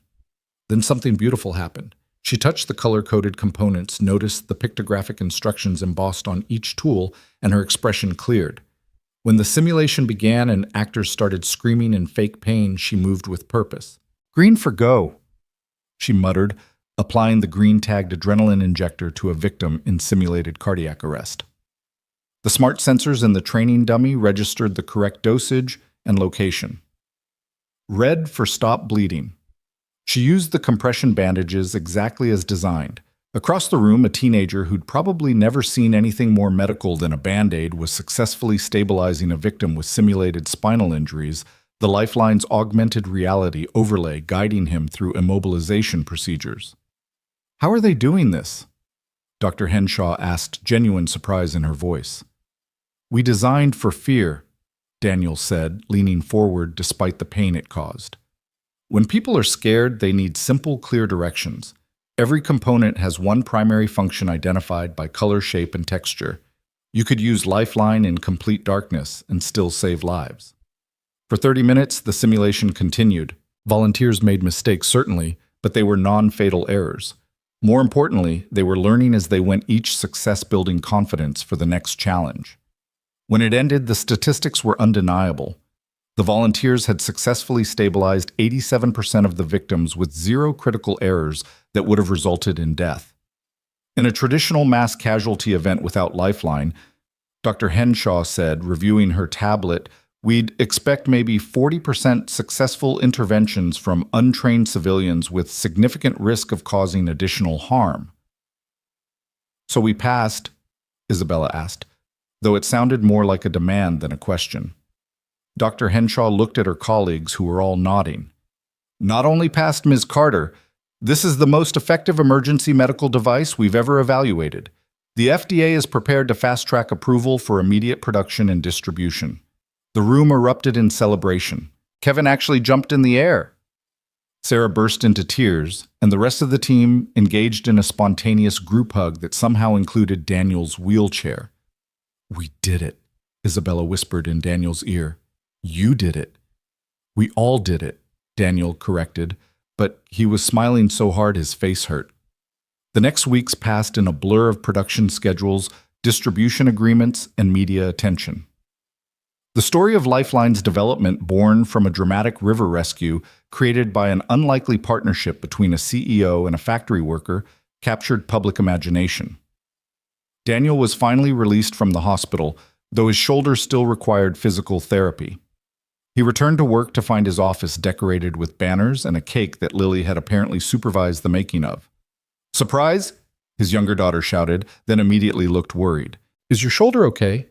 Then something beautiful happened. She touched the color-coded components, noticed the pictographic instructions embossed on each tool, and her expression cleared. When the simulation began and actors started screaming in fake pain, she moved with purpose. Green for go, she muttered, applying the green-tagged adrenaline injector to a victim in simulated cardiac arrest. The smart sensors in the training dummy registered the correct dosage and location. Red for stop bleeding. She used the compression bandages exactly as designed. Across the room, a teenager who'd probably never seen anything more medical than a Band-Aid was successfully stabilizing a victim with simulated spinal injuries, the Lifeline's augmented reality overlay guiding him through immobilization procedures. How are they doing this? Dr. Henshaw asked, genuine surprise in her voice. We designed for fear, Daniel said, leaning forward despite the pain it caused. When people are scared, they need simple, clear directions. Every component has one primary function identified by color, shape, and texture. You could use Lifeline in complete darkness and still save lives. For 30 minutes, the simulation continued. Volunteers made mistakes, certainly, but they were non-fatal errors. More importantly, they were learning as they went, each success building confidence for the next challenge. When it ended, the statistics were undeniable. The volunteers had successfully stabilized 87% of the victims with zero critical errors that would have resulted in death. In a traditional mass casualty event without lifeline, Dr. Henshaw said, reviewing her tablet, we'd expect maybe 40% successful interventions from untrained civilians with significant risk of causing additional harm. So we passed, Isabella asked, though it sounded more like a demand than a question. Dr. Henshaw looked at her colleagues, who were all nodding. Not only passed, Ms. Carter, this is the most effective emergency medical device we've ever evaluated. The FDA is prepared to fast-track approval for immediate production and distribution. The room erupted in celebration. Kevin actually jumped in the air. Sarah burst into tears, and the rest of the team engaged in a spontaneous group hug that somehow included Daniel's wheelchair. We did it, Isabella whispered in Daniel's ear. You did it. We all did it, Daniel corrected, but he was smiling so hard his face hurt. The next weeks passed in a blur of production schedules, distribution agreements, and media attention. The story of Lifeline's development, born from a dramatic river rescue created by an unlikely partnership between a CEO and a factory worker, captured public imagination. Daniel was finally released from the hospital, though his shoulder still required physical therapy. He returned to work to find his office decorated with banners and a cake that Lily had apparently supervised the making of. Surprise? His younger daughter shouted, then immediately looked worried. Is your shoulder okay?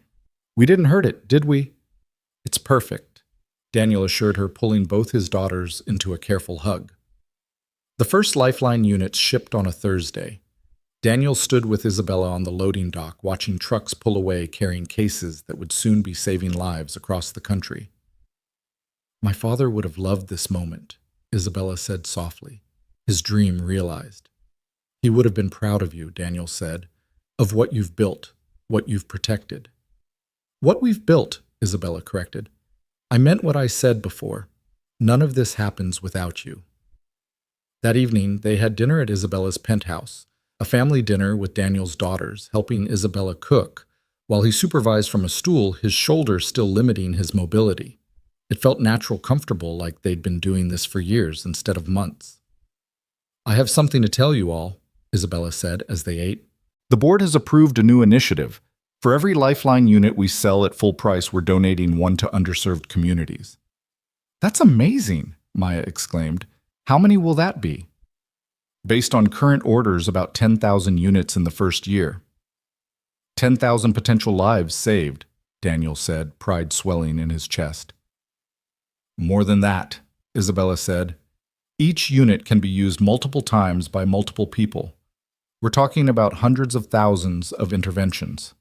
We didn't hurt it, did we? It's perfect, Daniel assured her, pulling both his daughters into a careful hug. The first Lifeline units shipped on a Thursday. Daniel stood with Isabella on the loading dock, watching trucks pull away carrying cases that would soon be saving lives across the country. My father would have loved this moment, Isabella said softly, his dream realized. He would have been proud of you, Daniel said, of what you've built, what you've protected. What we've built, Isabella corrected. I meant what I said before. None of this happens without you. That evening, they had dinner at Isabella's penthouse, a family dinner with Daniel's daughters, helping Isabella cook, while he supervised from a stool, his shoulder still limiting his mobility. It felt natural, comfortable, like they'd been doing this for years instead of months. I have something to tell you all, Isabella said as they ate. The board has approved a new initiative. For every Lifeline unit we sell at full price, we're donating one to underserved communities. That's amazing, Maya exclaimed. How many will that be? Based on current orders, about 10,000 units in the first year. 10,000 potential lives saved, Daniel said, pride swelling in his chest. More than that, Isabella said. Each unit can be used multiple times by multiple people. We're talking about hundreds of thousands of interventions.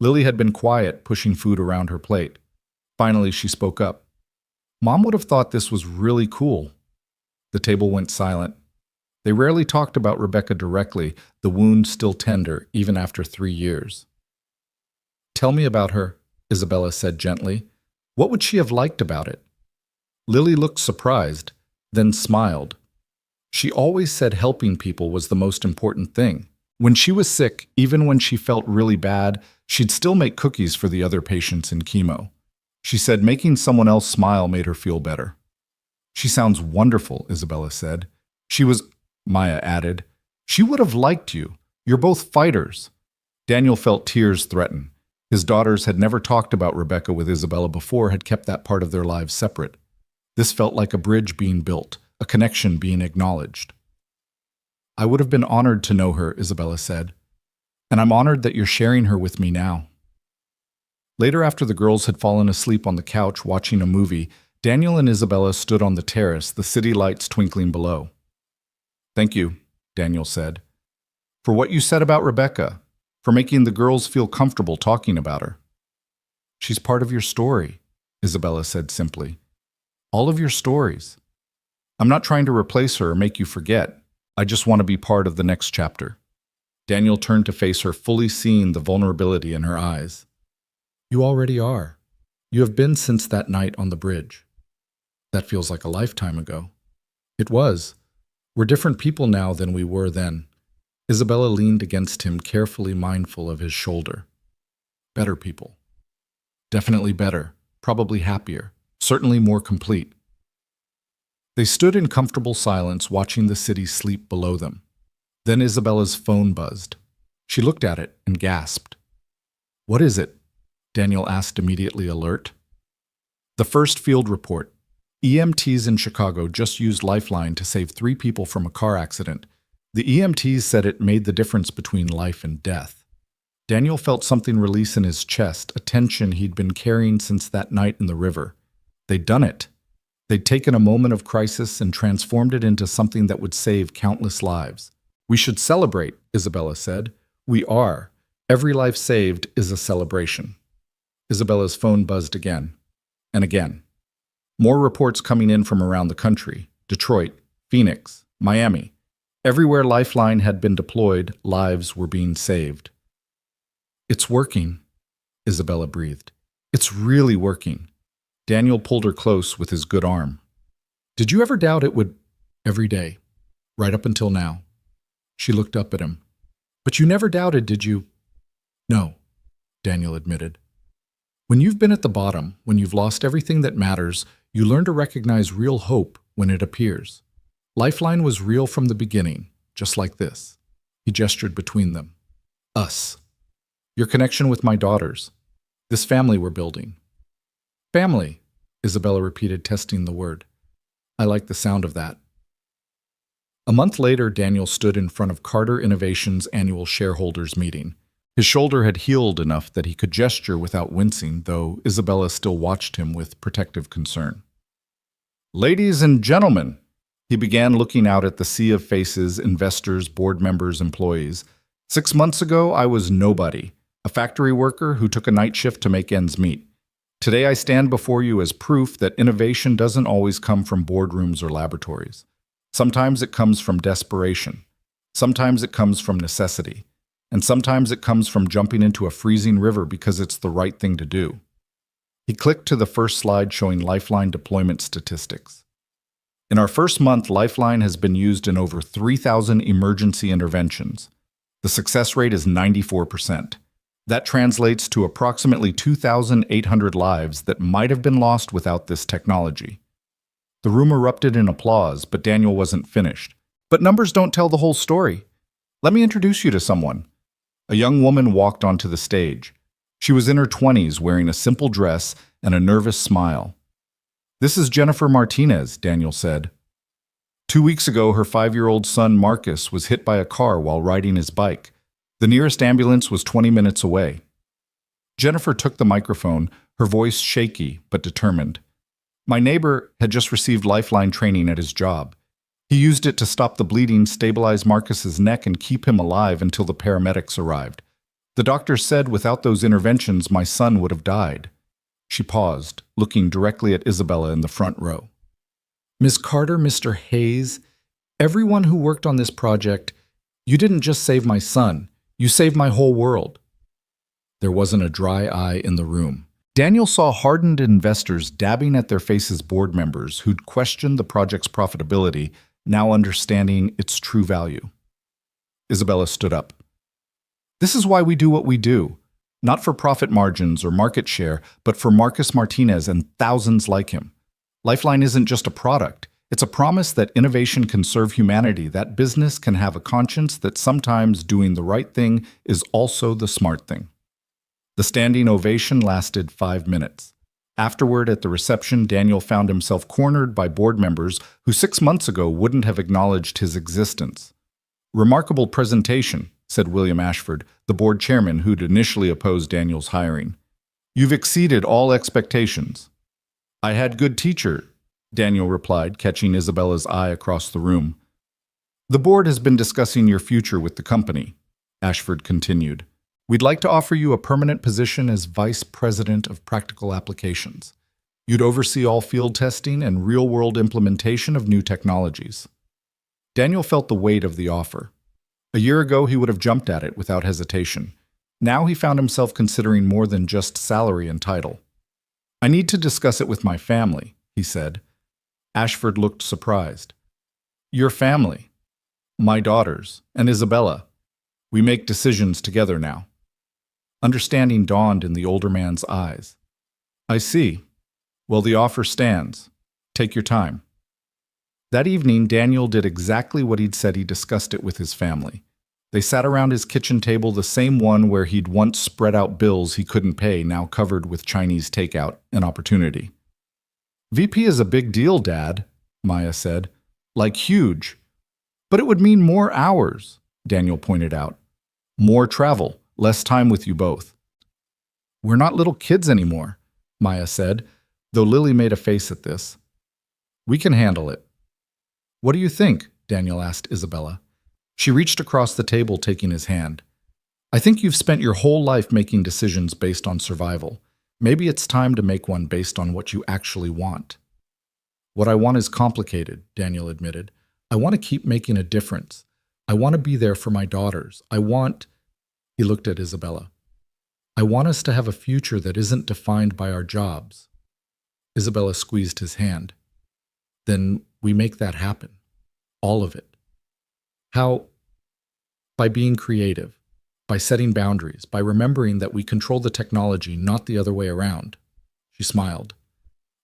Lily had been quiet, pushing food around her plate. Finally, she spoke up. Mom would have thought this was really cool. The table went silent. They rarely talked about Rebecca directly, the wound still tender, even after 3 years. Tell me about her, Isabella said gently. What would she have liked about it? Lily looked surprised, then smiled. She always said helping people was the most important thing. When she was sick, even when she felt really bad, she'd still make cookies for the other patients in chemo. She said making someone else smile made her feel better. She sounds wonderful, Isabella said. Maya added, she would have liked you. You're both fighters. Daniel felt tears threaten. His daughters had never talked about Rebecca with Isabella before, had kept that part of their lives separate. This felt like a bridge being built, a connection being acknowledged. I would have been honored to know her, Isabella said, and I'm honored that you're sharing her with me now. Later, after the girls had fallen asleep on the couch watching a movie, Daniel and Isabella stood on the terrace, the city lights twinkling below. Thank you, Daniel said, for what you said about Rebecca, for making the girls feel comfortable talking about her. She's part of your story, Isabella said simply. All of your stories. I'm not trying to replace her or make you forget. I just want to be part of the next chapter. Daniel turned to face her, fully seeing the vulnerability in her eyes. You already are. You have been since that night on the bridge. That feels like a lifetime ago. It was. We're different people now than we were then. Isabella leaned against him, carefully mindful of his shoulder. Better people. Definitely better. Probably happier. certainly more complete. They stood in comfortable silence, watching the city sleep below them. Then Isabella's phone buzzed. She looked at it and gasped. "What is it?" Daniel asked, immediately alert. "The first field report. EMTs in Chicago just used Lifeline to save 3 people from a car accident. The EMTs said it made the difference between life and death." Daniel felt something release in his chest, a tension he'd been carrying since that night in the river. They'd done it. They'd taken a moment of crisis and transformed it into something that would save countless lives. "We should celebrate," Isabella said. "We are. Every life saved is a celebration." Isabella's phone buzzed again and again. More reports coming in from around the country: Detroit, Phoenix, Miami. Everywhere Lifeline had been deployed, lives were being saved. "It's working," Isabella breathed. "It's really working." Daniel pulled her close with his good arm. "Did you ever doubt it would?" "Every day, right up until now." She looked up at him. "But you never doubted, did you?" "No," Daniel admitted. When you've been at the bottom, when you've lost everything that matters, you learn to recognize real hope when it appears. Lifeline was real from the beginning, just like this. He gestured between them. "Us. Your connection with my daughters. This family we're building." "Family," Isabella repeated, testing the word. "I like the sound of that." A month later, Daniel stood in front of Carter Innovations' annual shareholders meeting. His shoulder had healed enough that he could gesture without wincing, though Isabella still watched him with protective concern. "Ladies and gentlemen," he began, looking out at the sea of faces, investors, board members, employees. "6 months ago, I was nobody, a factory worker who took a night shift to make ends meet. Today, I stand before you as proof that innovation doesn't always come from boardrooms or laboratories. Sometimes it comes from desperation. Sometimes it comes from necessity. And sometimes it comes from jumping into a freezing river because it's the right thing to do." He clicked to the first slide showing Lifeline deployment statistics. "In our first month, Lifeline has been used in over 3,000 emergency interventions. The success rate is 94%. That translates to approximately 2,800 lives that might have been lost without this technology." The room erupted in applause, but Daniel wasn't finished. "But numbers don't tell the whole story. Let me introduce you to someone." A young woman walked onto the stage. She was in her 20s, wearing a simple dress and a nervous smile. "This is Jennifer Martinez," Daniel said. 2 weeks ago, her 5-year-old son Marcus was hit by a car while riding his bike. The nearest ambulance was 20 minutes away. Jennifer took the microphone, her voice shaky but determined. "My neighbor had just received Lifeline training at his job. He used it to stop the bleeding, stabilize Marcus's neck, and keep him alive until the paramedics arrived. The doctors said without those interventions, my son would have died." She paused, looking directly at Isabella in the front row. "Miss Carter, Mr. Hayes, everyone who worked on this project, you didn't just save my son, you saved my whole world." There wasn't a dry eye in the room. Daniel saw hardened investors dabbing at their faces board members who'd questioned the project's profitability, now understanding its true value. Isabella stood up. "This is why we do what we do, not for profit margins or market share, but for Marcus Martinez and thousands like him. Lifeline isn't just a product. It's a promise that innovation can serve humanity, that business can have a conscience, that sometimes doing the right thing is also the smart thing." The standing ovation lasted 5 minutes. Afterward, at the reception, Daniel found himself cornered by board members who 6 months ago wouldn't have acknowledged his existence. "Remarkable presentation," said William Ashford, the board chairman who'd initially opposed Daniel's hiring. "You've exceeded all expectations." "I had good teacher," Daniel replied, catching Isabella's eye across the room. "The board has been discussing your future with the company," Ashford continued. "We'd like to offer you a permanent position as Vice President of Practical Applications. You'd oversee all field testing and real-world implementation of new technologies." Daniel felt the weight of the offer. A year ago, he would have jumped at it without hesitation. Now he found himself considering more than just salary and title. "I need to discuss it with my family," he said. Ashford looked surprised. "Your family?" "My daughters, and Isabella. We make decisions together now." Understanding dawned in the older man's eyes. "I see. Well, the offer stands. Take your time. That evening, Daniel did exactly what he'd said. He discussed it with his family. They sat around his kitchen table, the same one where he'd once spread out bills he couldn't pay, now covered with Chinese takeout, an opportunity. VP is a big deal, Dad, Maya said. Like huge. But it would mean more hours, Daniel pointed out. More travel, less time with you both. We're not little kids anymore, Maya said, though Lily made a face at this. We can handle it. What do you think? Daniel asked Isabella. She reached across the table, taking his hand. I think you've spent your whole life making decisions based on survival. Maybe it's time to make one based on what you actually want. What I want is complicated, Daniel admitted. I want to keep making a difference. I want to be there for my daughters. He looked at Isabella. I want us to have a future that isn't defined by our jobs. Isabella squeezed his hand. Then we make that happen. All of it. How? By being creative, by setting boundaries, by remembering that we control the technology, not the other way around. She smiled.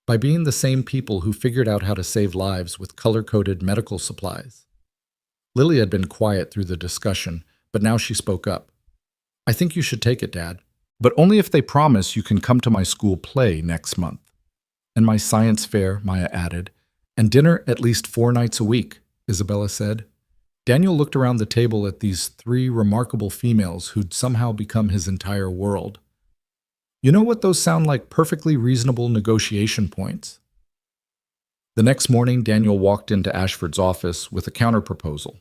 By being the same people who figured out how to save lives with color-coded medical supplies. Lily had been quiet through the discussion, but now she spoke up. I think you should take it, Dad. But only if they promise you can come to my school play next month. And my science fair, Maya added. And dinner at least 4 nights a week, Isabella said. Daniel looked around the table at these 3 remarkable females who'd somehow become his entire world. You know what those sound like? Perfectly reasonable negotiation points. The next morning, Daniel walked into Ashford's office with a counterproposal.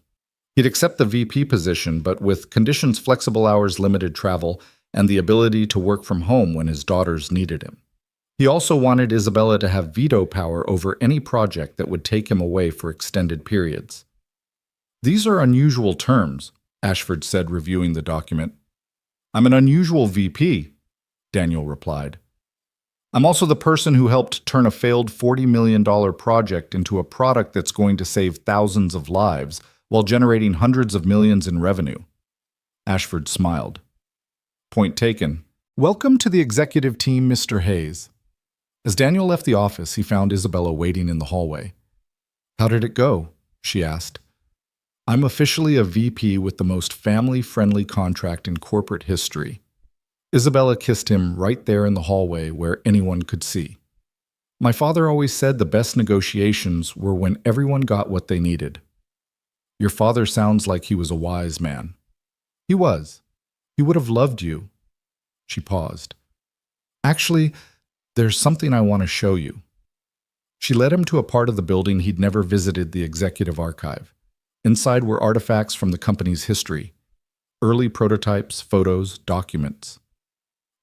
He'd accept the VP position, but with conditions: flexible hours, limited travel, and the ability to work from home when his daughters needed him. He also wanted Isabella to have veto power over any project that would take him away for extended periods. These are unusual terms, Ashford said, reviewing the document. I'm an unusual VP, Daniel replied. I'm also the person who helped turn a failed $40 million project into a product that's going to save thousands of lives while generating hundreds of millions in revenue. Ashford smiled. Point taken. Welcome to the executive team, Mr. Hayes. As Daniel left the office, he found Isabella waiting in the hallway. How did it go? She asked. I'm officially a VP with the most family-friendly contract in corporate history. Isabella kissed him right there in the hallway where anyone could see. My father always said the best negotiations were when everyone got what they needed. Your father sounds like he was a wise man. He was. He would have loved you. She paused. Actually, there's something I want to show you. She led him to a part of the building he'd never visited, the executive archive. Inside were artifacts from the company's history. Early prototypes, photos, documents.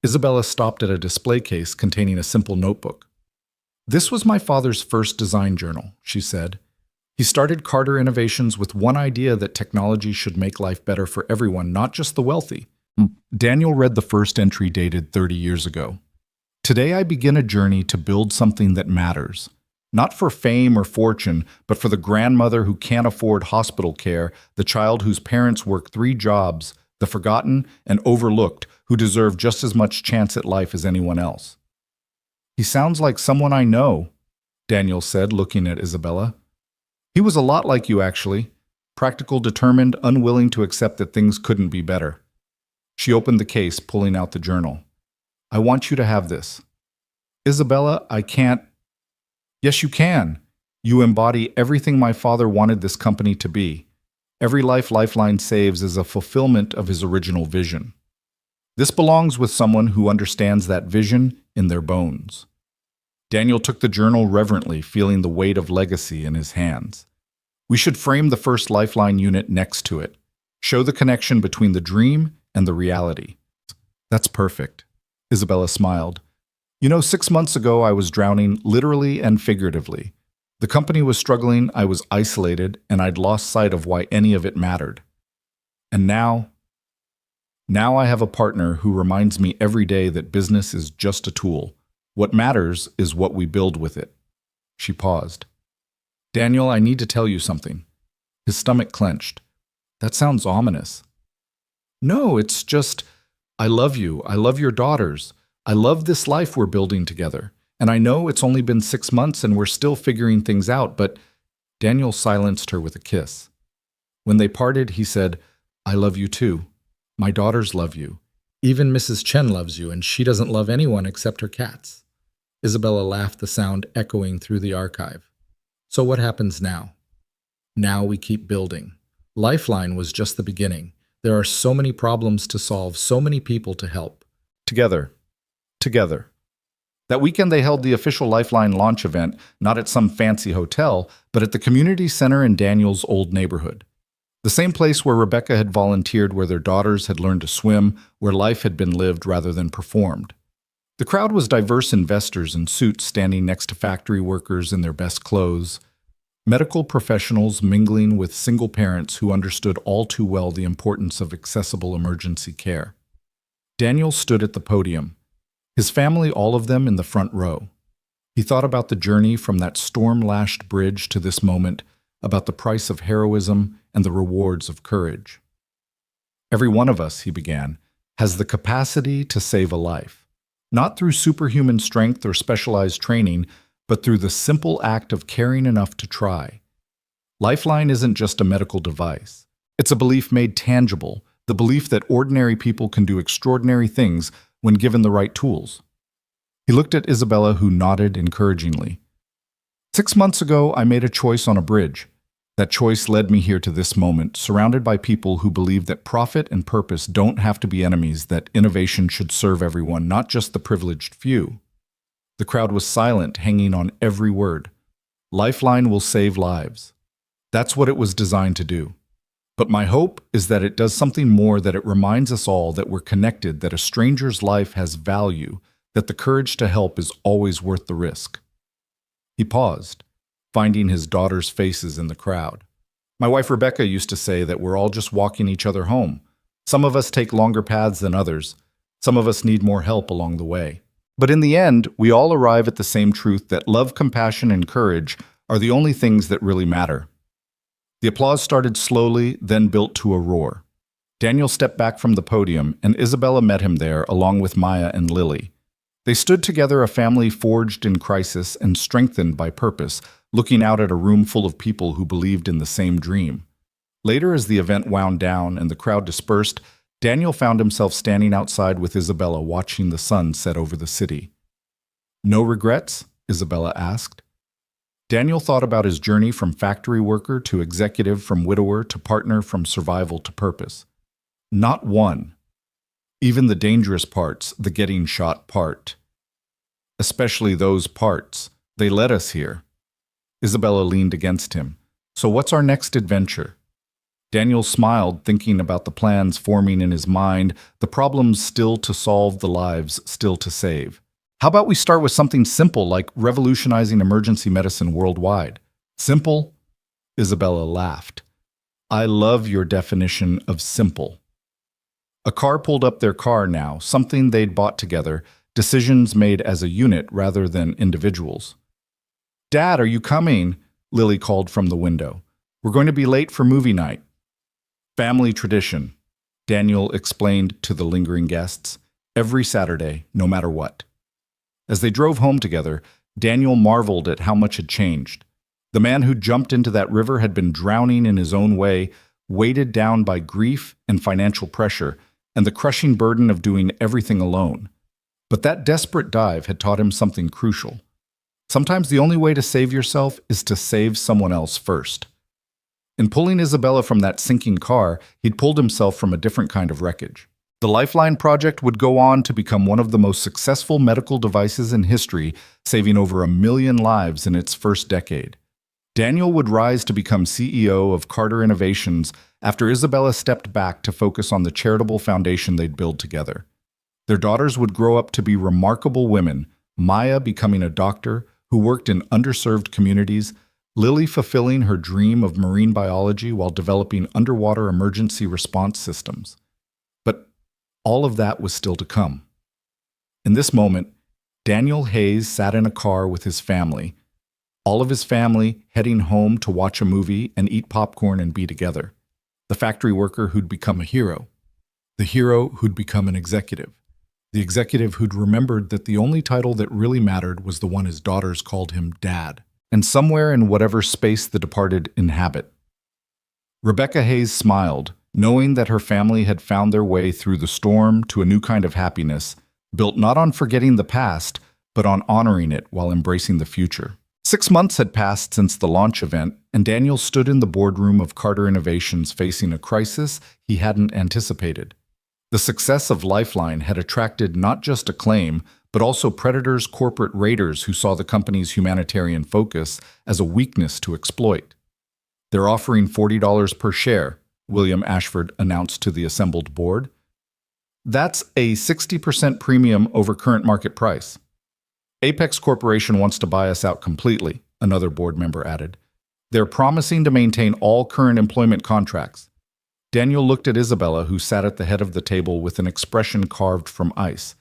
Isabella stopped at a display case containing a simple notebook. This was my father's first design journal, she said. He started Carter Innovations with one idea: that technology should make life better for everyone, not just the wealthy. Daniel read the first entry, dated 30 years ago. Today I begin a journey to build something that matters. Not for fame or fortune, but for the grandmother who can't afford hospital care, the child whose parents work 3 jobs, the forgotten and overlooked who deserve just as much chance at life as anyone else. He sounds like someone I know, Daniel said, looking at Isabella. He was a lot like you, actually. Practical, determined, unwilling to accept that things couldn't be better. She opened the case, pulling out the journal. I want you to have this. Isabella, I can't. Yes, you can. You embody everything my father wanted this company to be. Every life Lifeline saves is a fulfillment of his original vision. This belongs with someone who understands that vision in their bones. Daniel took the journal reverently, feeling the weight of legacy in his hands. We should frame the first Lifeline unit next to it. Show the connection between the dream and the reality. That's perfect. Isabella smiled. You know, 6 months ago I was drowning, literally and figuratively. The company was struggling, I was isolated, and I'd lost sight of why any of it mattered. And now I have a partner who reminds me every day that business is just a tool. What matters is what we build with it. She paused. Daniel, I need to tell you something. His stomach clenched. That sounds ominous. No, it's just, I love you. I love your daughters. I love this life we're building together. And I know it's only been 6 months and we're still figuring things out, but Daniel silenced her with a kiss. When they parted, he said, "I love you too. My daughters love you. Even Mrs. Chen loves you, and she doesn't love anyone except her cats." Isabella laughed, the sound echoing through the archive. "So what happens now?" "Now we keep building. Lifeline was just the beginning. There are so many problems to solve, so many people to help. Together. Together." That weekend they held the official Lifeline launch event, not at some fancy hotel, but at the community center in Daniel's old neighborhood. The same place where Rebecca had volunteered, where their daughters had learned to swim, where life had been lived rather than performed. The crowd was diverse investors in suits standing next to factory workers in their best clothes, medical professionals mingling with single parents who understood all too well the importance of accessible emergency care. Daniel stood at the podium, his family, all of them, in the front row. He thought about the journey from that storm-lashed bridge to this moment, about the price of heroism and the rewards of courage. "Every one of us," he began, "has the capacity to save a life. Not through superhuman strength or specialized training, but through the simple act of caring enough to try. Lifeline isn't just a medical device. It's a belief made tangible, the belief that ordinary people can do extraordinary things when given the right tools." He looked at Isabella, who nodded encouragingly. "6 months ago, I made a choice on a bridge. That choice led me here to this moment, surrounded by people who believe that profit and purpose don't have to be enemies, that innovation should serve everyone, not just the privileged few." The crowd was silent, hanging on every word. Lifeline will save lives. That's what it was designed to do. But my hope is that it does something more, that it reminds us all that we're connected, that a stranger's life has value, that the courage to help is always worth the risk. He paused, finding his daughters' faces in the crowd. "My wife Rebecca used to say that we're all just walking each other home. Some of us take longer paths than others. Some of us need more help along the way. But in the end, we all arrive at the same truth, that love, compassion, and courage are the only things that really matter." The applause started slowly, then built to a roar. Daniel stepped back from the podium, and Isabella met him there, along with Maya and Lily. They stood together, a family forged in crisis and strengthened by purpose, looking out at a room full of people who believed in the same dream. Later, as the event wound down and the crowd dispersed, Daniel found himself standing outside with Isabella, watching the sun set over the city. "No regrets?" Isabella asked. Daniel thought about his journey from factory worker to executive, from widower to partner, from survival to purpose. Not one. Even the dangerous parts, the getting shot part. Especially those parts. They led us here. Isabella leaned against him. "So what's our next adventure?" Daniel smiled, thinking about the plans forming in his mind, the problems still to solve, the lives still to save. "How about we start with something simple, like revolutionizing emergency medicine worldwide?" "Simple?" Isabella laughed. "I love your definition of simple." A car pulled up, their car now, something they'd bought together, decisions made as a unit rather than individuals. "Dad, are you coming?" Lily called from the window. "We're going to be late for movie night." "Family tradition," Daniel explained to the lingering guests. "Every Saturday, no matter what." As they drove home together, Daniel marveled at how much had changed. The man who jumped into that river had been drowning in his own way, weighted down by grief and financial pressure, and the crushing burden of doing everything alone. But that desperate dive had taught him something crucial. Sometimes the only way to save yourself is to save someone else first. In pulling Isabella from that sinking car, he'd pulled himself from a different kind of wreckage. The Lifeline project would go on to become one of the most successful medical devices in history, saving over 1 million lives in its first decade. Daniel would rise to become CEO of Carter Innovations after Isabella stepped back to focus on the charitable foundation they'd build together. Their daughters would grow up to be remarkable women, Maya becoming a doctor who worked in underserved communities, Lily fulfilling her dream of marine biology while developing underwater emergency response systems. But all of that was still to come. In this moment, Daniel Hayes sat in a car with his family, all of his family heading home to watch a movie and eat popcorn and be together. The factory worker who'd become a hero. The hero who'd become an executive. The executive who'd remembered that the only title that really mattered was the one his daughters called him Dad. And somewhere in whatever space the departed inhabit. Rebecca Hayes smiled, knowing that her family had found their way through the storm to a new kind of happiness, built not on forgetting the past, but on honoring it while embracing the future. 6 months had passed since the launch event, and Daniel stood in the boardroom of Carter Innovations facing a crisis he hadn't anticipated. The success of Lifeline had attracted not just acclaim, but also predators, corporate raiders who saw the company's humanitarian focus as a weakness to exploit. They're offering $40 per share, William Ashford announced to the assembled board. That's a 60% premium over current market price. Apex Corporation wants to buy us out completely, another board member added. They're promising to maintain all current employment contracts. Daniel looked at Isabella, who sat at the head of the table with an expression carved from ice.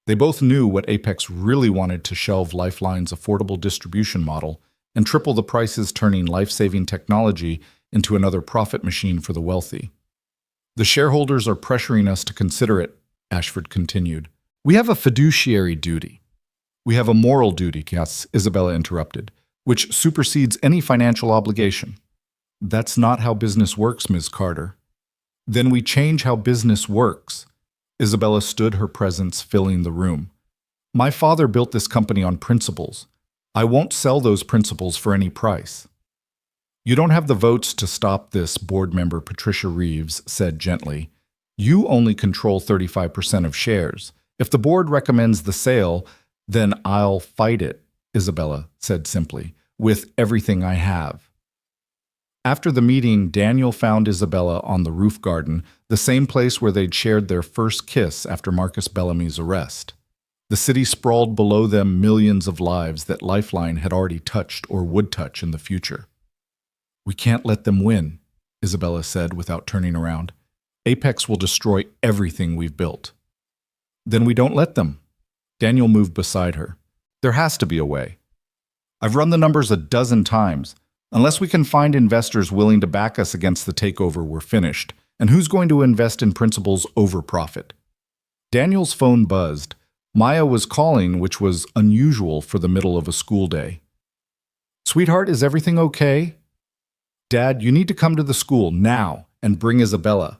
They both knew what Apex really wanted to shelve Lifeline's affordable distribution model and triple the prices, turning life-saving technology into another profit machine for the wealthy. The shareholders are pressuring us to consider it, Ashford continued. We have a fiduciary duty. We have a moral duty, Isabella interrupted, which supersedes any financial obligation. That's not how business works, Ms. Carter. Then we change how business works. Isabella stood, her presence filling the room. My father built this company on principles. I won't sell those principles for any price. You don't have the votes to stop this, board member Patricia Reeves said gently. You only control 35% of shares. If the board recommends the sale, then I'll fight it, Isabella said simply, with everything I have. After the meeting, Daniel found Isabella on the roof garden, the same place where they'd shared their first kiss after Marcus Bellamy's arrest. The city sprawled below them, millions of lives that Lifeline had already touched or would touch in the future. We can't let them win, Isabella said without turning around. Apex will destroy everything we've built. Then we don't let them. Daniel moved beside her. There has to be a way. I've run the numbers a dozen times. Unless we can find investors willing to back us against the takeover, we're finished. And who's going to invest in principles over profit? Daniel's phone buzzed. Maya was calling, which was unusual for the middle of a school day. Sweetheart, is everything okay? Dad, you need to come to the school now and bring Isabella.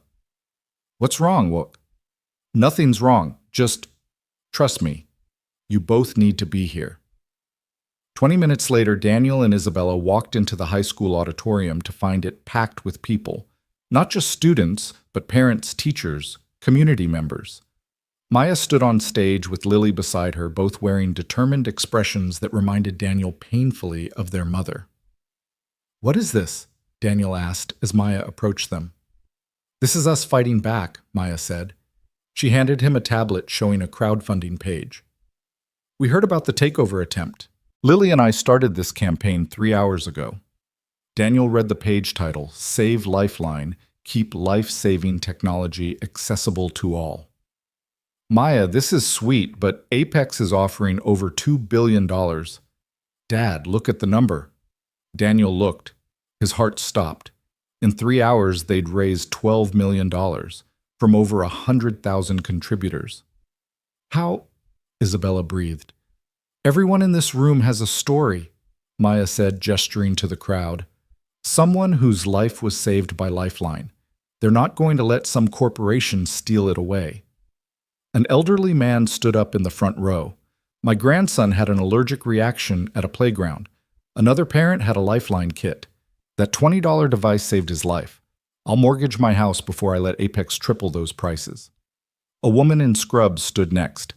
What's wrong? Well, nothing's wrong. Just trust me. You both need to be here. 20 minutes later, Daniel and Isabella walked into the high school auditorium to find it packed with people. Not just students, but parents, teachers, community members. Maya stood on stage with Lily beside her, both wearing determined expressions that reminded Daniel painfully of their mother. What is this? Daniel asked as Maya approached them. This is us fighting back, Maya said. She handed him a tablet showing a crowdfunding page. We heard about the takeover attempt. Lily and I started this campaign 3 hours ago. Daniel read the page title, Save Lifeline, Keep Life-Saving Technology Accessible to All. Maya, this is sweet, but Apex is offering over $2 billion. Dad, look at the number. Daniel looked. His heart stopped. In 3 hours, they'd raised $12 million from over 100,000 contributors. How? Isabella breathed. Everyone in this room has a story, Maya said, gesturing to the crowd. Someone whose life was saved by Lifeline. They're not going to let some corporation steal it away. An elderly man stood up in the front row. My grandson had an allergic reaction at a playground. Another parent had a Lifeline kit. That $20 device saved his life. I'll mortgage my house before I let Apex triple those prices. A woman in scrubs stood next.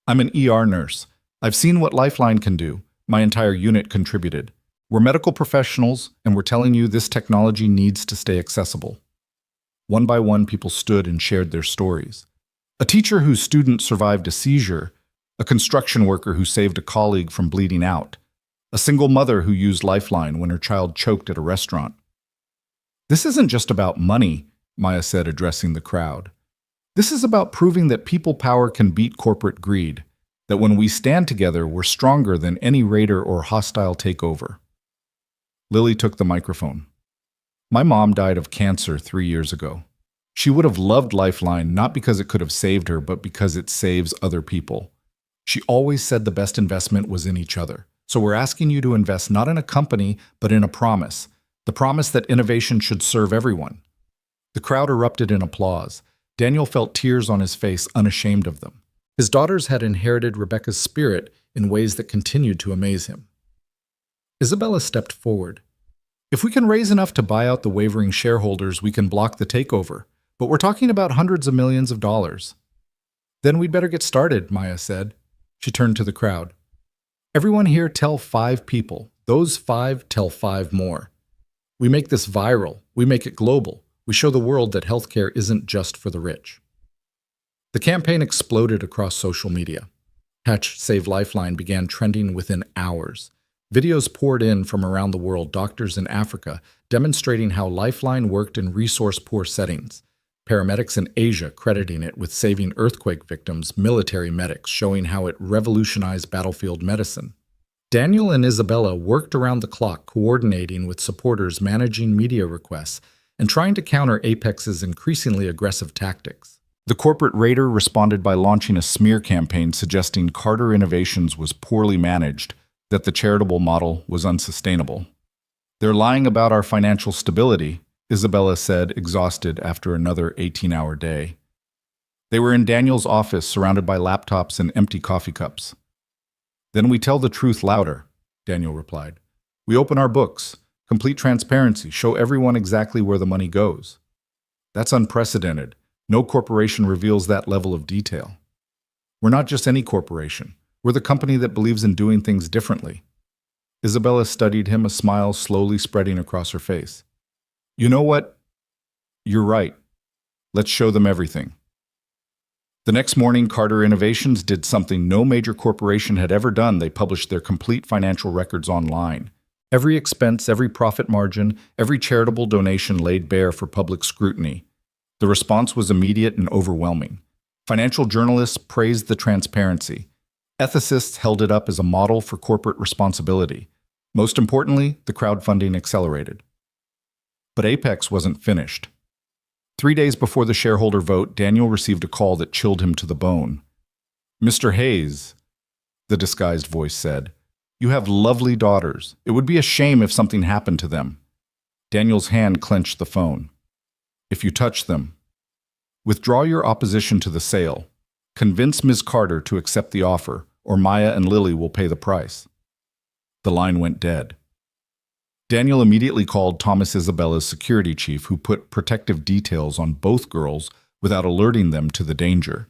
I'm an ER nurse. I've seen what Lifeline can do. My entire unit contributed. We're medical professionals, and we're telling you this technology needs to stay accessible. One by one, people stood and shared their stories. A teacher whose student survived a seizure, a construction worker who saved a colleague from bleeding out, a single mother who used Lifeline when her child choked at a restaurant. This isn't just about money, Maya said, addressing the crowd. This is about proving that people power can beat corporate greed, that when we stand together, we're stronger than any raider or hostile takeover. Lily took the microphone. My mom died of cancer 3 years ago. She would have loved Lifeline not because it could have saved her, but because it saves other people. She always said the best investment was in each other. So we're asking you to invest not in a company, but in a promise. The promise that innovation should serve everyone. The crowd erupted in applause. Daniel felt tears on his face, unashamed of them. His daughters had inherited Rebecca's spirit in ways that continued to amaze him. Isabella stepped forward. If we can raise enough to buy out the wavering shareholders, we can block the takeover. But we're talking about hundreds of millions of dollars. Then we'd better get started, Maya said. She turned to the crowd. Everyone here tell 5 people. Those 5 tell 5 more. We make this viral. We make it global. We show the world that healthcare isn't just for the rich. The campaign exploded across social media. #Save Lifeline began trending within hours. Videos poured in from around the world, doctors in Africa demonstrating how Lifeline worked in resource-poor settings. Paramedics in Asia crediting it with saving earthquake victims, military medics showing how it revolutionized battlefield medicine. Daniel and Isabella worked around the clock, coordinating with supporters, managing media requests, and trying to counter Apex's increasingly aggressive tactics. The corporate raider responded by launching a smear campaign suggesting Carter Innovations was poorly managed, that the charitable model was unsustainable. They're lying about our financial stability, Isabella said, exhausted after another 18-hour day. They were in Daniel's office, surrounded by laptops and empty coffee cups. Then we tell the truth louder, Daniel replied. We open our books, complete transparency, show everyone exactly where the money goes. That's unprecedented. No corporation reveals that level of detail. We're not just any corporation. We're the company that believes in doing things differently. Isabella studied him, a smile slowly spreading across her face. You know what? You're right. Let's show them everything. The next morning, Carter Innovations did something no major corporation had ever done. They published their complete financial records online. Every expense, every profit margin, every charitable donation laid bare for public scrutiny. The response was immediate and overwhelming. Financial journalists praised the transparency. Ethicists held it up as a model for corporate responsibility. Most importantly, the crowdfunding accelerated. But Apex wasn't finished. 3 days before the shareholder vote, Daniel received a call that chilled him to the bone. Mr. Hayes, the disguised voice said, you have lovely daughters. It would be a shame if something happened to them. Daniel's hand clenched the phone. If you touch them, withdraw your opposition to the sale. Convince Ms. Carter to accept the offer, or Maya and Lily will pay the price. The line went dead. Daniel immediately called Thomas Isabella's security chief, who put protective details on both girls without alerting them to the danger.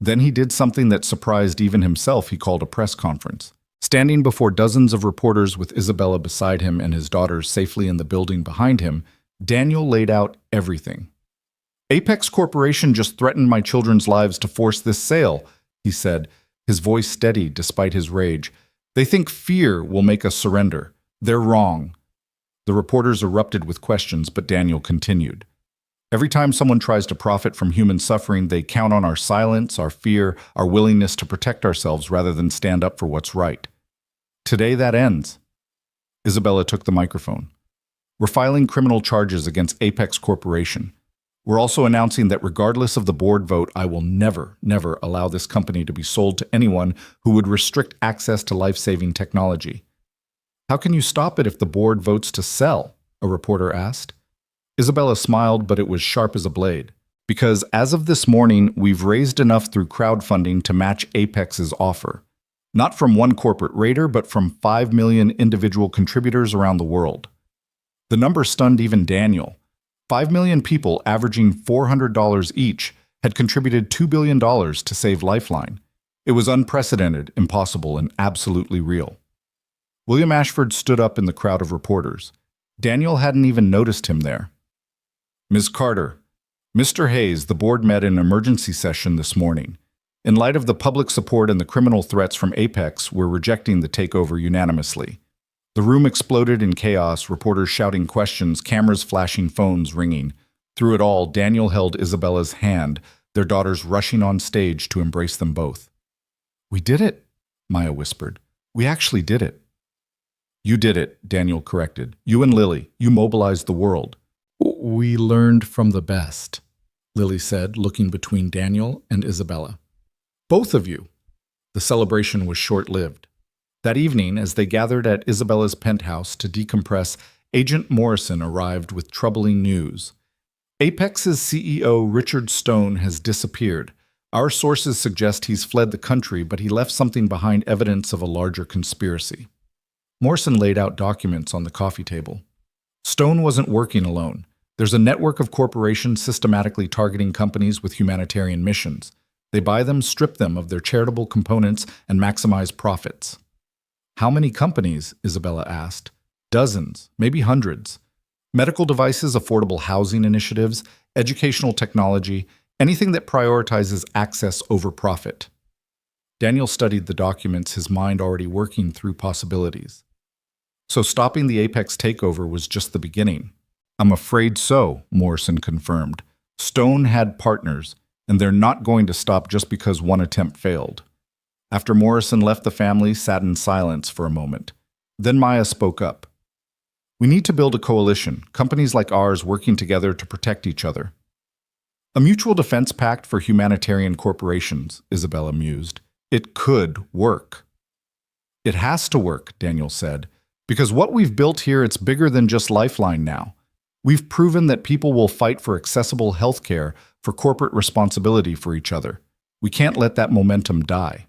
Then he did something that surprised even himself. He called a press conference. Standing before dozens of reporters with Isabella beside him and his daughters safely in the building behind him, Daniel laid out everything. Apex Corporation just threatened my children's lives to force this sale, he said, his voice steady despite his rage. They think fear will make us surrender. They're wrong. The reporters erupted with questions, but Daniel continued. Every time someone tries to profit from human suffering, they count on our silence, our fear, our willingness to protect ourselves rather than stand up for what's right. Today that ends. Isabella took the microphone. We're filing criminal charges against Apex Corporation. We're also announcing that regardless of the board vote, I will never allow this company to be sold to anyone who would restrict access to life-saving technology. How can you stop it if the board votes to sell? A reporter asked. Isabella smiled, but it was sharp as a blade. Because as of this morning, we've raised enough through crowdfunding to match Apex's offer. Not from one corporate raider, but from 5 million individual contributors around the world. The number stunned even Daniel. 5 million people, averaging $400 each, had contributed $2 billion to save Lifeline. It was unprecedented, impossible, and absolutely real. William Ashford stood up in the crowd of reporters. Daniel hadn't even noticed him there. Ms. Carter, Mr. Hayes, the board met in an emergency session this morning. In light of the public support and the criminal threats from Apex, we're rejecting the takeover unanimously. The room exploded in chaos, reporters shouting questions, cameras flashing, phones ringing. Through it all, Daniel held Isabella's hand, their daughters rushing on stage to embrace them both. We did it, Maya whispered. We actually did it. You did it, Daniel corrected. You and Lily, you mobilized the world. We learned from the best. Lily said, looking between Daniel and Isabella. Both of you. The celebration was short-lived. That evening, as they gathered at Isabella's penthouse to decompress, Agent Morrison arrived with troubling news. Apex's CEO Richard Stone has disappeared. Our sources suggest he's fled the country, but he left something behind, evidence of a larger conspiracy. Morrison laid out documents on the coffee table. Stone wasn't working alone. There's a network of corporations systematically targeting companies with humanitarian missions. They buy them, strip them of their charitable components, and maximize profits. How many companies? Isabella asked. Dozens, maybe hundreds. Medical devices, affordable housing initiatives, educational technology, anything that prioritizes access over profit. Daniel studied the documents, his mind already working through possibilities. So stopping the Apex takeover was just the beginning. I'm afraid so, Morrison confirmed. Stone had partners, and they're not going to stop just because one attempt failed. After Morrison left, the family sat in silence for a moment. Then Maya spoke up. We need to build a coalition, companies like ours working together to protect each other. A mutual defense pact for humanitarian corporations, Isabella mused. It could work. It has to work, Daniel said, because what we've built here, it's bigger than just Lifeline now. We've proven that people will fight for accessible health care, for corporate responsibility for each other. We can't let that momentum die.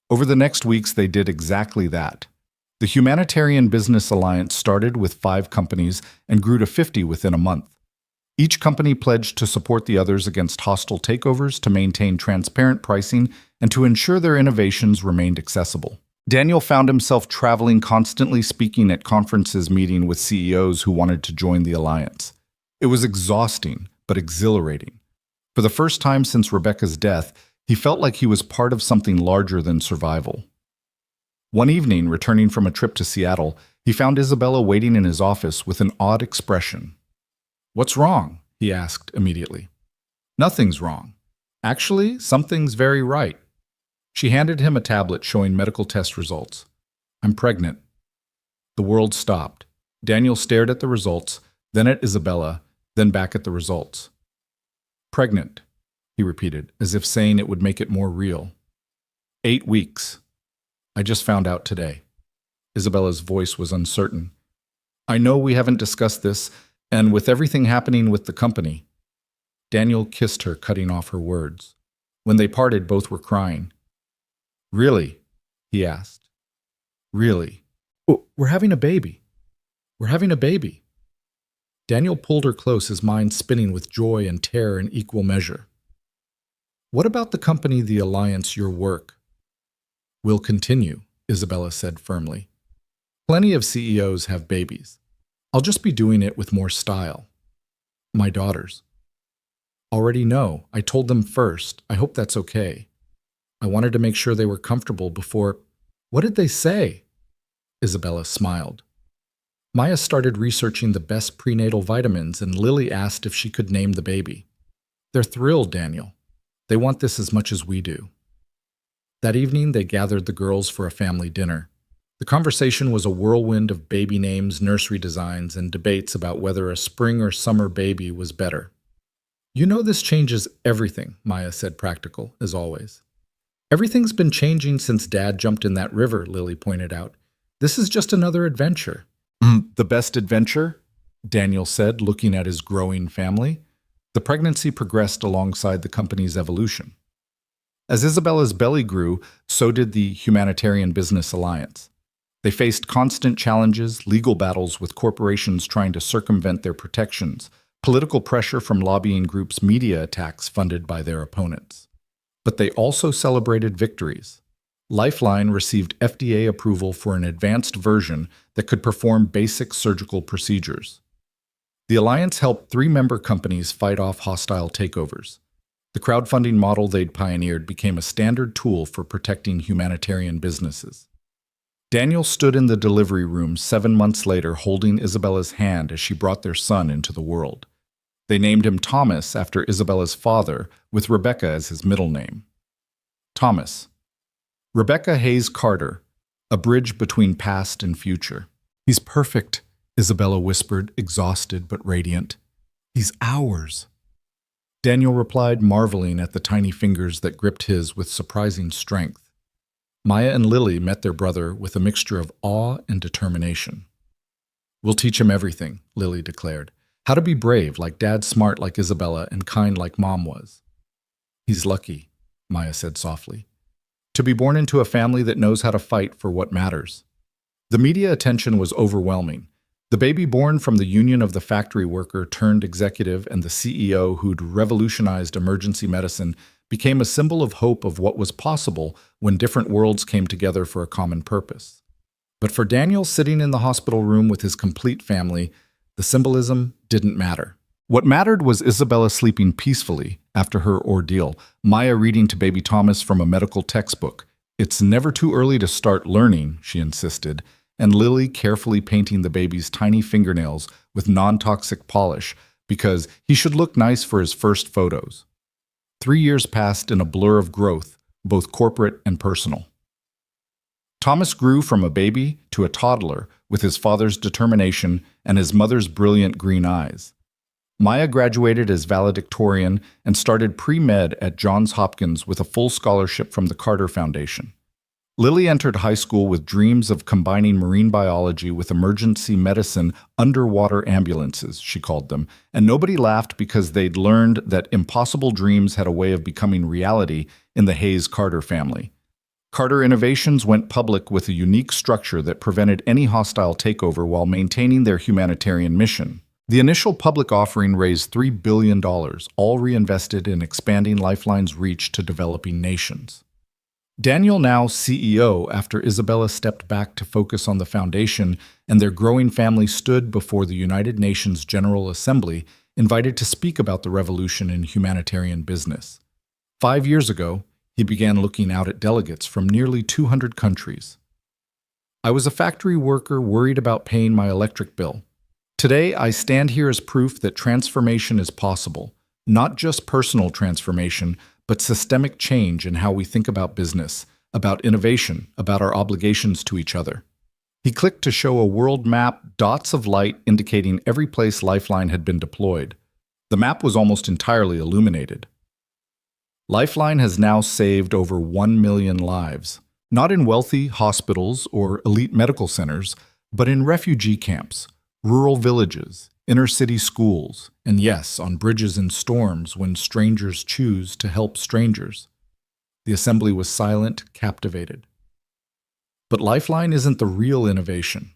Over the next weeks, they did exactly that. The Humanitarian Business Alliance started with 5 companies and grew to 50 within a month. Each company pledged to support the others against hostile takeovers, to maintain transparent pricing, and to ensure their innovations remained accessible. Daniel found himself traveling, constantly speaking at conferences, meeting with CEOs who wanted to join the alliance. It was exhausting, but exhilarating. For the first time since Rebecca's death, he felt like he was part of something larger than survival. One evening, returning from a trip to Seattle, he found Isabella waiting in his office with an odd expression. What's wrong? He asked immediately. Nothing's wrong. Actually, something's very right. She handed him a tablet showing medical test results. I'm pregnant. The world stopped. Daniel stared at the results, then at Isabella, then back at the results. Pregnant, he repeated, as if saying it would make it more real. 8 weeks. I just found out today. Isabella's voice was uncertain. I know we haven't discussed this, and with everything happening with the company. Daniel kissed her, cutting off her words. When they parted, both were crying. Really? He asked. Really? Oh, we're having a baby. We're having a baby. Daniel pulled her close, his mind spinning with joy and terror in equal measure. What about the company, the alliance, your work? Will continue, Isabella said firmly. Plenty of CEOs have babies. I'll just be doing it with more style. My daughters. Already know. I told them first. I hope that's okay. I wanted to make sure they were comfortable before... What did they say? Isabella smiled. Maya started researching the best prenatal vitamins, and Lily asked if she could name the baby. They're thrilled, Daniel. They want this as much as we do. That evening, they gathered the girls for a family dinner. The conversation was a whirlwind of baby names, nursery designs, and debates about whether a spring or summer baby was better. You know this changes everything, Maya said, practical, as always. Everything's been changing since Dad jumped in that river, Lily pointed out. This is just another adventure. The best adventure? Daniel said, looking at his growing family. The pregnancy progressed alongside the company's evolution. As Isabella's belly grew, so did the Humanitarian Business Alliance. They faced constant challenges, legal battles with corporations trying to circumvent their protections, political pressure from lobbying groups, media attacks funded by their opponents. But they also celebrated victories. Lifeline received FDA approval for an advanced version that could perform basic surgical procedures. The alliance helped 3 member companies fight off hostile takeovers. The crowdfunding model they'd pioneered became a standard tool for protecting humanitarian businesses. Daniel stood in the delivery room 7 months later, holding Isabella's hand as she brought their son into the world. They named him Thomas after Isabella's father, with Rebecca as his middle name. Thomas. Rebecca Hayes Carter, a bridge between past and future. He's perfect, Isabella whispered, exhausted but radiant. He's ours. Daniel replied, marveling at the tiny fingers that gripped his with surprising strength. Maya and Lily met their brother with a mixture of awe and determination. "We'll teach him everything," Lily declared. "How to be brave like Dad, smart like Isabella, and kind like Mom was." "He's lucky," Maya said softly, "to be born into a family that knows how to fight for what matters." The media attention was overwhelming. The baby born from the union of the factory worker turned executive and the CEO who'd revolutionized emergency medicine became a symbol of hope of what was possible when different worlds came together for a common purpose. But for Daniel, sitting in the hospital room with his complete family, the symbolism didn't matter. What mattered was Isabella sleeping peacefully after her ordeal, Maya reading to baby Thomas from a medical textbook. "It's never too early to start learning," she insisted, and Lily carefully painting the baby's tiny fingernails with non-toxic polish because he should look nice for his first photos. 3 years passed in a blur of growth, both corporate and personal. Thomas grew from a baby to a toddler with his father's determination and his mother's brilliant green eyes. Maya graduated as valedictorian and started pre-med at Johns Hopkins with a full scholarship from the Carter Foundation. Lily entered high school with dreams of combining marine biology with emergency medicine, underwater ambulances, she called them, and nobody laughed because they'd learned that impossible dreams had a way of becoming reality in the Hayes-Carter family. Carter Innovations went public with a unique structure that prevented any hostile takeover while maintaining their humanitarian mission. The initial public offering raised $3 billion, all reinvested in expanding Lifeline's reach to developing nations. Daniel, now CEO, after Isabella stepped back to focus on the foundation and their growing family stood before the United Nations General Assembly, invited to speak about the revolution in humanitarian business. 5 years ago, he began looking out at delegates from nearly 200 countries. "I was a factory worker worried about paying my electric bill. Today, I stand here as proof that transformation is possible, not just personal transformation, but systemic change in how we think about business, about innovation, about our obligations to each other." He clicked to show a world map, dots of light indicating every place Lifeline had been deployed. The map was almost entirely illuminated. Lifeline has now saved over 1 million lives, not in wealthy hospitals or elite medical centers, but in refugee camps, rural villages, inner-city schools, and yes, on bridges in storms when strangers choose to help strangers. The assembly was silent, captivated. But Lifeline isn't the real innovation.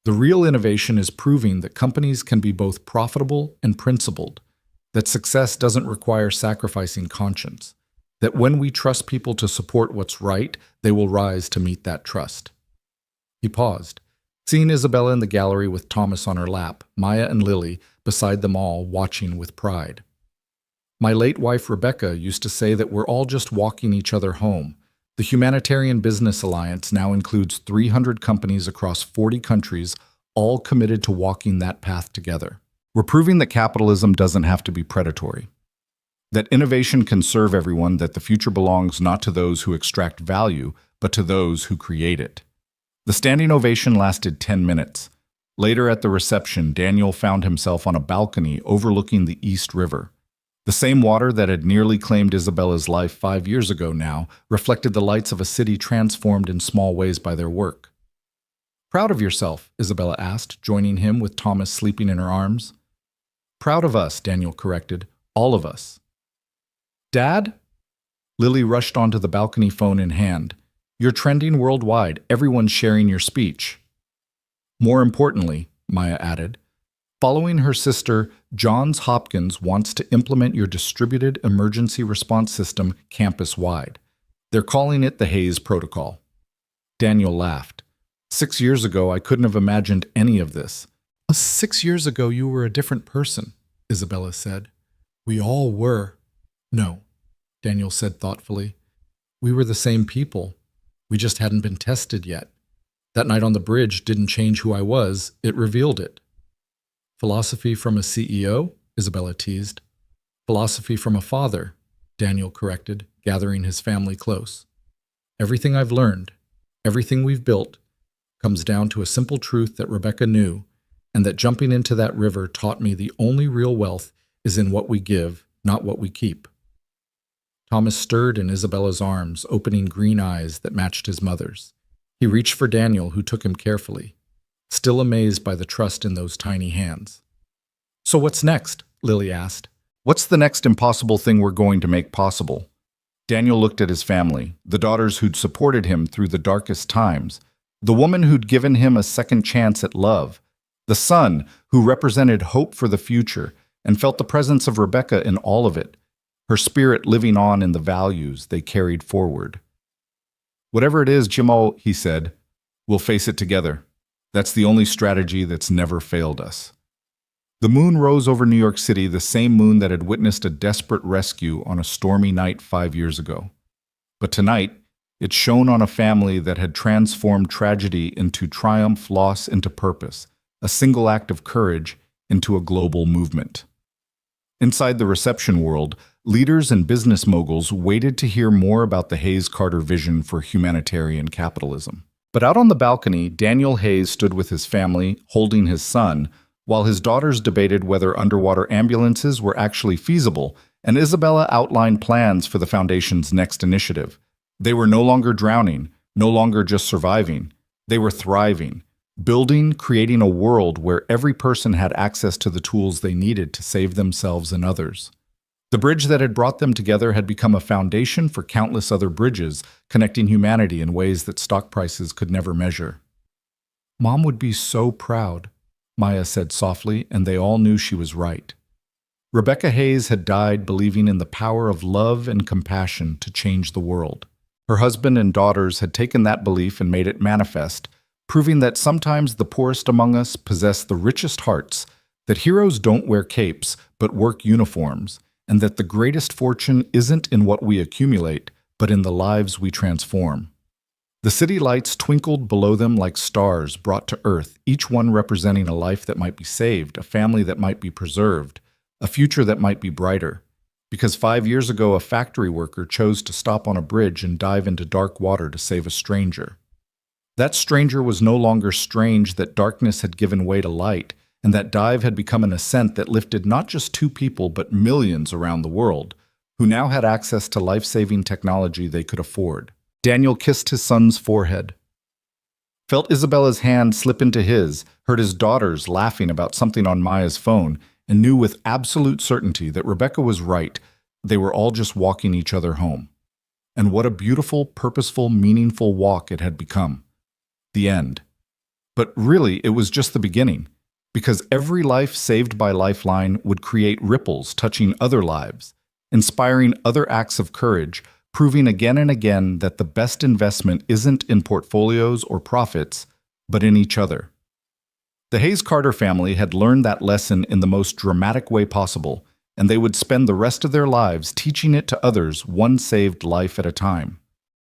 The real innovation is proving that companies can be both profitable and principled, that success doesn't require sacrificing conscience, that when we trust people to support what's right, they will rise to meet that trust. He paused. Seeing Isabella in the gallery with Thomas on her lap, Maya and Lily beside them all, watching with pride. "My late wife Rebecca used to say that we're all just walking each other home. The Humanitarian Business Alliance now includes 300 companies across 40 countries, all committed to walking that path together. We're proving that capitalism doesn't have to be predatory, that innovation can serve everyone, that the future belongs not to those who extract value, but to those who create it." The standing ovation lasted 10 minutes. Later at the reception, Daniel found himself on a balcony overlooking the East River. The same water that had nearly claimed Isabella's life 5 years ago now reflected the lights of a city transformed in small ways by their work. "Proud of yourself?" Isabella asked, joining him with Thomas sleeping in her arms. "Proud of us," Daniel corrected. "All of us." "Dad?" Lily rushed onto the balcony, phone in hand. "You're trending worldwide. Everyone's sharing your speech." "More importantly," Maya added, "following her sister, Johns Hopkins wants to implement your distributed emergency response system campus-wide. They're calling it the Hayes Protocol." Daniel laughed. 6 years ago, I couldn't have imagined any of this." 6 years ago, you were a different person," Isabella said. "We all were." "No," Daniel said thoughtfully. "We were the same people. We just hadn't been tested yet. That night on the bridge didn't change who I was, it revealed it." "Philosophy from a CEO?" Isabella teased. "Philosophy from a father," Daniel corrected, gathering his family close. "Everything I've learned, everything we've built, comes down to a simple truth that Rebecca knew, and that jumping into that river taught me the only real wealth is in what we give, not what we keep. Thomas stirred in Isabella's arms, opening green eyes that matched his mother's. He reached for Daniel, who took him carefully, still amazed by the trust in those tiny hands. "So what's next?" Lily asked. What's the next impossible thing we're going to make possible? Daniel looked at his family, the daughters who'd supported him through the darkest times, the woman who'd given him a second chance at love, the son who represented hope for the future and felt the presence of Rebecca in all of it, her spirit living on in the values they carried forward. "Whatever it is, Jimo," he said, "we'll face it together. That's the only strategy that's never failed us." The moon rose over New York City, the same moon that had witnessed a desperate rescue on a stormy night 5 years ago. But tonight, it shone on a family that had transformed tragedy into triumph, loss into purpose, a single act of courage into a global movement. Inside the reception world, leaders and business moguls waited to hear more about the Hayes-Carter vision for humanitarian capitalism. But out on the balcony, Daniel Hayes stood with his family, holding his son, while his daughters debated whether underwater ambulances were actually feasible, and Isabella outlined plans for the Foundation's next initiative. They were no longer drowning, no longer just surviving. They were thriving, building, creating a world where every person had access to the tools they needed to save themselves and others. The bridge that had brought them together had become a foundation for countless other bridges, connecting humanity in ways that stock prices could never measure. "Mom would be so proud," Maya said softly, and they all knew she was right. Rebecca Hayes had died believing in the power of love and compassion to change the world. Her husband and daughters had taken that belief and made it manifest, proving that sometimes the poorest among us possess the richest hearts, that heroes don't wear capes but work uniforms, and that the greatest fortune isn't in what we accumulate, but in the lives we transform. The city lights twinkled below them like stars brought to earth, each one representing a life that might be saved, a family that might be preserved, a future that might be brighter. Because 5 years ago, a factory worker chose to stop on a bridge and dive into dark water to save a stranger. That stranger was no longer strange that darkness had given way to light, and that dive had become an ascent that lifted not just 2 people but millions around the world, who now had access to life-saving technology they could afford. Daniel kissed his son's forehead, felt Isabella's hand slip into his, heard his daughters laughing about something on Maya's phone, and knew with absolute certainty that Rebecca was right. They were all just walking each other home. And what a beautiful, purposeful, meaningful walk it had become. The end. But really, it was just the beginning, because every life saved by Lifeline would create ripples touching other lives, inspiring other acts of courage, proving again and again that the best investment isn't in portfolios or profits, but in each other. The Hayes-Carter family had learned that lesson in the most dramatic way possible, and they would spend the rest of their lives teaching it to others, one saved life at a time.